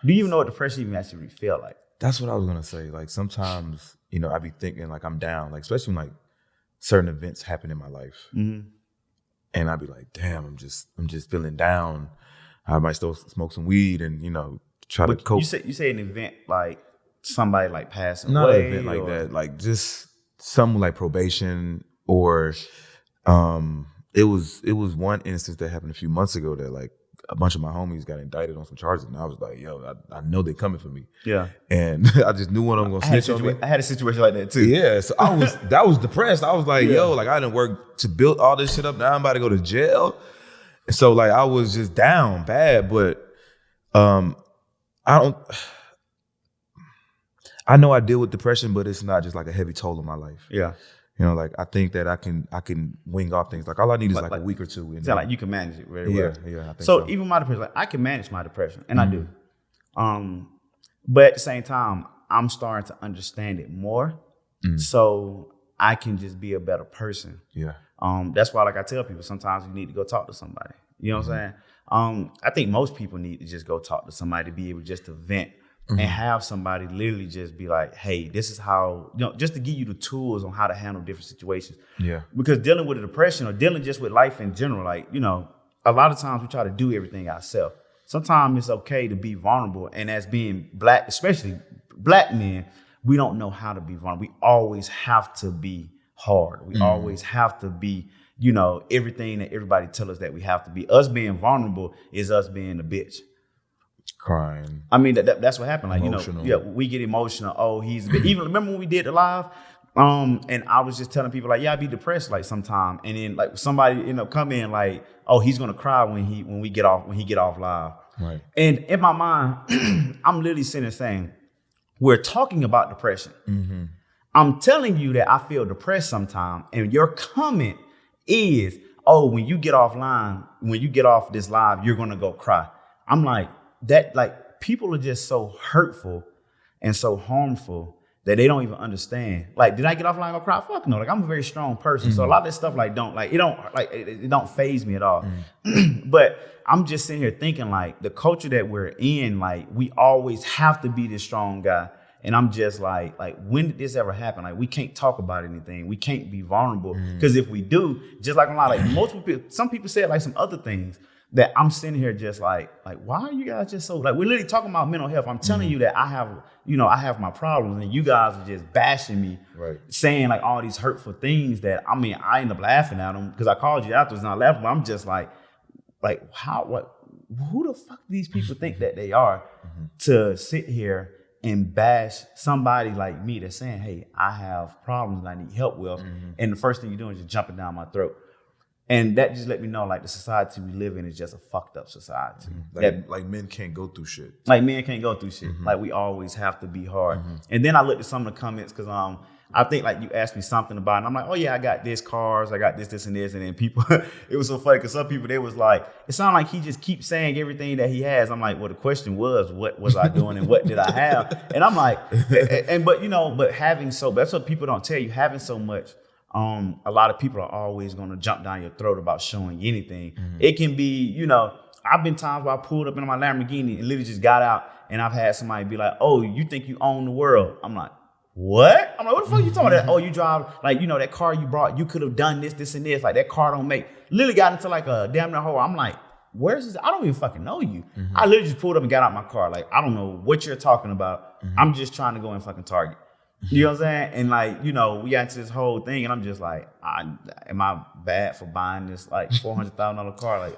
Do you even know what depression even actually feel like? That's what I was gonna say. Like sometimes, you know, I be thinking like I'm down, like especially when like certain events happen in my life, and I be like, damn, I'm just feeling down. I might still smoke some weed and try to cope. You say an event like somebody like passing Not away, an event like or? that, like just something like probation or it was one instance that happened a few months ago that like a bunch of my homies got indicted on some charges, and I was like, yo, I know they're coming for me. Yeah. And I just knew one of them gonna snitch on me. I had a situation like that too. Yeah, so that was depressed. I was like, yo, like I didn't work to build all this shit up. Now I'm about to go to jail. And so like I was just down bad, but I know I deal with depression, but it's not just like a heavy toll on my life. Yeah. Like I think that I can wing off things. Like all I need is like a week or two. It's like you can manage it very well. Yeah, I think so. Even my depression, like I can manage my depression, and I do. But at the same time, I'm starting to understand it more, so I can just be a better person. Yeah. That's why, like I tell people, sometimes you need to go talk to somebody. You know what I'm saying? I think most people need to just go talk to somebody to be able just to vent. And have somebody literally just be like, hey, this is how, just to give you the tools on how to handle different situations. Yeah. Because dealing with a depression or dealing just with life in general, like, a lot of times we try to do everything ourselves. Sometimes it's okay to be vulnerable. And as being Black, especially Black men, we don't know how to be vulnerable. We always have to be hard. We always have to be, everything that everybody tells us that we have to be. Us being vulnerable is us being a bitch. Crying. I mean, that's what happened. Like, Emotional. we get emotional. Oh, even remember when we did the live? And I was just telling people like, yeah, I be depressed like sometime. And then like somebody ended up coming in like, oh, he's gonna cry when he get off live. Right. And in my mind, I'm literally sitting there saying, we're talking about depression. Mm-hmm. I'm telling you that I feel depressed sometime, and your comment is, oh, when you get off this live, you're gonna go cry. I'm like, that, like, people are just so hurtful and so harmful that they don't even understand. Like, did I get off line and cry? Fuck no. Like, I'm a very strong person. So a lot of this stuff, it don't faze me at all. But I'm just sitting here thinking, like, the culture that we're in, like, we always have to be this strong guy. And I'm just like, when did this ever happen? Like, we can't talk about anything. We can't be vulnerable. Because if we do, just like a lot, like most people, some people said like some other things that I'm sitting here just like, why are you guys just so, like, we're literally talking about mental health. I'm telling you that I have my problems, and you guys are just bashing me, right, saying like all these hurtful things that, I mean, I end up laughing at them because I called you afterwards and I laughed, but I'm just like who the fuck do these people think that they are to sit here and bash somebody like me that's saying, hey, I have problems that I need help with. And the first thing you're doing is just jumping down my throat. And that just let me know, like, the society we live in is just a fucked up society. Like men can't go through shit. Like men can't go through shit. Like we always have to be hard. And then I looked at some of the comments because I think like you asked me something about it, and I'm like, oh yeah, I got this cars, I got this and this. And then people, it was so funny because some people, they was like, it sounded like he just keeps saying everything that he has. I'm like, well, the question was, what was I doing and what did I have? And I'm like, but having that's what people don't tell you, having so much. A lot of people are always going to jump down your throat about showing you anything. It can be, I've been times where I pulled up in my Lamborghini and literally just got out, and I've had somebody be like, oh, you think you own the world? I'm like, what? I'm like, what the fuck are you talking about? Oh, you drive, like, that car you brought, you could have done this and this. Like, that car don't make. Literally got into like a damn near hole. I'm like, where's this? I don't even fucking know you. I literally just pulled up and got out my car. Like, I don't know what you're talking about. I'm just trying to go in fucking Target. You know what I'm saying? And like, we got into this whole thing, and I'm just like, am I bad for buying this like $400,000 car?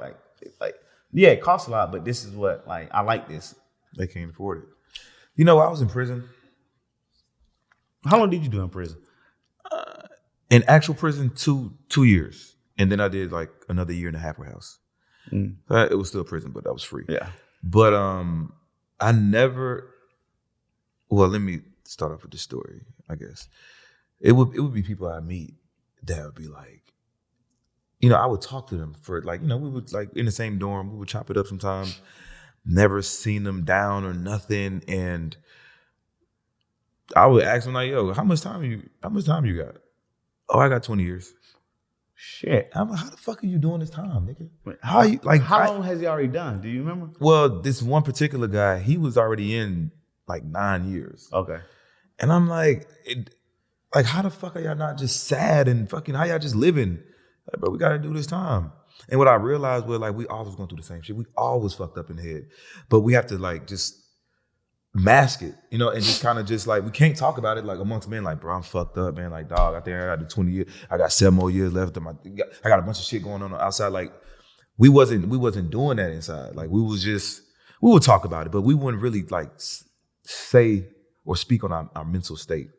Like, yeah, it costs a lot, but this is what, like, I like this. They can't afford it. I was in prison. How long did you do in prison? In actual prison, 2 years, and then I did like another year and a half warehouse. It was still prison, but that was free. Yeah. But I never. Well, let me start off with this story. I guess it would be people I meet that would be like, I would talk to them for like, we would like in the same dorm, we would chop it up sometimes. Never seen them down or nothing, and I would ask them like, yo, how much time you got? Oh, I got 20 years. Shit. I'm like, how the fuck are you doing this time, nigga? How long has he already done? Do you remember? Well, this one particular guy, he was already in like 9 years. Okay. And I'm like, how the fuck are y'all not just sad and fucking, how y'all just living? Like, bro, we gotta do this time. And what I realized was like we always going through the same shit. We always fucked up in the head, but we have to like just mask it, you know, and just kind of just like we can't talk about it like amongst men. Like, bro, I'm fucked up, man. Like, dog, I think I got the 20 years. I got 7 more years left. I got a bunch of shit going on outside. Like, we wasn't doing that inside. Like, we would talk about it, but we wouldn't really like say or speak on our mental state.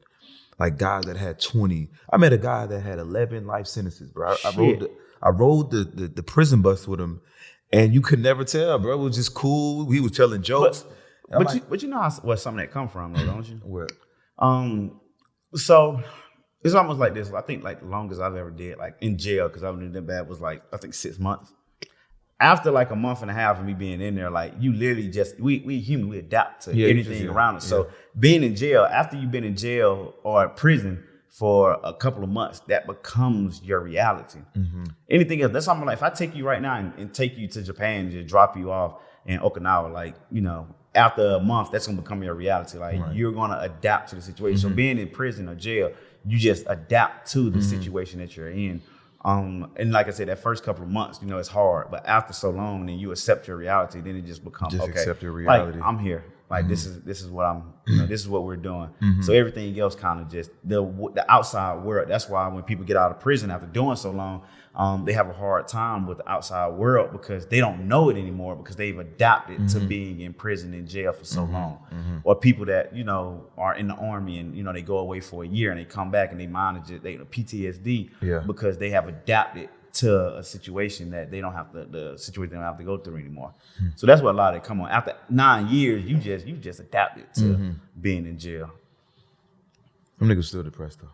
Like guys that had 20. I met a guy that had 11 life sentences, bro. I rode the prison bus with him, and you could never tell, bro. It was just cool. He was telling jokes. But you know where some of that come from, though, don't you? Where? So it's almost like this. I think like the longest I've ever did, like in jail, because I was that bad, was like I think 6 months. After like a month and a half of me being in there, like you literally just we human, we adapt to anything around us. So being in jail, after you've been in jail or prison for a couple of months, that becomes your reality. Mm-hmm. Anything else, that's something like if I take you right now and take you to Japan and just drop you off in Okinawa, like, you know, after a month, that's gonna become your reality. Like you're gonna adapt to the situation. Mm-hmm. So being in prison or jail, you just adapt to the situation that you're in. And like I said, that first couple of months, you know, it's hard. But after so long, then you accept your reality. Then it just becomes okay. Accept your reality. Like, I'm here. Like this is what I'm. You know, this is what we're doing. Mm-hmm. So everything else kind of just the outside world. That's why when people get out of prison after doing so long, they have a hard time with the outside world because they don't know it anymore because they've adapted to being in prison and jail for so long. Mm-hmm. Or people that, you know, are in the army and, you know, they go away for a year and they come back and they manage it, they PTSD because they have adapted to a situation that they don't have to, the situation they don't have to go through anymore. Mm-hmm. So that's what a lot of it come on. After 9 years, you just adapted to being in jail. Them niggas still depressed though.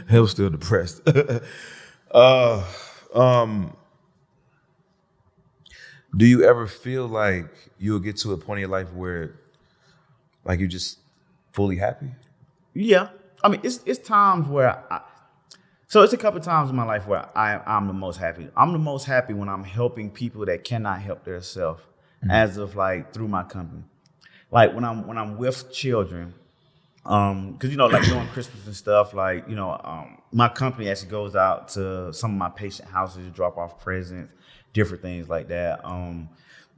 Hell, still depressed. Do you ever feel like you'll get to a point in your life where like you're just fully happy? Yeah. I mean, it's times where so it's a couple of times in my life where I'm the most happy. I'm the most happy when I'm helping people that cannot help themselves, as of like through my company. Like when I'm with children, because, you know, like during Christmas and stuff, like, you know, my company actually goes out to some of my patient houses to drop off presents, different things like that.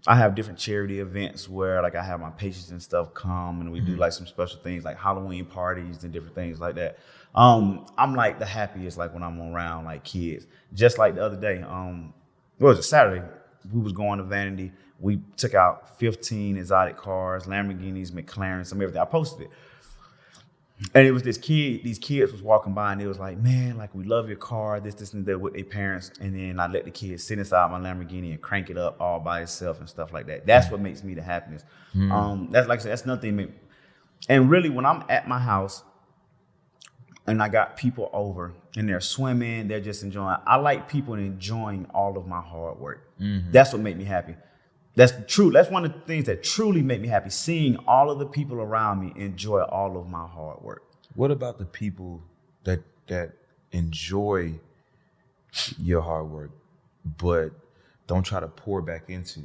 I have different charity events where like I have my patients and stuff come and we do like some special things like Halloween parties and different things like that. I'm like the happiest like when I'm around like kids. Just like the other day, what was it, Saturday? We was going to Vanity. We took out 15 exotic cars, Lamborghinis, McLarens, some everything. I posted it. And it was these kids was walking by and they was like, man, like we love your car, this and that with their parents. And then I let the kids sit inside my Lamborghini and crank it up all by itself and stuff like that. That's what makes me the happiness. That's like I said, that's nothing. And really when I'm at my house and I got people over and they're swimming, they're just enjoying. I like people enjoying all of my hard work. That's what makes me happy. That's true. That's one of the things that truly make me happy, seeing all of the people around me enjoy all of my hard work. What about the people that enjoy your hard work, but don't try to pour back into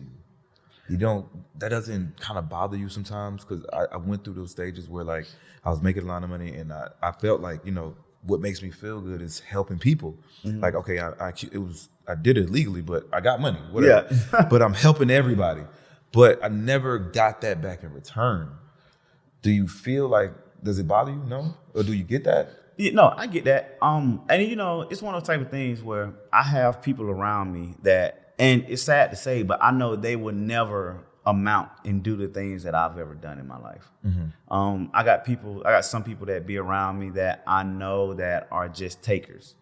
you? That doesn't kind of bother you sometimes? Because I went through those stages where like I was making a lot of money and I felt like, you know, what makes me feel good is helping people. Like, okay, I did it legally, but I got money, whatever. Yeah. But I'm helping everybody. But I never got that back in return. Do you feel like, does it bother you? No? Or do you get that? Yeah, no, I get that. And you know, it's one of those type of things where I have people around me that, and it's sad to say, but I know they will never amount and do the things that I've ever done in my life. I got some people that be around me that I know that are just takers.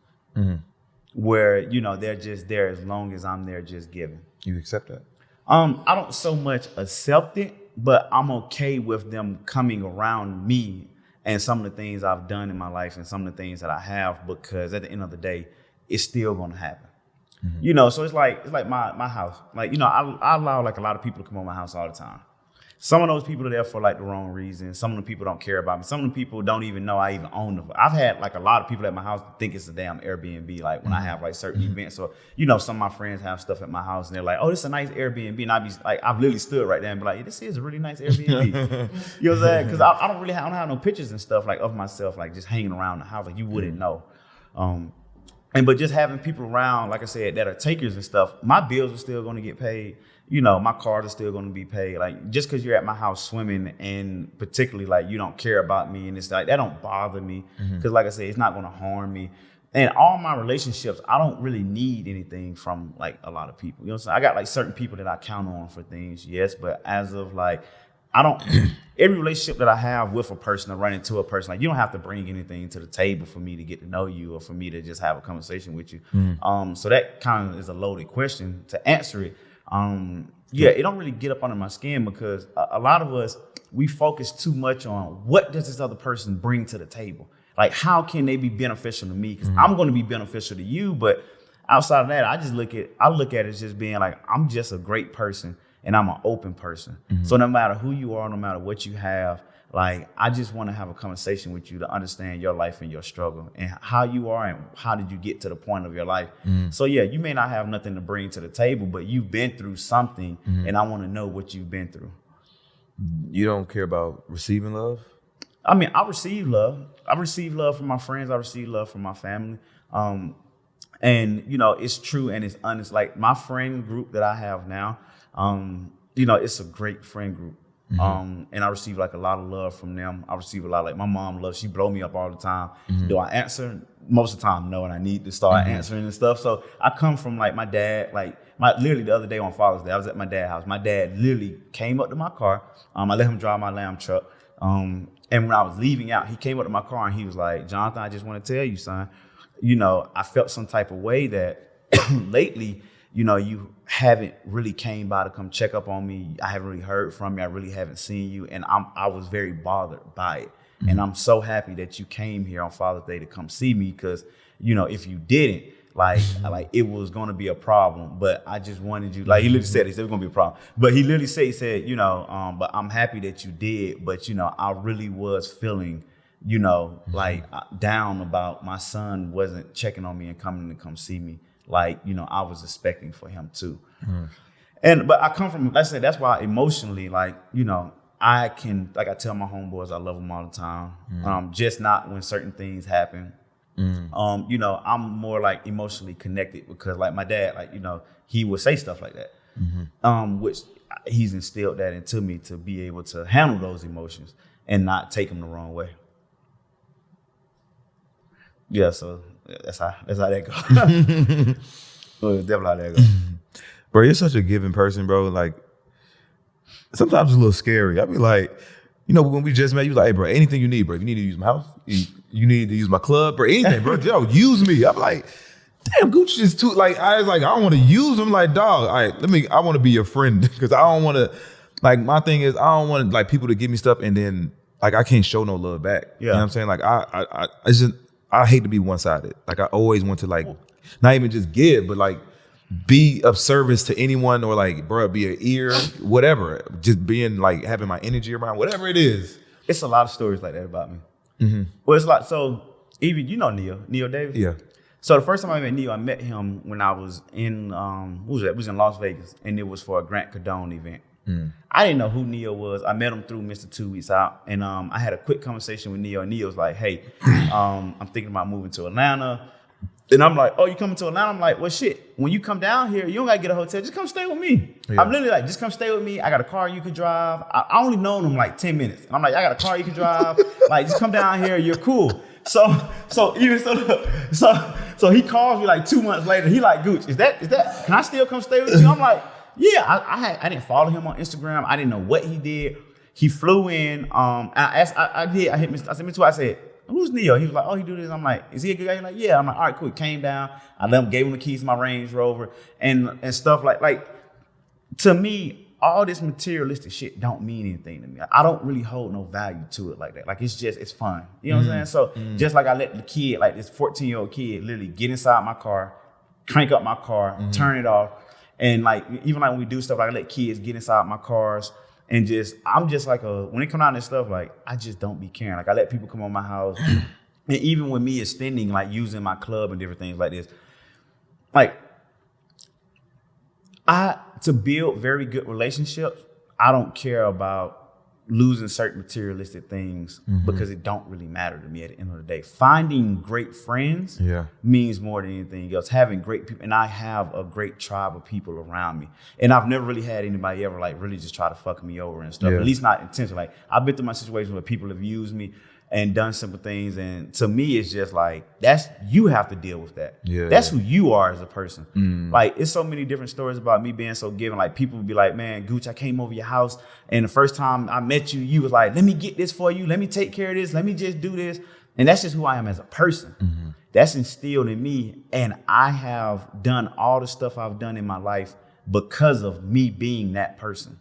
Where, you know, they're just there as long as I'm there just giving. You accept that? I don't so much accept it, but I'm okay with them coming around me and some of the things I've done in my life and some of the things that I have, because at the end of the day, it's still gonna happen. You know, so it's like my house. Like, you know, I allow like a lot of people to come on my house all the time. Some of those people are there for like the wrong reasons. Some of the people don't care about me. Some of the people don't even know I even own them. I've had like a lot of people at my house think it's a damn Airbnb. Like when I have like certain events, or, you know, some of my friends have stuff at my house and they're like, oh, this is a nice Airbnb. And I'd be like, I've literally stood right there and be like, this is a really nice Airbnb. You know what I'm saying? Because I don't have no pictures and stuff like of myself, like just hanging around the house. Like you wouldn't know. but just having people around, like I said, that are takers and stuff, my bills are still going to get paid. My cars are still going to be paid. Like, just because you're at my house swimming, and particularly like you don't care about me, and it's like that don't bother me, because like I said, it's not going to harm me. And all my relationships, I don't really need anything from like a lot of people. You know what I'm saying? I got like certain people that I count on for things, yes, but as of like, I don't. Every relationship that I have with a person, I run into a person, like you don't have to bring anything to the table for me to get to know you or for me to just have a conversation with you. So that kind of is a loaded question to answer it. It don't really get up under my skin, because a lot of us, we focus too much on what does this other person bring to the table? Like, how can they be beneficial to me? Because I'm going to be beneficial to you. But outside of that, I look at it as just being like, I'm just a great person and I'm an open person. So no matter who you are, no matter what you have, like, I just want to have a conversation with you to understand your life and your struggle and how you are and how did you get to the point of your life. So yeah, you may not have nothing to bring to the table, but you've been through something, and I want to know what you've been through. You don't care about receiving love? I mean, I receive love. I receive love from my friends. I receive love from my family. And, it's true and it's honest. Like, my friend group that I have now, it's a great friend group. And I receive like a lot of love from them. I receive a lot, like my mom loves, she blow me up all the time. Do I answer? Most of the time, no, and I need to start answering and stuff. So I come from like my dad, like literally the other day on Father's Day, I was at my dad's house. My dad literally came up to my car. I let him drive my lamb truck. And when I was leaving out, he came up to my car and he was like, Jonathan, I just want to tell you, son, I felt some type of way that lately, you haven't really came by to come check up on me. I haven't really heard from you. I really haven't seen you. And I was very bothered by it. And I'm so happy that you came here on Father's Day to come see me, because, if you didn't, like it was going to be a problem. But I just wanted you, like he literally said, it was going to be a problem. But he literally said, but I'm happy that you did. But, I really was feeling, like down about my son wasn't checking on me and coming to come see me. Like, I was expecting for him too. But I come from, like I said, that's why emotionally, like, I can, like I tell my homeboys, I love them all the time. Just not when certain things happen. I'm more like emotionally connected, because like my dad, like, he would say stuff like that, which he's instilled that into me to be able to handle those emotions and not take them the wrong way. Yeah, so that's how that goes. So definitely how that goes. Bro, you're such a giving person, bro. Like, sometimes it's a little scary. I be like, when we just met, you like, hey, bro, anything you need, bro. If you need to use my house, you need to use my club, bro, anything, bro. Yo, use me. I'm like, damn, Gooch is too, like, I don't want to use him. Like, dog, all right, I want to be your friend, because I don't want to, like, my thing is, I don't want, like, people to give me stuff and then, like, I can't show no love back. Yeah. You know what I'm saying? Like, I hate to be one-sided. Like, I always want to, like, not even just give, but, like, be of service to anyone, or, like, bro, be an ear, whatever. Just being, like, having my energy around, whatever it is. It's a lot of stories like that about me. Well, it's like, so, even, Neo Davis? Yeah. So the first time I met Neo, I met him when I was in, it was in Las Vegas, and it was for a Grant Cardone event. I didn't know who Neo was. I met him through Mr. 2 Weeks Out, and I had a quick conversation with Neo, and Neo was like, hey, I'm thinking about moving to Atlanta. And I'm like, oh, you coming to Atlanta? I'm like, well, shit, when you come down here, you don't got to get a hotel. Just come stay with me. Yeah. I'm literally like, just come stay with me. I got a car you could drive. I only known him like 10 minutes. And I'm like, I got a car you can drive. Like, just come down here. You're cool. So he calls me like 2 months later. He like, Gooch, is that, can I still come stay with you? I'm like, yeah, I didn't follow him on Instagram. I didn't know what he did. He flew in. I said, who's Neo? He was like, oh, he do this. I'm like, is he a good guy? He's like, yeah. I'm like, all right, cool. He came down. I gave him the keys to my Range Rover and stuff like to me, all this materialistic shit don't mean anything to me. I don't really hold no value to it like that. Like, it's fun. You know what I'm saying? So just like I let the kid, like this 14-year-old kid, literally get inside my car, crank up my car, turn it off. And like, even like when we do stuff, like I let kids get inside my cars. And I'm just like when it come out and stuff, like, I just don't be caring. Like, I let people come on my house. And even with me extending, like, using my club and different things like this, like, to build very good relationships, I don't care about losing certain materialistic things because it don't really matter to me at the end of the day. Finding great friends means more than anything else. Having great people, and I have a great tribe of people around me. And I've never really had anybody ever like really just try to fuck me over and stuff. At least not intentionally. Like I've been through my situations where people have used me and done simple things, and to me it's just like you have to deal with that. That's who you are as a person. Like it's so many different stories about me being so giving. Like people would be like, man, Gooch, I came over your house and the first time I met you, you was like, let me get this for you, let me take care of this, let me just do this. And that's just who I am as a person. That's instilled in me, and I have done all the stuff I've done in my life because of me being that person.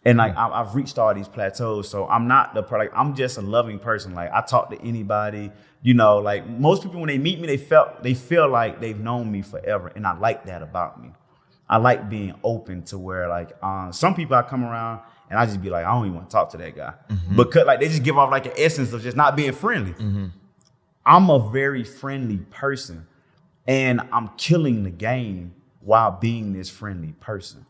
And like I've reached all these plateaus, so I'm not I'm just a loving person. Like I talk to anybody, you know. Like most people when they meet me, they feel like they've known me forever, and I like that about me. I like being open to where like some people I come around and I just be like, I don't even want to talk to that guy because like they just give off like an essence of just not being friendly. I'm a very friendly person, and I'm killing the game while being this friendly person.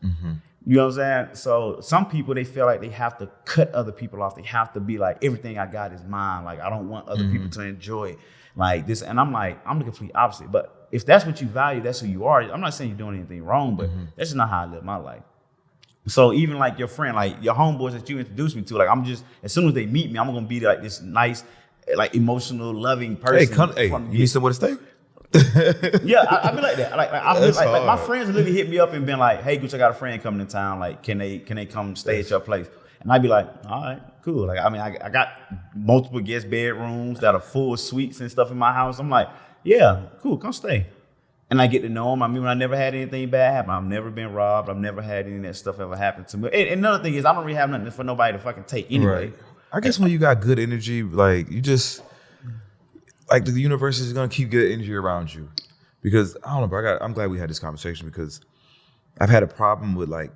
You know what I'm saying? So some people, they feel like they have to cut other people off. They have to be like, everything I got is mine. Like, I don't want other people to enjoy it like this. And I'm like, I'm the complete opposite. But if that's what you value, that's who you are. I'm not saying you're doing anything wrong, but that's just not how I live my life. So even like your friend, like your homeboys that you introduced me to, like I'm just, as soon as they meet me, I'm going to be like this nice, like emotional, loving person. Hey, you need somewhere to stay? Yeah, I be like that. Like my friends literally hit me up and been like, "Hey, Gooch, I got a friend coming in town. Like, can they come stay at your place?" And I'd be like, "All right, cool." Like, I mean, I got multiple guest bedrooms that are full of suites and stuff in my house. I'm like, "Yeah, cool, come stay." And I get to know them. I mean, I never had anything bad happen. I've never been robbed. I've never had any of that stuff ever happen to me. And another thing is, I don't really have nothing for nobody to fucking take anyway. Right. I guess when you got good energy, like you just. Like the universe is gonna keep good energy around you, because I don't know, bro. I'm glad we had this conversation because I've had a problem with like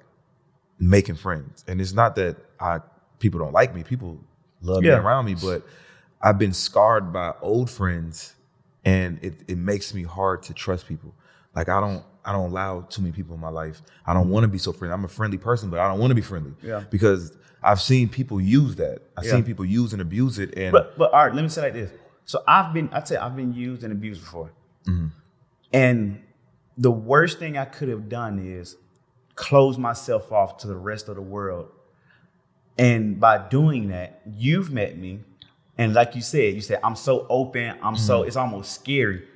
making friends, and it's not that people don't like me. People love being around me, but I've been scarred by old friends, and it makes me hard to trust people. Like I don't allow too many people in my life. I don't want to be so friendly. I'm a friendly person, but I don't want to be friendly. Because I've seen people use that. I've seen people use and abuse it. And but all right, let me say like this. So I've been used and abused before. And the worst thing I could have done is close myself off to the rest of the world. And by doing that, you've met me. And like you said, I'm so open. It's almost scary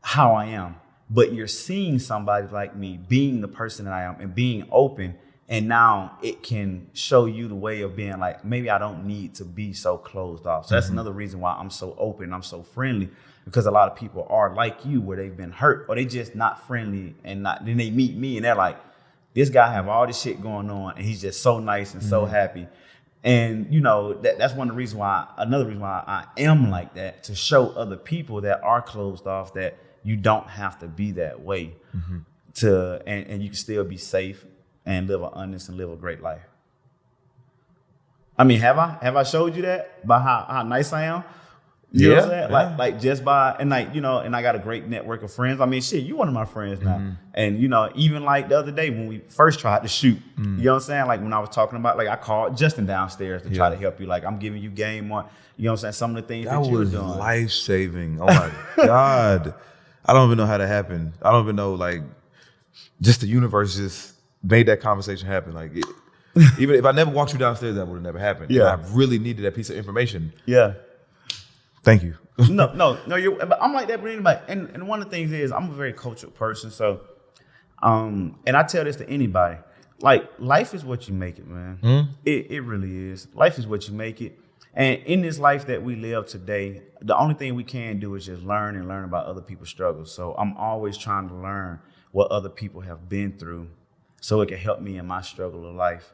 how I am. But you're seeing somebody like me being the person that I am and being open. And now it can show you the way of being like, maybe I don't need to be so closed off. So that's another reason why I'm so open, I'm so friendly, because a lot of people are like you where they've been hurt or they just not friendly, and then they meet me and they're like, this guy have all this shit going on and he's just so nice and so happy. And you know, that's another reason why I am like that, to show other people that are closed off that you don't have to be that way and you can still be safe and live an honest and live a great life. I mean, have I showed you that by how nice I am? You know what I'm saying? Like just by, and like, you know, and I got a great network of friends. I mean, shit, you one of my friends now. And you know, even like the other day when we first tried to shoot, you know what I'm saying? Like when I was talking about, like I called Justin downstairs to try to help you. Like I'm giving you game on, you know what I'm saying? Some of the things that you were doing. That was life-saving. Oh my God. I don't even know how that happened. I don't even know, like, just the universe just made that conversation happen. Like, even if I never walked you downstairs, that would have never happened. Yeah, I really needed that piece of information. Yeah, thank you. no. I'm like that, but anybody. And one of the things is I'm a very cultured person. So, and I tell this to anybody: like, life is what you make it, man. It really is. Life is what you make it. And in this life that we live today, the only thing we can do is just learn about other people's struggles. So I'm always trying to learn what other people have been through, so it can help me in my struggle of life.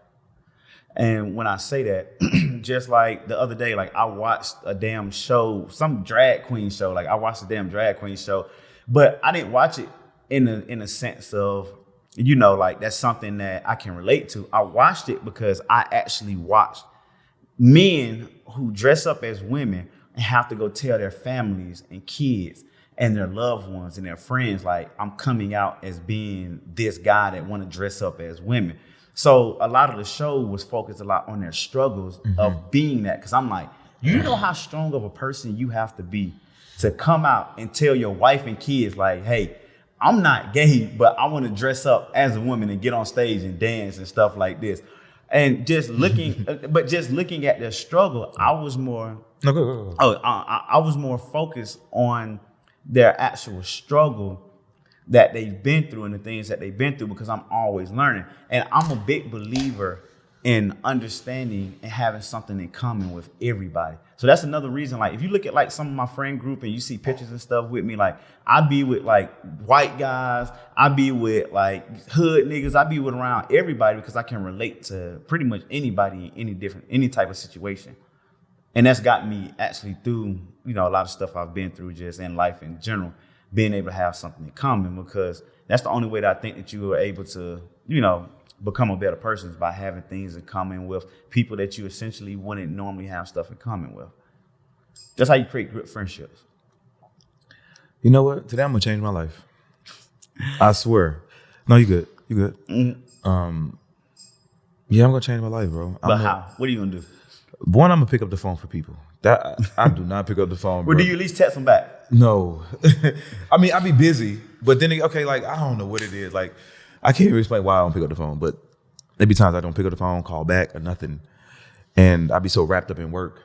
And when I say that, just like the other day, like I watched a damn show, some drag queen show. Like I watched a damn drag queen show, but I didn't watch it in a sense of, you know, like that's something that I can relate to. I watched it because I actually watched men who dress up as women and have to go tell their families and kids and their loved ones and their friends, like, I'm coming out as being this guy that want to dress up as women. So a lot of the show was focused a lot on their struggles of being that. Because I'm like, you know how strong of a person you have to be to come out and tell your wife and kids, like, hey, I'm not gay, but I want to dress up as a woman and get on stage and dance and stuff like this. And just looking, but just looking at their struggle, I was more, I was more focused on their actual struggle that they've been through and the things that they've been through, because I'm always learning. And I'm a big believer in understanding and having something in common with everybody. So that's another reason, like, if you look at like some of my friend group and you see pictures and stuff with me, like I be with like white guys, I be with like hood niggas, I be with around everybody because I can relate to pretty much anybody in any type of situation. And that's got me actually through, you know, a lot of stuff I've been through just in life in general, being able to have something in common, because that's the only way that I think that you are able to, you know, become a better person, is by having things in common with people that you essentially wouldn't normally have stuff in common with. That's how you create good friendships. You know what? Today I'm gonna change my life. I swear. No, you good. You good. Mm-hmm. Yeah, I'm gonna change my life, bro. But how? What are you gonna do? One, I'm gonna pick up the phone for people. That I do not pick up the phone. Well, do you at least text them back? No. I mean, I be busy, but then okay, like I don't know what it is. Like I can't even explain why I don't pick up the phone, but there be times I don't pick up the phone, call back or nothing, and I be so wrapped up in work.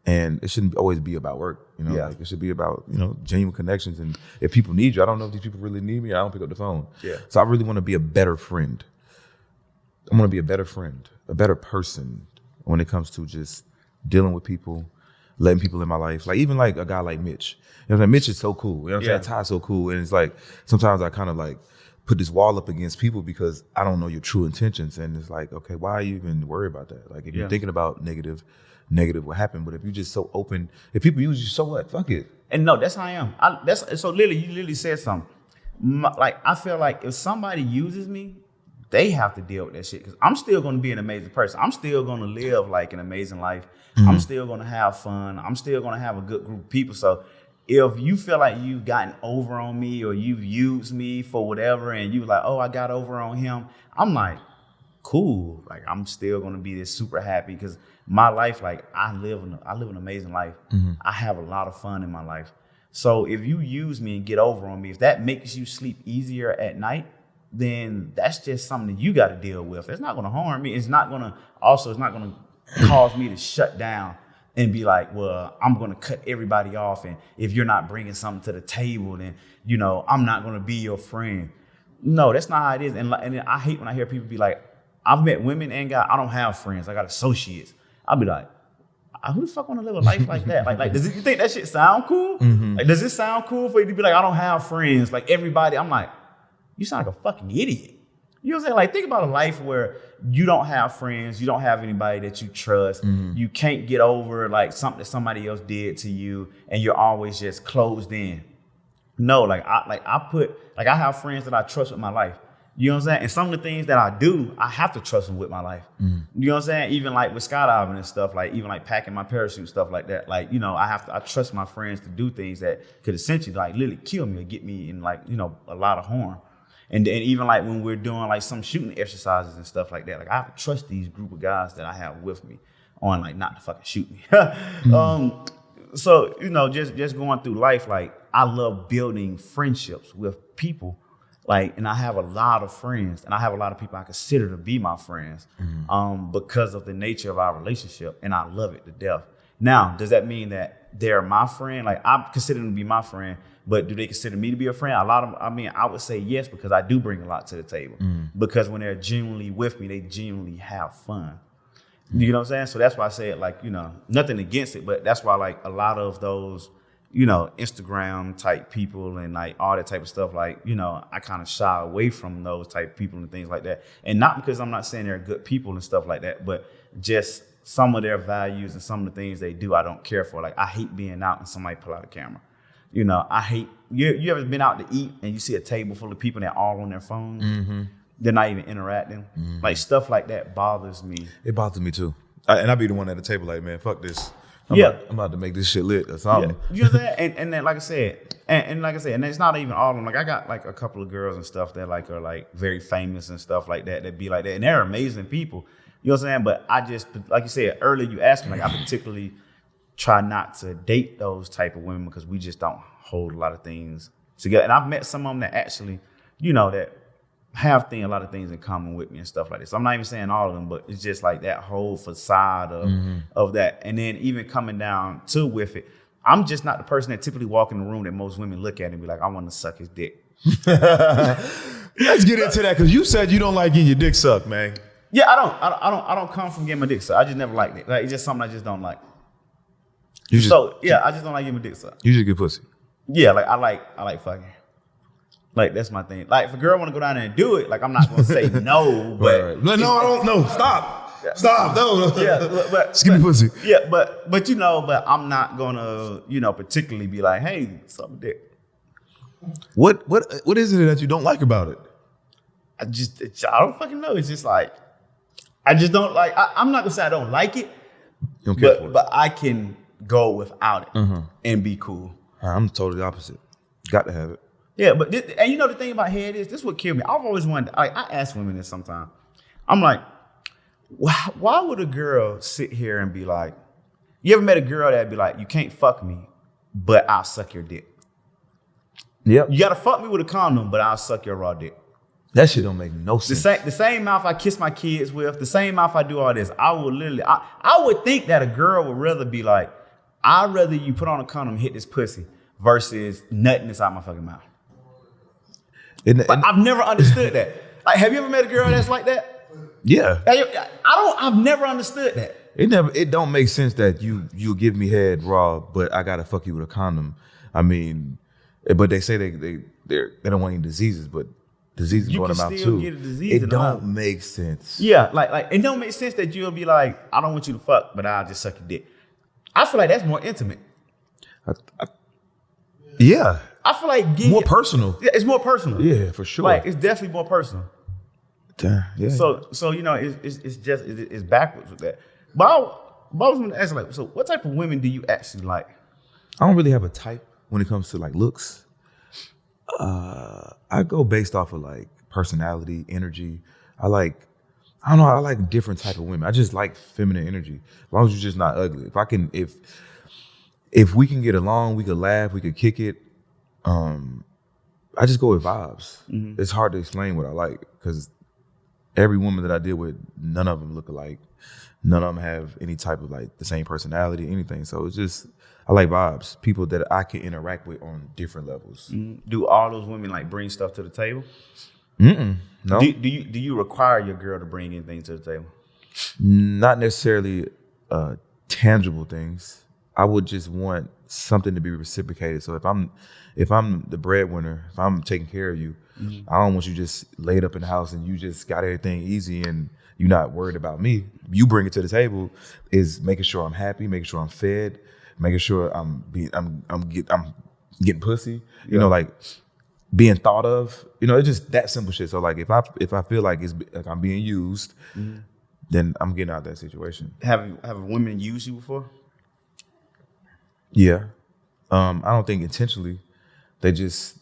And it shouldn't always be about work, you know. Like it should be about, you know, genuine connections. And if people need you, I don't know if these people really need me. I don't pick up the phone. Yeah. So I really want to be a better friend. I want to be a better friend, a better person when it comes to just dealing with people, letting people in my life. Like even like a guy like Mitch. You know, like Mitch is so cool. You know what I'm saying? Ty's so cool. And it's like sometimes I kind of like put this wall up against people because I don't know your true intentions. And it's like, okay, why are you even worried about that? Like if you're thinking about negative what happened, but if you're just so open, if people use you, so what? Fuck it. And no, that's how I am. So literally, you literally said something. Like I feel like if somebody uses me, they have to deal with that shit, because I'm still going to be an amazing person. I'm still going to live like an amazing life. Mm-hmm. I'm still going to have fun. I'm still going to have a good group of people. So if you feel like you've gotten over on me or you've used me for whatever, and you like, oh, I got over on him, I'm like, cool. Like I'm still going to be this super happy, because my life, like I live an amazing life. Mm-hmm. I have a lot of fun in my life. So if you use me and get over on me, if that makes you sleep easier at night, then that's just something that you got to deal with. It's not going to harm me. It's not going to cause me to shut down and be like, well, I'm going to cut everybody off. And if you're not bringing something to the table, then, you know, I'm not going to be your friend. No, that's not how it is. And I hate when I hear people be like, I've met women and guys, I don't have friends. I got associates. I'll be like, who the fuck want to live a life like that? Like, you think that shit sound cool? Mm-hmm. Like, does it sound cool for you to be like, I don't have friends? Like everybody, I'm like, you sound like a fucking idiot. You know what I'm saying? Like, think about a life where you don't have friends, you don't have anybody that you trust, you can't get over like something that somebody else did to you, and you're always just closed in. No, I have friends that I trust with my life. You know what I'm saying? And some of the things that I do, I have to trust them with my life. You know what I'm saying? Even like with skydiving and stuff, like even like packing my parachute, stuff like that. Like, you know, I trust my friends to do things that could essentially like literally kill me or get me in like, you know, a lot of harm. And even like when we're doing like some shooting exercises and stuff like that, like I have to trust these group of guys that I have with me on like not to fucking shoot me. So, you know, just going through life, like I love building friendships with people. Like, and I have a lot of friends, and I have a lot of people I consider to be my friends because of the nature of our relationship, and I love it to death. Now, does that mean that they're my friend? Like, I consider them to be my friend, but do they consider me to be a friend? I would say yes, because I do bring a lot to the table. Because when they're genuinely with me, they genuinely have fun. You know what I'm saying? So that's why I say it, like, you know, nothing against it, but that's why, like, a lot of those, you know, Instagram type people and like all that type of stuff, like, you know, I kind of shy away from those type of people and things like that. And not because I'm not saying they're good people and stuff like that, but just some of their values and some of the things they do, I don't care for. Like, I hate being out and somebody pull out a camera. You know, I hate, you ever been out to eat and you see a table full of people that are all on their phones? Mm-hmm. They're not even interacting. Mm-hmm. Like, stuff like that bothers me. It bothers me too. And I be the one at the table like, man, fuck this. I'm about to make this shit lit or something. Yeah. You know what I'm saying? And then like I said, and like I said, and it's not even all of them. Like I got like a couple of girls and stuff that like are like very famous and stuff like that be like that, and they're amazing people. You know what I'm saying? But I just, like you said earlier, you asked me, like I particularly try not to date those type of women because we just don't hold a lot of things together. And I've met some of them that actually, you know, that have a lot of things in common with me and stuff like this. So I'm not even saying all of them, but it's just like that whole facade of that. And then even coming down to with it, I'm just not the person that typically walk in the room that most women look at and be like, I want to suck his dick. Let's get into that because you said you don't like getting your dick sucked, man. Yeah, I don't come from getting my dick sucked. I just never liked it. Like it's just something I just don't like. I just don't like getting my dick sucked. You just get pussy. Yeah, like I like fucking. Like that's my thing. Like if a girl want to go down there and do it, like I'm not gonna say no, but right. No, I don't know. Stop, no. Yeah, but just give me pussy. Yeah, but you know, but I'm not gonna, you know, particularly be like, hey, suck my dick. What is it that you don't like about it? I don't fucking know. It's just like I just don't like. I'm not gonna say I don't like it, You don't care for it. but I can go without it and be cool. I'm totally opposite. Got to have it. Yeah, but and you know the thing about head is this what killed me. I've always wondered. Like I ask women this sometimes. I'm like, why would a girl sit here and be like, you ever met a girl that'd be like, you can't fuck me, but I'll suck your dick. Yep. You gotta fuck me with a condom, but I'll suck your raw dick. That shit don't make no sense. The same mouth I kiss my kids with, the same mouth I do all this. I will literally, I would think that a girl would rather be like, I'd rather you put on a condom and hit this pussy versus nutting inside my fucking mouth. But I've never understood that. Like, have you ever met a girl that's like that? Yeah. I've nenever understood that. It don't make sense that you give me head raw, but I gotta fuck you with a condom. I mean, but they say they don't want any diseases, but diseases going them out too. Get a disease it don't make sense. Yeah, like it don't make sense that you'll be like, I don't want you to fuck, but I'll just suck your dick. I feel like that's more intimate. Yeah. I feel like more personal. Yeah, it's more personal. Yeah, for sure. Like it's definitely more personal. Damn, yeah. So you know, it's backwards with that. But I was going to ask, like, so what type of women do you actually like? I don't really have a type when it comes to like looks. I go based off of like personality, energy. I like different type of women. I just like feminine energy. As long as you're just not ugly. If we can get along, we could laugh, we could kick it. I just go with vibes. Mm-hmm. It's hard to explain what I like because every woman that I deal with, none of them look alike. None of them have any type of like the same personality, anything. So it's just, I like vibes. People that I can interact with on different levels. Mm-hmm. Do all those women like bring stuff to the table? No. Do you require your girl to bring anything to the table? Not necessarily tangible things. I would just want something to be reciprocated. So if I'm the breadwinner, if I'm taking care of you, I don't want you just laid up in the house and you just got everything easy and you're not worried about me. You bring it to the table is making sure I'm happy, making sure I'm fed, making sure I'm getting pussy. You know, like being thought of. You know, it's just that simple shit. So like if I feel like it's like I'm being used, then I'm getting out of that situation. Have women used you before? Yeah. I don't think intentionally. They just,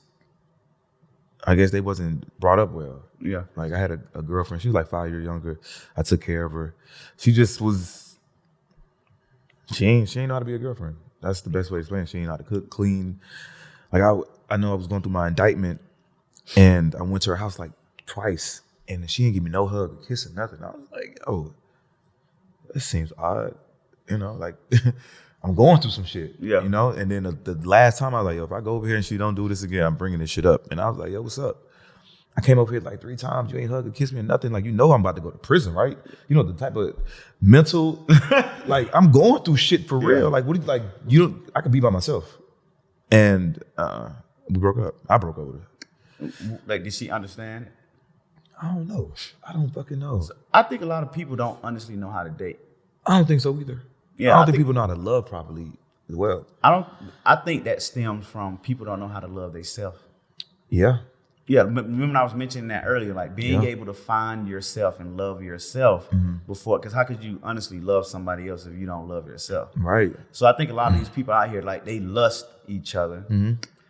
I guess they wasn't brought up well. Yeah. Like I had a girlfriend, she was like 5 years younger. I took care of her. She just was, she ain't know how to be a girlfriend. That's the best way to explain it. She ain't know how to cook, clean. Like I know I was going through my indictment and I went to her house like twice and she didn't give me no hug or kiss or nothing. I was like, oh, this seems odd. You know, like I'm going through some shit, yeah. You know? And then the last time I was like, yo, if I go over here and she don't do this again, I'm bringing this shit up. And I was like, yo, what's up? I came over here like 3 times. You ain't hug or kiss me or nothing. Like, you know I'm about to go to prison, right? You know, the type of mental, like I'm going through shit for real. Like, what do you, like, I could be by myself. And we broke up. I broke up with her. Like, did she understand it? I don't know. I don't fucking know. So I think a lot of people don't honestly know how to date. I don't think so either. Yeah, I don't think people know how to love properly as well. I think that stems from people don't know how to love themselves. Yeah. Yeah, remember I was mentioning that earlier, like being able to find yourself and love yourself before, because how could you honestly love somebody else if you don't love yourself? Right. So I think a lot of these people out here, like they lust each other.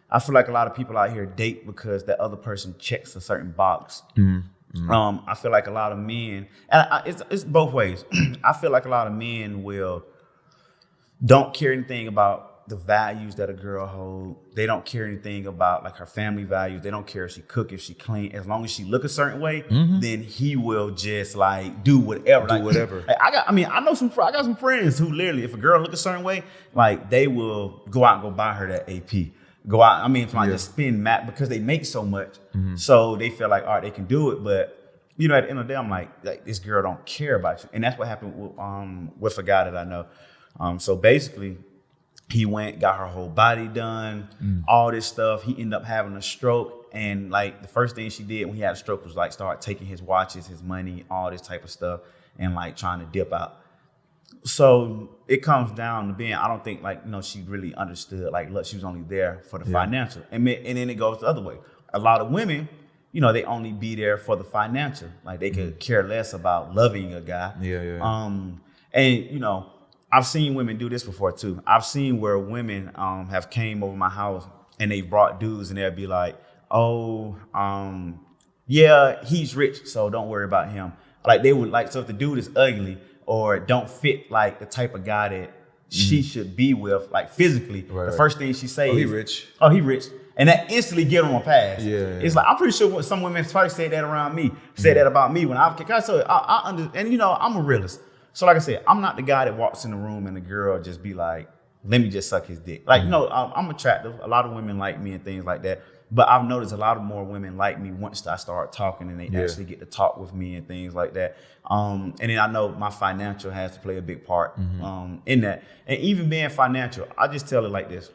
I feel like a lot of people out here date because that other person checks a certain box. I feel like a lot of men, and it's both ways. I feel like a lot of men don't care anything about the values that a girl hold. They don't care anything about like her family values. They don't care if she cook, if she clean. As long as she look a certain way, then he will just like do whatever. Like, I got some friends who literally, if a girl look a certain way, like they will go out and go buy her that AP. Go out. Just spend mad because they make so much. So they feel like, all right, they can do it. But you know, at the end of the day, I'm like this girl don't care about you. And that's what happened with a guy that I know. So basically, he went, got her whole body done, all this stuff. He ended up having a stroke. And like the first thing she did when he had a stroke was like start taking his watches, his money, all this type of stuff, and like trying to dip out. So it comes down to being, I don't think like, she really understood, like, look, she was only there for the financial. And then it goes the other way. A lot of women, they only be there for the financial. Like they could care less about loving a guy. And I've seen women do this before too. I've seen where women have came over my house and they brought dudes and they'll be like, oh, yeah, he's rich, so don't worry about him. Like they would like, so if the dude is ugly or don't fit like the type of guy that she should be with, like physically, the first thing she say is, he rich. And that instantly give them a pass. It's like, I'm pretty sure some women probably said that around me, said that about me when I was a kid. So I understand, and I'm a realist. So like I said, I'm not the guy that walks in the room and the girl just be like, let me just suck his dick. Like, I'm attractive. A lot of women like me and things like that. But I've noticed a lot of more women like me once I start talking and they actually get to talk with me and things like that. And then I know my financial has to play a big part in that. And even being financial, I just tell it like this.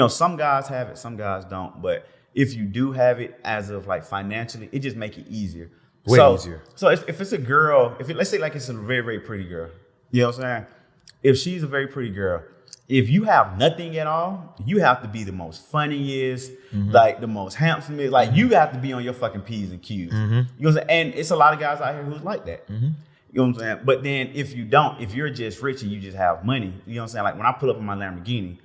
Some guys have it, some guys don't. But if you do have it as of like financially, it just make it easier. Way easier. So if it's a girl, let's say like it's a very, very pretty girl, you know what I'm saying? If she's a very pretty girl, if you have nothing at all, you have to be the most funniest, like the most handsomest, like you have to be on your fucking P's and Q's. You know what I'm saying? And it's a lot of guys out here who's like that. You know what I'm saying? But then if you're just rich and you just have money, you know what I'm saying? Like when I pull up in my Lamborghini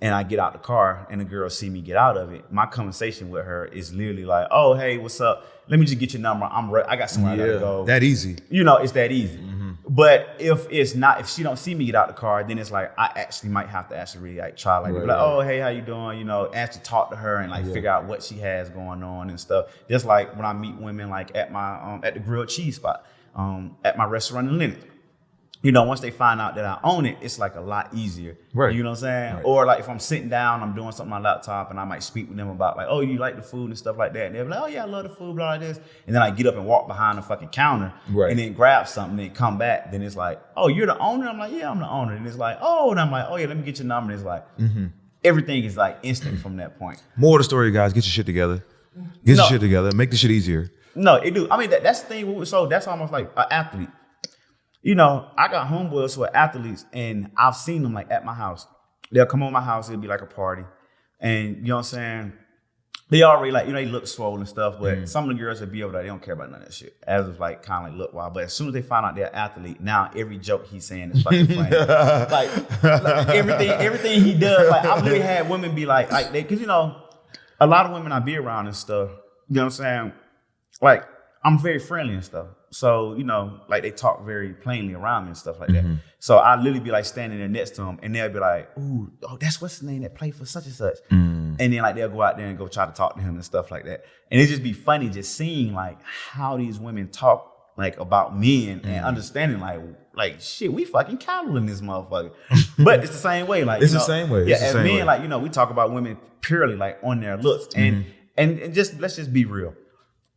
and I get out the car and the girl see me get out of it, my conversation with her is literally like, oh, hey, what's up? Let me just get your number. I got somewhere I gotta go. That easy. It's that easy. But if she don't see me get out the car, then it's like I actually might have to actually really like try oh, hey, how you doing? Actually talk to her and like figure out what she has going on and stuff. Just like when I meet women like at my at the grilled cheese spot, at my restaurant in Lenox. Once they find out that I own it, it's like a lot easier. Right. You know what I'm saying? Right. Or like if I'm sitting down, I'm doing something on my laptop and I might speak with them about like, oh, you like the food and stuff like that. And they'll be like, oh yeah, I love the food, blah, like this. And then I get up and walk behind the fucking counter and then grab something and come back. Then it's like, oh, you're the owner? I'm like, yeah, I'm the owner. And it's like, oh, and I'm like, oh yeah, let me get your number. And it's like, everything is like instant from that point. More of the story, guys, get your shit together. Get your shit together. Make the shit easier. No, it do. I mean, that's the thing. So that's almost like an athlete. I got homeboys who are athletes, and I've seen them like at my house. They'll come on my house, it'll be like a party. And you know what I'm saying? They already like, they look swollen and stuff, but some of the girls that be over there, they don't care about none of that shit. As of like kind of like look wild. But as soon as they find out they're an athlete, now every joke he's saying is fucking funny. like everything he does, like I've literally had women be like they, cause a lot of women I be around and stuff, you know what I'm saying? Like I'm very friendly and stuff. So, like they talk very plainly around me and stuff like that. So I literally be like standing there next to them and they'll be like, ooh, oh, that's what's his name that played for such and such. And then like they'll go out there and go try to talk to him and stuff like that. And it just be funny just seeing like how these women talk like about men and understanding like shit, we fucking cattle in this motherfucker. But it's the same way. Like it's the same way. Yeah, as men, like, we talk about women purely like on their looks. And just let's just be real.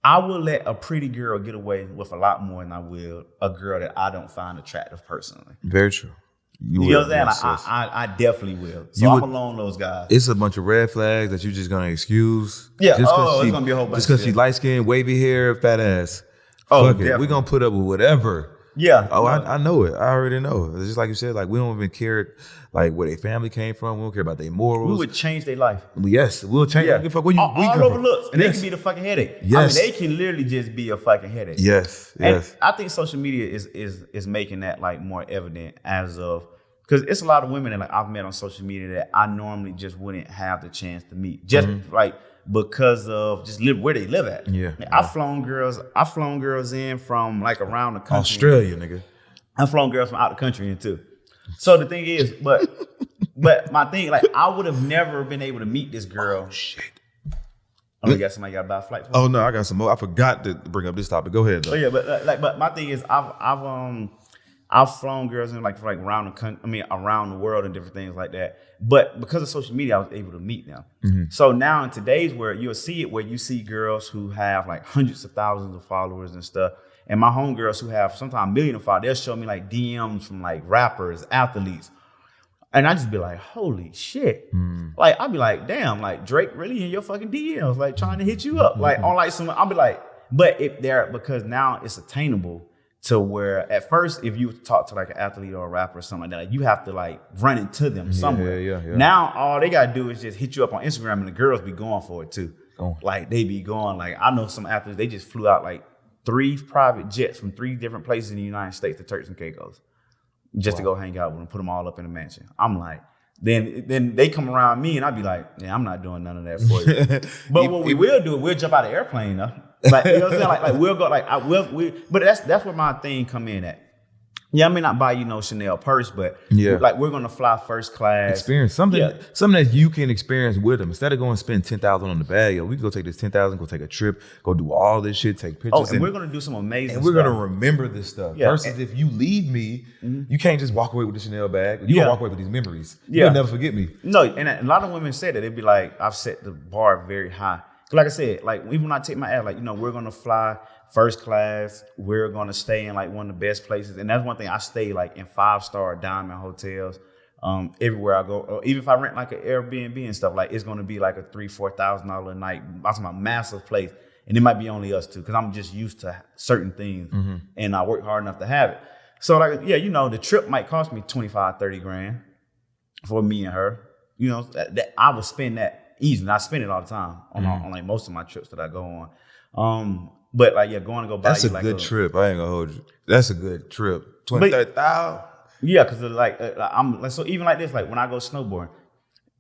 I will let a pretty girl get away with a lot more than I will a girl that I don't find attractive personally. Very true. You know what I'm saying? I definitely will. So I'm along those guys. It's a bunch of red flags that you're just going to excuse. Yeah. It's going to be a whole bunch. Just because she light skin, wavy hair, fat ass. Oh, fuck it. We're going to put up with whatever. Yeah. Oh, I know it. I already know. It's just like you said, like we don't even care like where their family came from. We don't care about their morals. We would change their life. Yes, we'll change. Yeah. Give a fuck where you all over looks. And they can be the fucking headache. Yes. I mean, they can literally just be a fucking headache. Yes. Yes. And I think social media is making that like more evident as of, because it's a lot of women that like I've met on social media that I normally just wouldn't have the chance to meet. Just like because of just where they live at. Yeah. Like, I've flown girls in from like around the country. Australia, nigga. I've flown girls from out the country in too. So the thing is, but my thing, like I would have never been able to meet this girl. Oh shit. Oh, you got somebody got to buy a flight for? Oh no, I got some more. I forgot to bring up this topic. Go ahead though. Oh yeah, but my thing is I've flown girls in like around the country, I mean around the world and different things like that. But because of social media, I was able to meet them. Mm-hmm. So now in today's world, you'll see it where you see girls who have like hundreds of thousands of followers and stuff. And my homegirls who have sometimes millions of followers, they'll show me like DMs from like rappers, athletes. And I just be like, holy shit. Like, I'd be like, damn, like Drake really in your fucking DMs, like trying to hit you up. Like on like some, I'll be like, but if they're, because now it's attainable to where at first, if you talk to like an athlete or a rapper or something like that, like, you have to like run into them somewhere. Yeah. Now, all they got to do is just hit you up on Instagram and the girls be going for it too. Oh. Like they be going, like I know some athletes, they just flew out like 3 private jets from 3 different places in the United States to Turks and Caicos just to go hang out with them, put them all up in a mansion. I'm like, then they come around me and I'd be like, yeah, I'm not doing none of that for you. But what we will do, we'll jump out of the airplane though. Like, you know what I'm saying? Like we'll go, like I will, but that's where my thing come in at. Yeah, I may not buy you no Chanel purse, but like we're gonna fly first class. Experience something that you can experience with them. Instead of going to spend $10,000 on the bag, yo, we can go take this $10,000, go take a trip, go do all this shit, take pictures. Oh, and we're gonna do some amazing and we're stuff. gonna remember this stuff. Yeah. Versus if you leave me, you can't just walk away with the Chanel bag. You gonna walk away with these memories. Yeah. You'll never forget me. No, and a lot of women say that. They'd be like, I've set the bar very high. Like I said, like even when I take my ass, like, you know, we're gonna fly first class. We're gonna stay in like one of the best places, and that's one thing. I stay like in 5-star diamond hotels everywhere I go. Or even if I rent like an Airbnb and stuff, like it's gonna be like a $3,000-$4,000 a night. I'm talking about massive place, and it might be only us two because I'm just used to certain things, and I work hard enough to have it. So like, yeah, you know, the trip might cost me $25-$30 grand for me and her. You know, that I would spend that. Easy, and I spend it all the time on like most of my trips that I go on. But like, yeah, going to go buy. That's a good trip. I ain't gonna hold you. That's a good trip. 20,000. Yeah, because like I'm like, so even like this, like when I go snowboarding,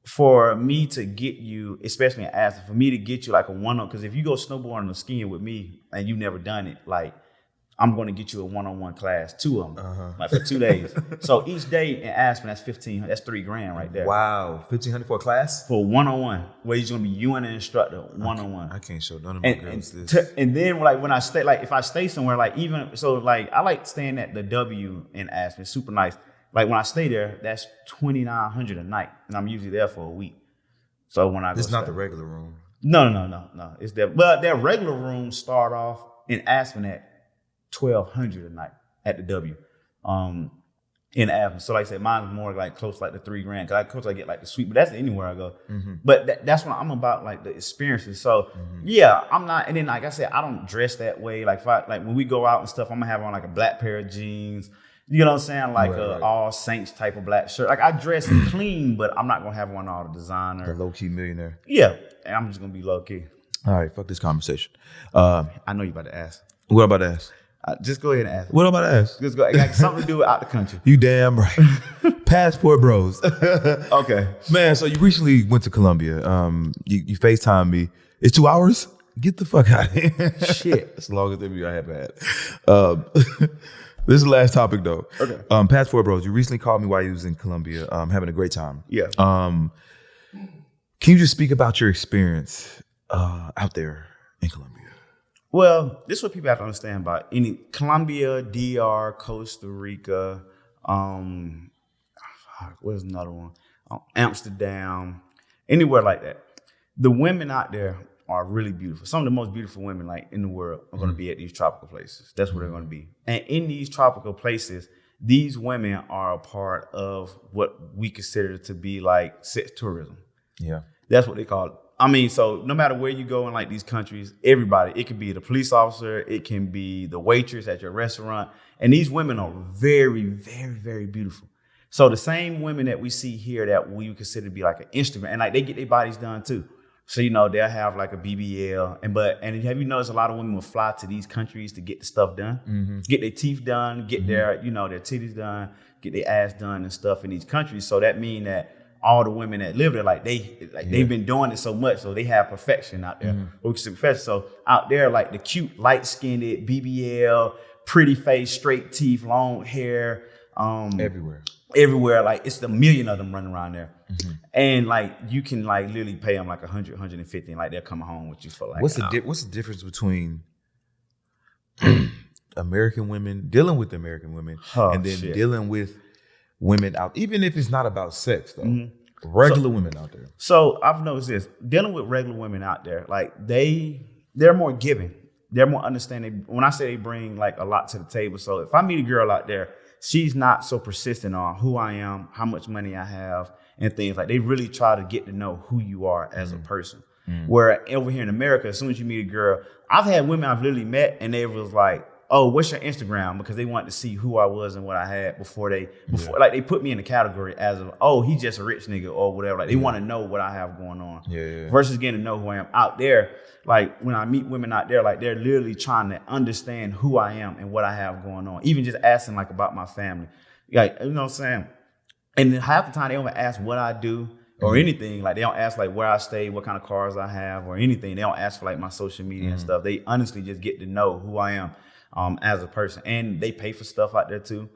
for me to get you, especially in Aspen, for me to get you like a one-on, because if you go snowboarding or skiing with me and you never done it, like I'm going to get you a one-on-one class, 2 of them, like for 2 days. So each day in Aspen, that's $1,500. That's $3 grand right there. Wow, $1,500 for a class for one-on-one, where he's going to be you and an instructor one-on-one. I can't show none of my girls this. And then like when I stay, like if I stay somewhere, like even so, like I like staying at the W in Aspen, super nice. Like when I stay there, that's $2,900 a night, and I'm usually there for a week. So when I go, it's not the regular room. No. It's there, but their regular rooms start off in Aspen at $1,200 a night at the W, in Aspen. So like I said, mine's more like close like the $3 grand. Cause of course I get like the suite, but that's anywhere I go. But that's what I'm about, like the experiences. So yeah, I'm not. And then like I said, I don't dress that way. Like if like when we go out and stuff, I'm gonna have on like a black pair of jeans. You know what I'm saying? Like right. All Saints type of black shirt. Like I dress clean, but I'm not gonna have on all the designer. The low key millionaire. Yeah, and I'm just gonna be low key. All right, fuck this conversation. I know you about to ask. What about to ask? Just go ahead and ask. What about to ask? Just go. It got something to do with out the country. You damn right. Passport bros. Okay, man. So you recently went to Colombia. You FaceTime me. It's 2 hours. Get the fuck out of here. Shit. As long as I have had. This is the last topic though. Okay. Passport bros. You recently called me while you was in Colombia, having a great time. Yeah. Can you just speak about your experience out there in Colombia? Well, this is what people have to understand about any Colombia, DR, Costa Rica, where's another one? Amsterdam, anywhere like that. The women out there are really beautiful. Some of the most beautiful women like in the world are going to be at these tropical places. That's where they're going to be. And in these tropical places, these women are a part of what we consider to be like sex tourism. Yeah. That's what they call it. I mean, so no matter where you go in like these countries, everybody, it could be the police officer, it can be the waitress at your restaurant. And these women are very, very, very beautiful. So the same women that we see here that we consider to be like an instrument, and like they get their bodies done too. So, they'll have like a BBL. And have you noticed a lot of women will fly to these countries to get the stuff done, get their teeth done, get their titties done, get their ass done and stuff in these countries. So that means that all the women that live there, they've been doing it so much, so they have perfection out there. So out there, like the cute, light-skinned, BBL, pretty face, straight teeth, long hair. Everywhere, like it's a million of them running around there. And like you can like literally pay them like 100, 150, and like they're coming home with you for like what's the difference between American women, dealing with American women, and then dealing with women out, even if it's not about sex though, regular women out there? So I've noticed this, dealing with regular women out there, like they're more giving, they're more understanding. When I say they bring like a lot to the table, so if I meet a girl out there, she's not so persistent on who I am, how much money I have, and things like. They really try to get to know who you are as a person. Where over here in America, as soon as you meet a girl, I've had women I've literally met and they was like, oh, what's your Instagram? Because they wanted to see who I was and what I had before like they put me in the category as of, oh, he's just a rich nigga or whatever. Like they want to know what I have going on. Versus getting to know who I am out there. Like when I meet women out there, like they're literally trying to understand who I am and what I have going on. Even just asking like about my family. Like, you know what I'm saying? And then half the time they don't ask what I do or anything. Like they don't ask like where I stay, what kind of cars I have or anything. They don't ask for like my social media and stuff. They honestly just get to know who I am as a person. And they pay for stuff out there too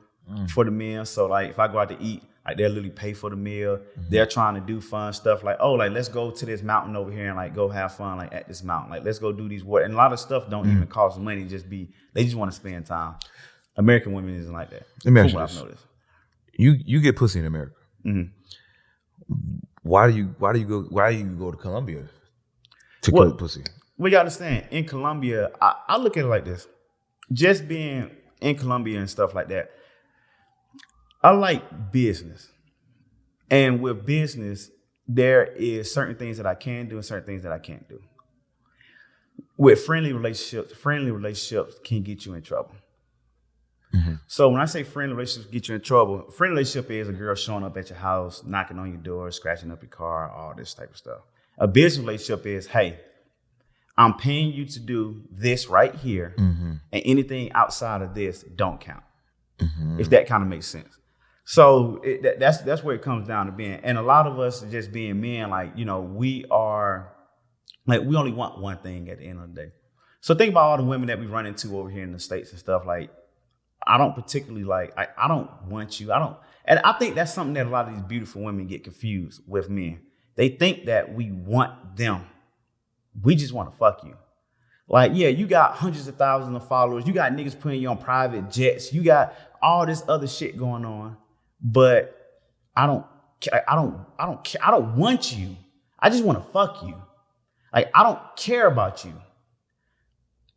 for the meal. So like if I go out to eat, like they'll literally pay for the meal. They're trying to do fun stuff like, oh, like let's go to this mountain over here and like go have fun like at this mountain. Like let's go do these work. And a lot of stuff don't even cost money. They just want to spend time. American women isn't like that. Let me ask you this. I've noticed. You get pussy in America. Why do you go to Colombia to get pussy? We gotta understand, in Colombia, I look at it like this. Just being in Colombia and stuff like that, I like business. And with business, there is certain things that I can do and certain things that I can't do. With friendly relationships can get you in trouble. So when I say friendly relationships get you in trouble, friendly relationship is a girl showing up at your house, knocking on your door, scratching up your car, all this type of stuff. A business relationship is, hey, I'm paying you to do this right here, and anything outside of this don't count. If that kind of makes sense. So that's where it comes down to being. And a lot of us just being men, like, we are, like, we only want one thing at the end of the day. So think about all the women that we run into over here in the States and stuff. Like, I don't particularly like, I don't want you. And I think that's something that a lot of these beautiful women get confused with men. They think that we want them. We just want to fuck you. Like, yeah, you got hundreds of thousands of followers. You got niggas putting you on private jets. You got all this other shit going on. But I don't care. I don't want you. I just want to fuck you. Like, I don't care about you.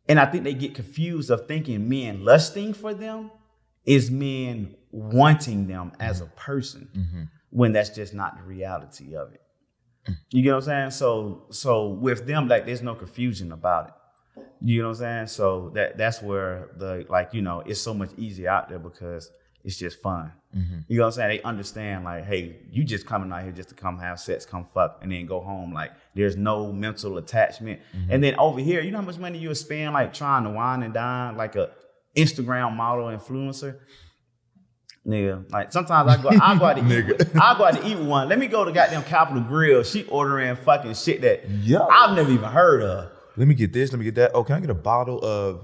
And I think they get confused of thinking men lusting for them is men wanting them as a person, when that's just not the reality of it. You get what I'm saying? So with them, like, there's no confusion about it. You know what I'm saying? So that's where it's so much easier out there because it's just fun. You know what I'm saying? They understand, like, hey, you just coming out here just to come have sex, come fuck, and then go home. Like, there's no mental attachment. And then over here, you know how much money you'll spend, like, trying to wine and dine like a Instagram model influencer? Nigga, like, sometimes I go out to eat. I go out to eat with one. Let me go to goddamn Capitol Grill. She ordering fucking shit that I've never even heard of. Let me get this. Let me get that. Oh, can I get a bottle of?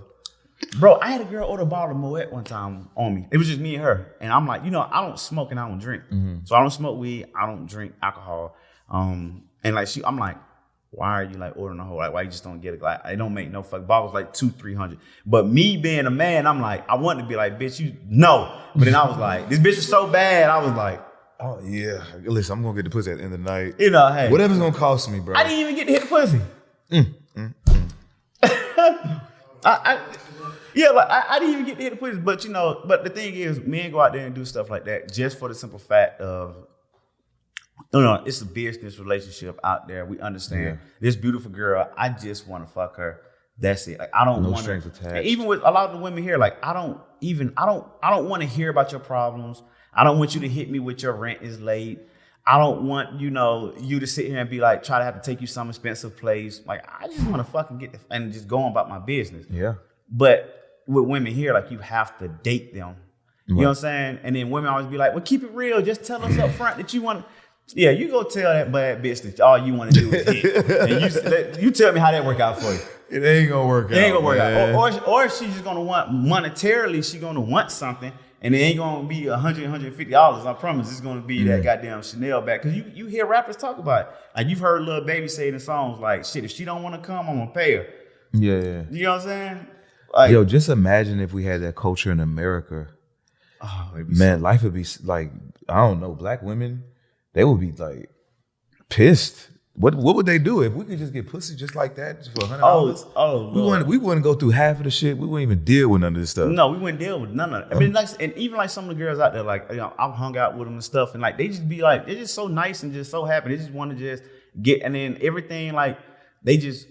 Bro, I had a girl order a bottle of Moet one time on me. It was just me and her. And I'm like, I don't smoke and I don't drink. So I don't smoke weed. I don't drink alcohol. And like, I'm like, why are you like ordering a whole? Like, why you just don't get it? Like, it don't make no fuck. Bottles like $200-$300. But me being a man, I'm like, I wanted to be like, bitch, you no. But then I was like, this bitch is so bad. I was like, oh yeah. Listen, I'm gonna get the pussy at the end of the night. Hey, whatever's gonna cost me, bro. I didn't even get to hit the pussy. I didn't even get to hit the pussy. But but the thing is, men go out there and do stuff like that just for the simple fact of No, it's a business relationship out there. We understand this beautiful girl. I just want to fuck her. That's it. Like I don't want strings attached. Even with a lot of the women here, like I don't want to hear about your problems. I don't want you to hit me with your rent is late. I don't want you to sit here and be like try to have to take you some expensive place. Like I just want to fucking get and just go on about my business. Yeah. But with women here, like you have to date them. You know what I'm saying? And then women always be like, well, keep it real. Just tell us up front that you want. Yeah, you go tell that bad bitch that all you want to do is hit. And you tell me how that work out for you. It ain't gonna work out. It ain't gonna work out. Or she's just gonna want monetarily, she's gonna want something, and it ain't gonna be $100, $150. I promise it's gonna be that goddamn Chanel bag. Cause you hear rappers talk about it. Like you've heard Lil Baby say in songs like, shit, if she don't wanna come, I'm gonna pay her. Yeah. You know what I'm saying? Like, yo, just imagine if we had that culture in America. Oh, man, life would be like, I don't know, black women, they would be like pissed. What would they do if we could just get pussy just like that just for $100? We wouldn't go through half of the shit. We wouldn't even deal with none of this stuff. No, we wouldn't deal with none of it. I mean, like, and even like some of the girls out there, like I've hung out with them and stuff, and like they just be like, they're just so nice and just so happy. They just want to just get, and then everything like they just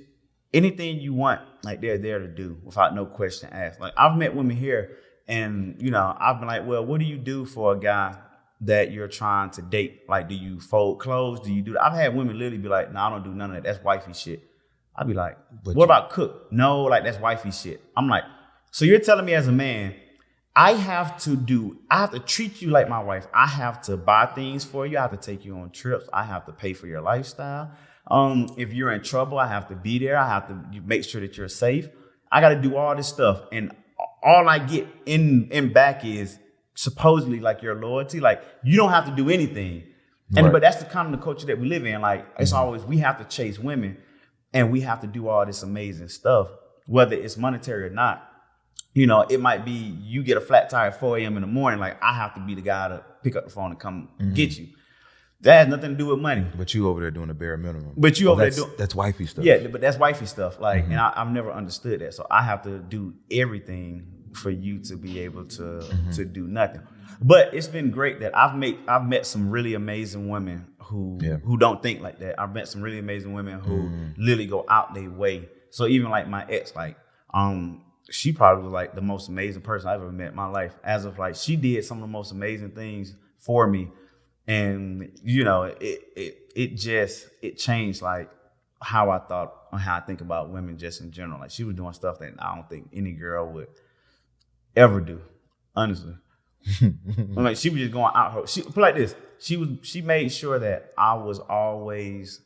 anything you want, like they're there to do without no question asked. Like I've met women here, and I've been like, well, what do you do for a guy that you're trying to date? Like, do you fold clothes? Do you do that? I've had women literally be like, no, I don't do none of that. That's wifey shit. I'd be like, what about cook? No, like that's wifey shit. I'm like, so you're telling me as a man, I have to treat you like my wife. I have to buy things for you. I have to take you on trips. I have to pay for your lifestyle. If you're in trouble, I have to be there. I have to make sure that you're safe. I got to do all this stuff. And all I get in back is supposedly like your loyalty. Like you don't have to do anything. But that's the kind of the culture that we live in. Like it's always, we have to chase women and we have to do all this amazing stuff, whether it's monetary or not. It might be you get a flat tire at 4 a.m. in the morning. Like I have to be the guy to pick up the phone and come get you. That has nothing to do with money. But you over there doing the bare minimum. But you over there doing... That's wifey stuff. Yeah, but that's wifey stuff. Like, and I've never understood that. So I have to do everything for you to be able to do nothing. But it's been great that I've met some really amazing women who don't think like that. I've met some really amazing women who literally go out their way. So even like my ex, like, she probably was like the most amazing person I've ever met in my life. As of like, she did some of the most amazing things for me. And it changed like how I thought and how I think about women just in general. Like she was doing stuff that I don't think any girl would ever do, honestly. Like she was just going out her. She put like this. She made sure that I was always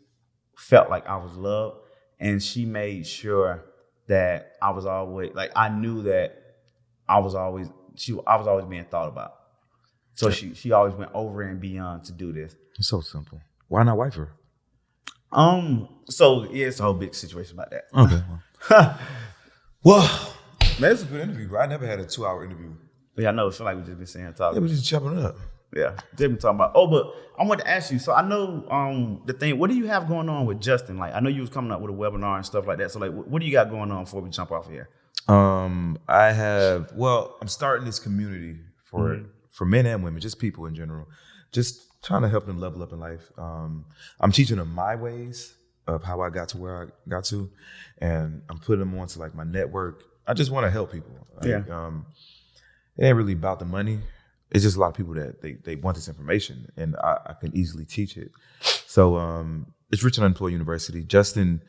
felt like I was loved, and she made sure that I was always like I knew that I was always being thought about. So she always went over and beyond to do this. It's so simple. Why not wife her? So yeah, it's a whole big situation about that. Okay. Well, man, it's a good interview, bro. I never had a 2-hour interview. Yeah, I know. It's like we just been saying talking. Yeah, we just chopping it up. Yeah, just been talking about. Oh, but I want to ask you. So I know the thing. What do you have going on with Justin? Like I know you was coming up with a webinar and stuff like that. So like, what do you got going on before we jump off here? I'm starting this community for men and women, just people in general, just trying to help them level up in life. I'm teaching them my ways of how I got to where I got to, and I'm putting them onto like my network. I just want to help people. Like, it ain't really about the money. It's just a lot of people that they want this information, and I can easily teach it. So it's Rich and Unemployed University. Justin,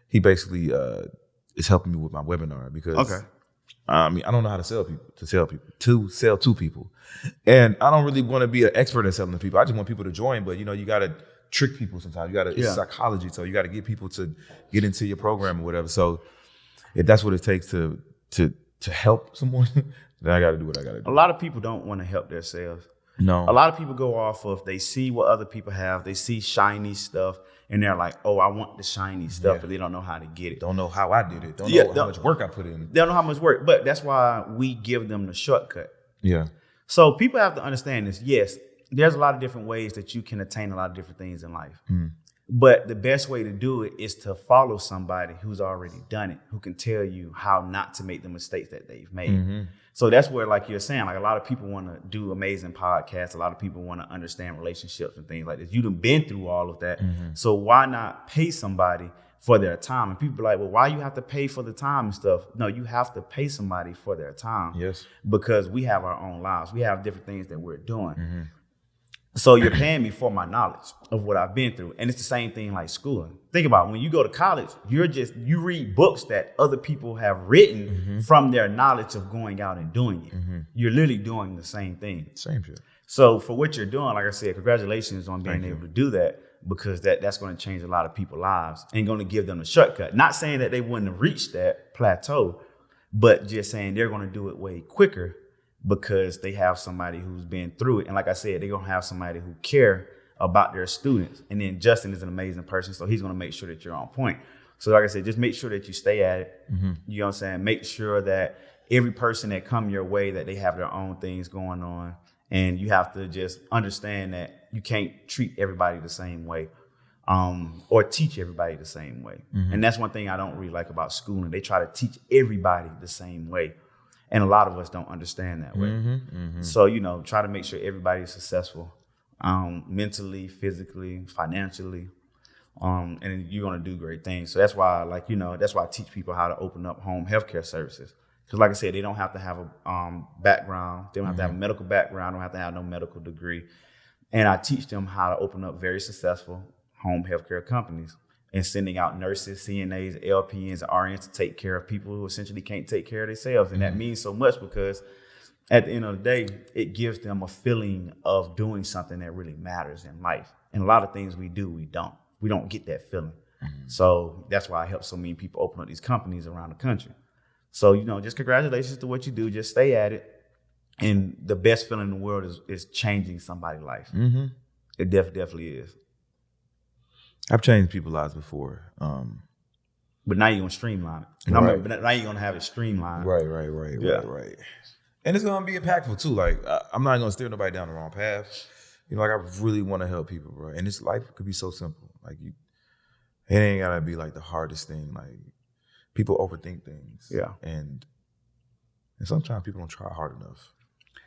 he basically is helping me with my webinar because I don't know how to sell to people. And I don't really want to be an expert at selling to people. I just want people to join, but you got to trick people sometimes. It's psychology, so you got to get people to get into your program or whatever. So if that's what it takes to help someone, then I got to do what I got to do. A lot of people don't want to help themselves. No. A lot of people go off of, they see what other people have, they see shiny stuff, and they're like, oh, I want the shiny stuff, but they don't know how to get it. Don't know how I did it. Don't know how much work I put in. They don't know how much work, but that's why we give them the shortcut. Yeah. So people have to understand this. Yes, there's a lot of different ways that you can attain a lot of different things in life. But the best way to do it is to follow somebody who's already done it, who can tell you how not to make the mistakes that they've made. So that's where, like you're saying, like a lot of people want to do amazing podcasts. A lot of people want to understand relationships and things like this. You've been through all of that. So why not pay somebody for their time? And people are like, well, why you have to pay for the time and stuff? No, you have to pay somebody for their time. Yes. Because we have our own lives. We have different things that we're doing. So you're paying me for my knowledge of what I've been through. And it's the same thing like schooling. Think about it. When you go to college, you read books that other people have written from their knowledge of going out and doing it. You're literally doing the same thing. Same shit. So for what you're doing, like I said, congratulations on being able to do that, because that's going to change a lot of people's lives and going to give them a shortcut. Not saying that they wouldn't have reached that plateau, but just saying they're going to do it way quicker because they have somebody who's been through it. And like I said, they're going to have somebody who care about their students. And then Justin is an amazing person, so he's going to make sure that you're on point. So like I said, just make sure that you stay at it. You know what I'm saying? Make sure that every person that come your way, that they have their own things going on. And you have to just understand that you can't treat everybody the same way, or teach everybody the same way. And that's one thing I don't really like about schooling. They try to teach everybody the same way. And a lot of us don't understand that way. So, try to make sure everybody is successful, mentally, physically, financially, and you're going to do great things. So that's why, that's why I teach people how to open up home healthcare services. Because like I said, they don't have to have a background. They don't have to have a medical background. They don't have to have no medical degree. And I teach them how to open up very successful home healthcare companies and sending out nurses, CNAs, LPNs, RNs to take care of people who essentially can't take care of themselves. And that means so much because at the end of the day, it gives them a feeling of doing something that really matters in life. And a lot of things we do, we don't get that feeling. So that's why I help so many people open up these companies around the country. So, just congratulations to what you do. Just stay at it. And the best feeling in the world is changing somebody's life. It definitely is. I've changed people's lives before. But now you're going to streamline it. Right. But now you're going to have it streamlined. Right. And it's going to be impactful too. Like, I'm not going to steer nobody down the wrong path. I really want to help people, bro. And this life could be so simple. Like, it ain't got to be like the hardest thing. Like, people overthink things. Yeah. And sometimes people don't try hard enough.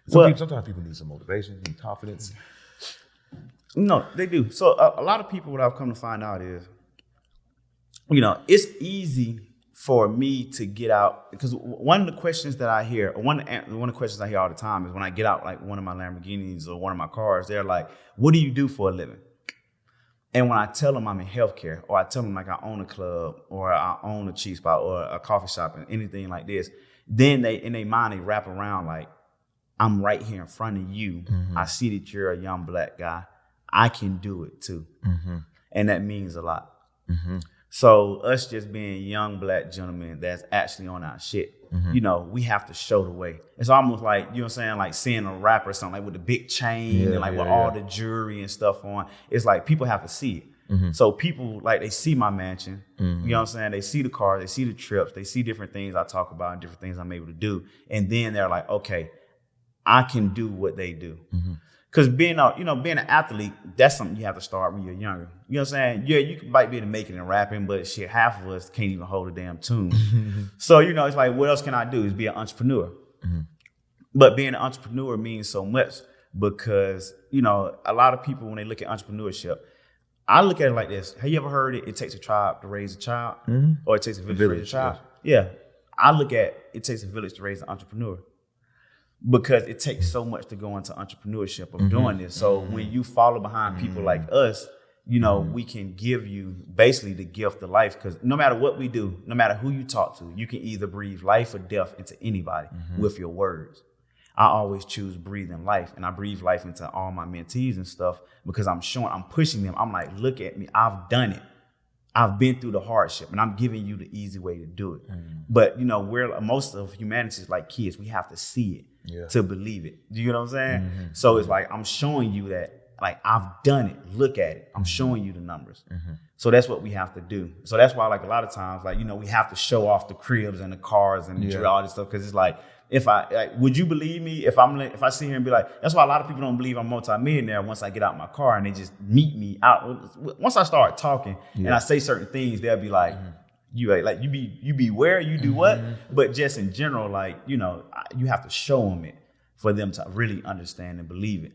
Sometimes people need some motivation, need confidence. No, they do. So a lot of people, what I've come to find out is, it's easy for me to get out, because one of the questions that I hear, one of the questions I hear all the time is when I get out, like one of my Lamborghinis or one of my cars, they're like, what do you do for a living? And when I tell them I'm in healthcare, or I tell them like I own a club, or I own a cheese spot, or a coffee shop, and anything like this, then in their mind, they wrap around like, I'm right here in front of you. I see that you're a young black guy. I can do it too. And that means a lot. So us just being young black gentlemen that's actually on our shit, we have to show the way. It's almost like, you know what I'm saying, like seeing a rapper or something like with the big chain and like with all the jewelry and stuff on. It's like people have to see it. So people, like, they see my mansion, you know what I'm saying? They see the cars, they see the trips, they see different things I talk about and different things I'm able to do. And then they're like, okay, I can do what they do. Because being an athlete, that's something you have to start when you're younger. You know what I'm saying? Yeah, you might be able to make it in rapping, but shit, half of us can't even hold a damn tune. So, it's like, what else can I do? Is be an entrepreneur. But being an entrepreneur means so much because, a lot of people, when they look at entrepreneurship, I look at it like this. Have you ever heard it takes a tribe to raise a child? Or it takes a village to raise a child? Yeah. I look at it takes a village to raise an entrepreneur. Because it takes so much to go into entrepreneurship of doing this. So when you follow behind people like us, we can give you basically the gift of life. Because no matter what we do, no matter who you talk to, you can either breathe life or death into anybody with your words. I always choose breathing life, and I breathe life into all my mentees and stuff because I'm pushing them. I'm like, look at me, I've done it. I've been through the hardship, and I'm giving you the easy way to do it. But most of humanity is like kids. We have to see it to believe it. Do you know what I'm saying? So it's like I'm showing you that like I've done it. Look at it. I'm showing you the numbers. So that's what we have to do. So that's why, like, a lot of times, like, you know, we have to show off the cribs and the cars and all this stuff, because it's like, would you believe me if I sit here and be like, that's why a lot of people don't believe I'm multimillionaire once I get out my car and they just meet me out. Once I start talking and I say certain things, they'll be like, you be where you do what, but just in general, like, you know, you have to show them it for them to really understand and believe it.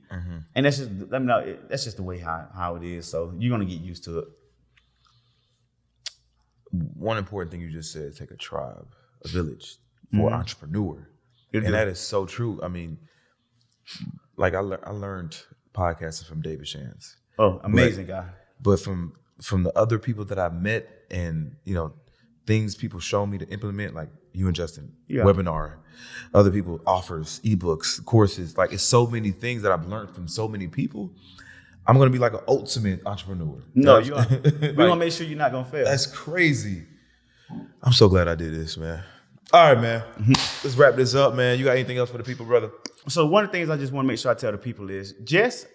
And that's just, let me know, that's just the way how it is. So you're gonna get used to it. One important thing you just said: take a tribe, a village for an entrepreneur. And that is so true. I mean, like I learned podcasting from David Shands. Oh, amazing guy. But from the other people that I've met, and you know, things people show me to implement, like you and Justin, webinar, other people, offers, ebooks, courses. Like, it's so many things that I've learned from so many people. I'm gonna be like an ultimate entrepreneur. No, you are. We're gonna make sure you're not gonna fail. That's crazy. I'm so glad I did this, man. All right, man. Let's wrap this up, man. You got anything else for the people, brother? So one of the things I just want to make sure I tell the people is just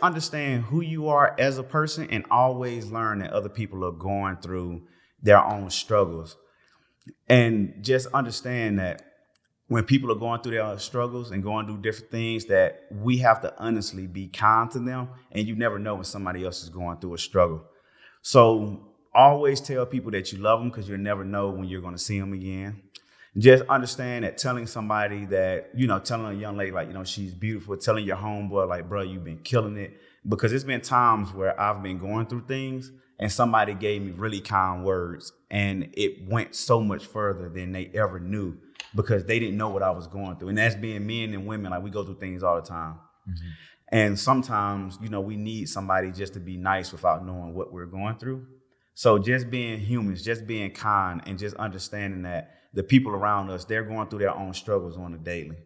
understand who you are as a person, and always learn that other people are going through their own struggles. And just understand that when people are going through their struggles and going through different things, that we have to honestly be kind to them. And you never know when somebody else is going through a struggle. So always tell people that you love them, because you'll never know when you're going to see them again. Just understand that telling somebody that, you know, telling a young lady, like, you know, she's beautiful, telling your homeboy, like, bro, you've been killing it. Because it's been times where I've been going through things and somebody gave me really kind words, and it went so much further than they ever knew, because they didn't know what I was going through. And that's being men and women, like, we go through things all the time. And sometimes, you know, we need somebody just to be nice without knowing what we're going through. So just being humans, just being kind, and just understanding that the people around us, they're going through their own struggles on a daily.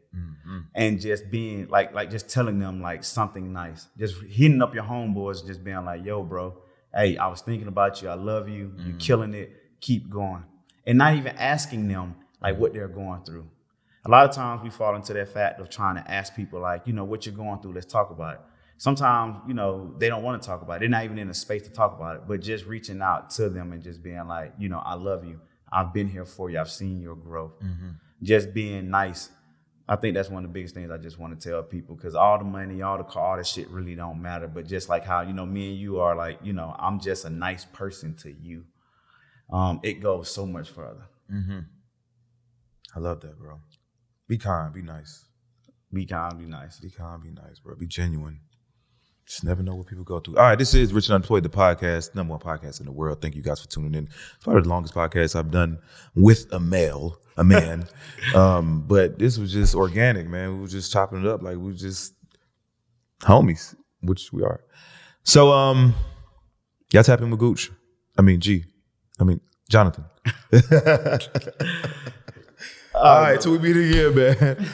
And just being like just telling them like something nice, just hitting up your homeboys, just being like, yo, bro, hey, I was thinking about you. I love you. You're killing it. Keep going. And not even asking them like what they're going through. A lot of times we fall into that fact of trying to ask people like, you know, what you're going through, let's talk about it. Sometimes, you know, they don't want to talk about it. They're not even in a space to talk about it, but just reaching out to them and just being like, you know, I love you. I've been here for you. I've seen your growth. Just being nice. I think that's one of the biggest things I just want to tell people, because all the money, all the car, all that shit really don't matter. But just like how, you know, me and you are like, you know, I'm just a nice person to you. It goes so much further. I love that, bro. Be kind, be nice. Be kind, be nice. Be kind, be nice, bro. Be genuine. Just never know what people go through. All right, this is Rich and Unemployed, the podcast, number one podcast in the world. Thank you guys for tuning in. It's probably the longest podcast I've done with a man. But this was just organic, man. We were just chopping it up like we were just homies, which we are. So, y'all tap in with Gooch. Jonathan. All right, till we meet again, man.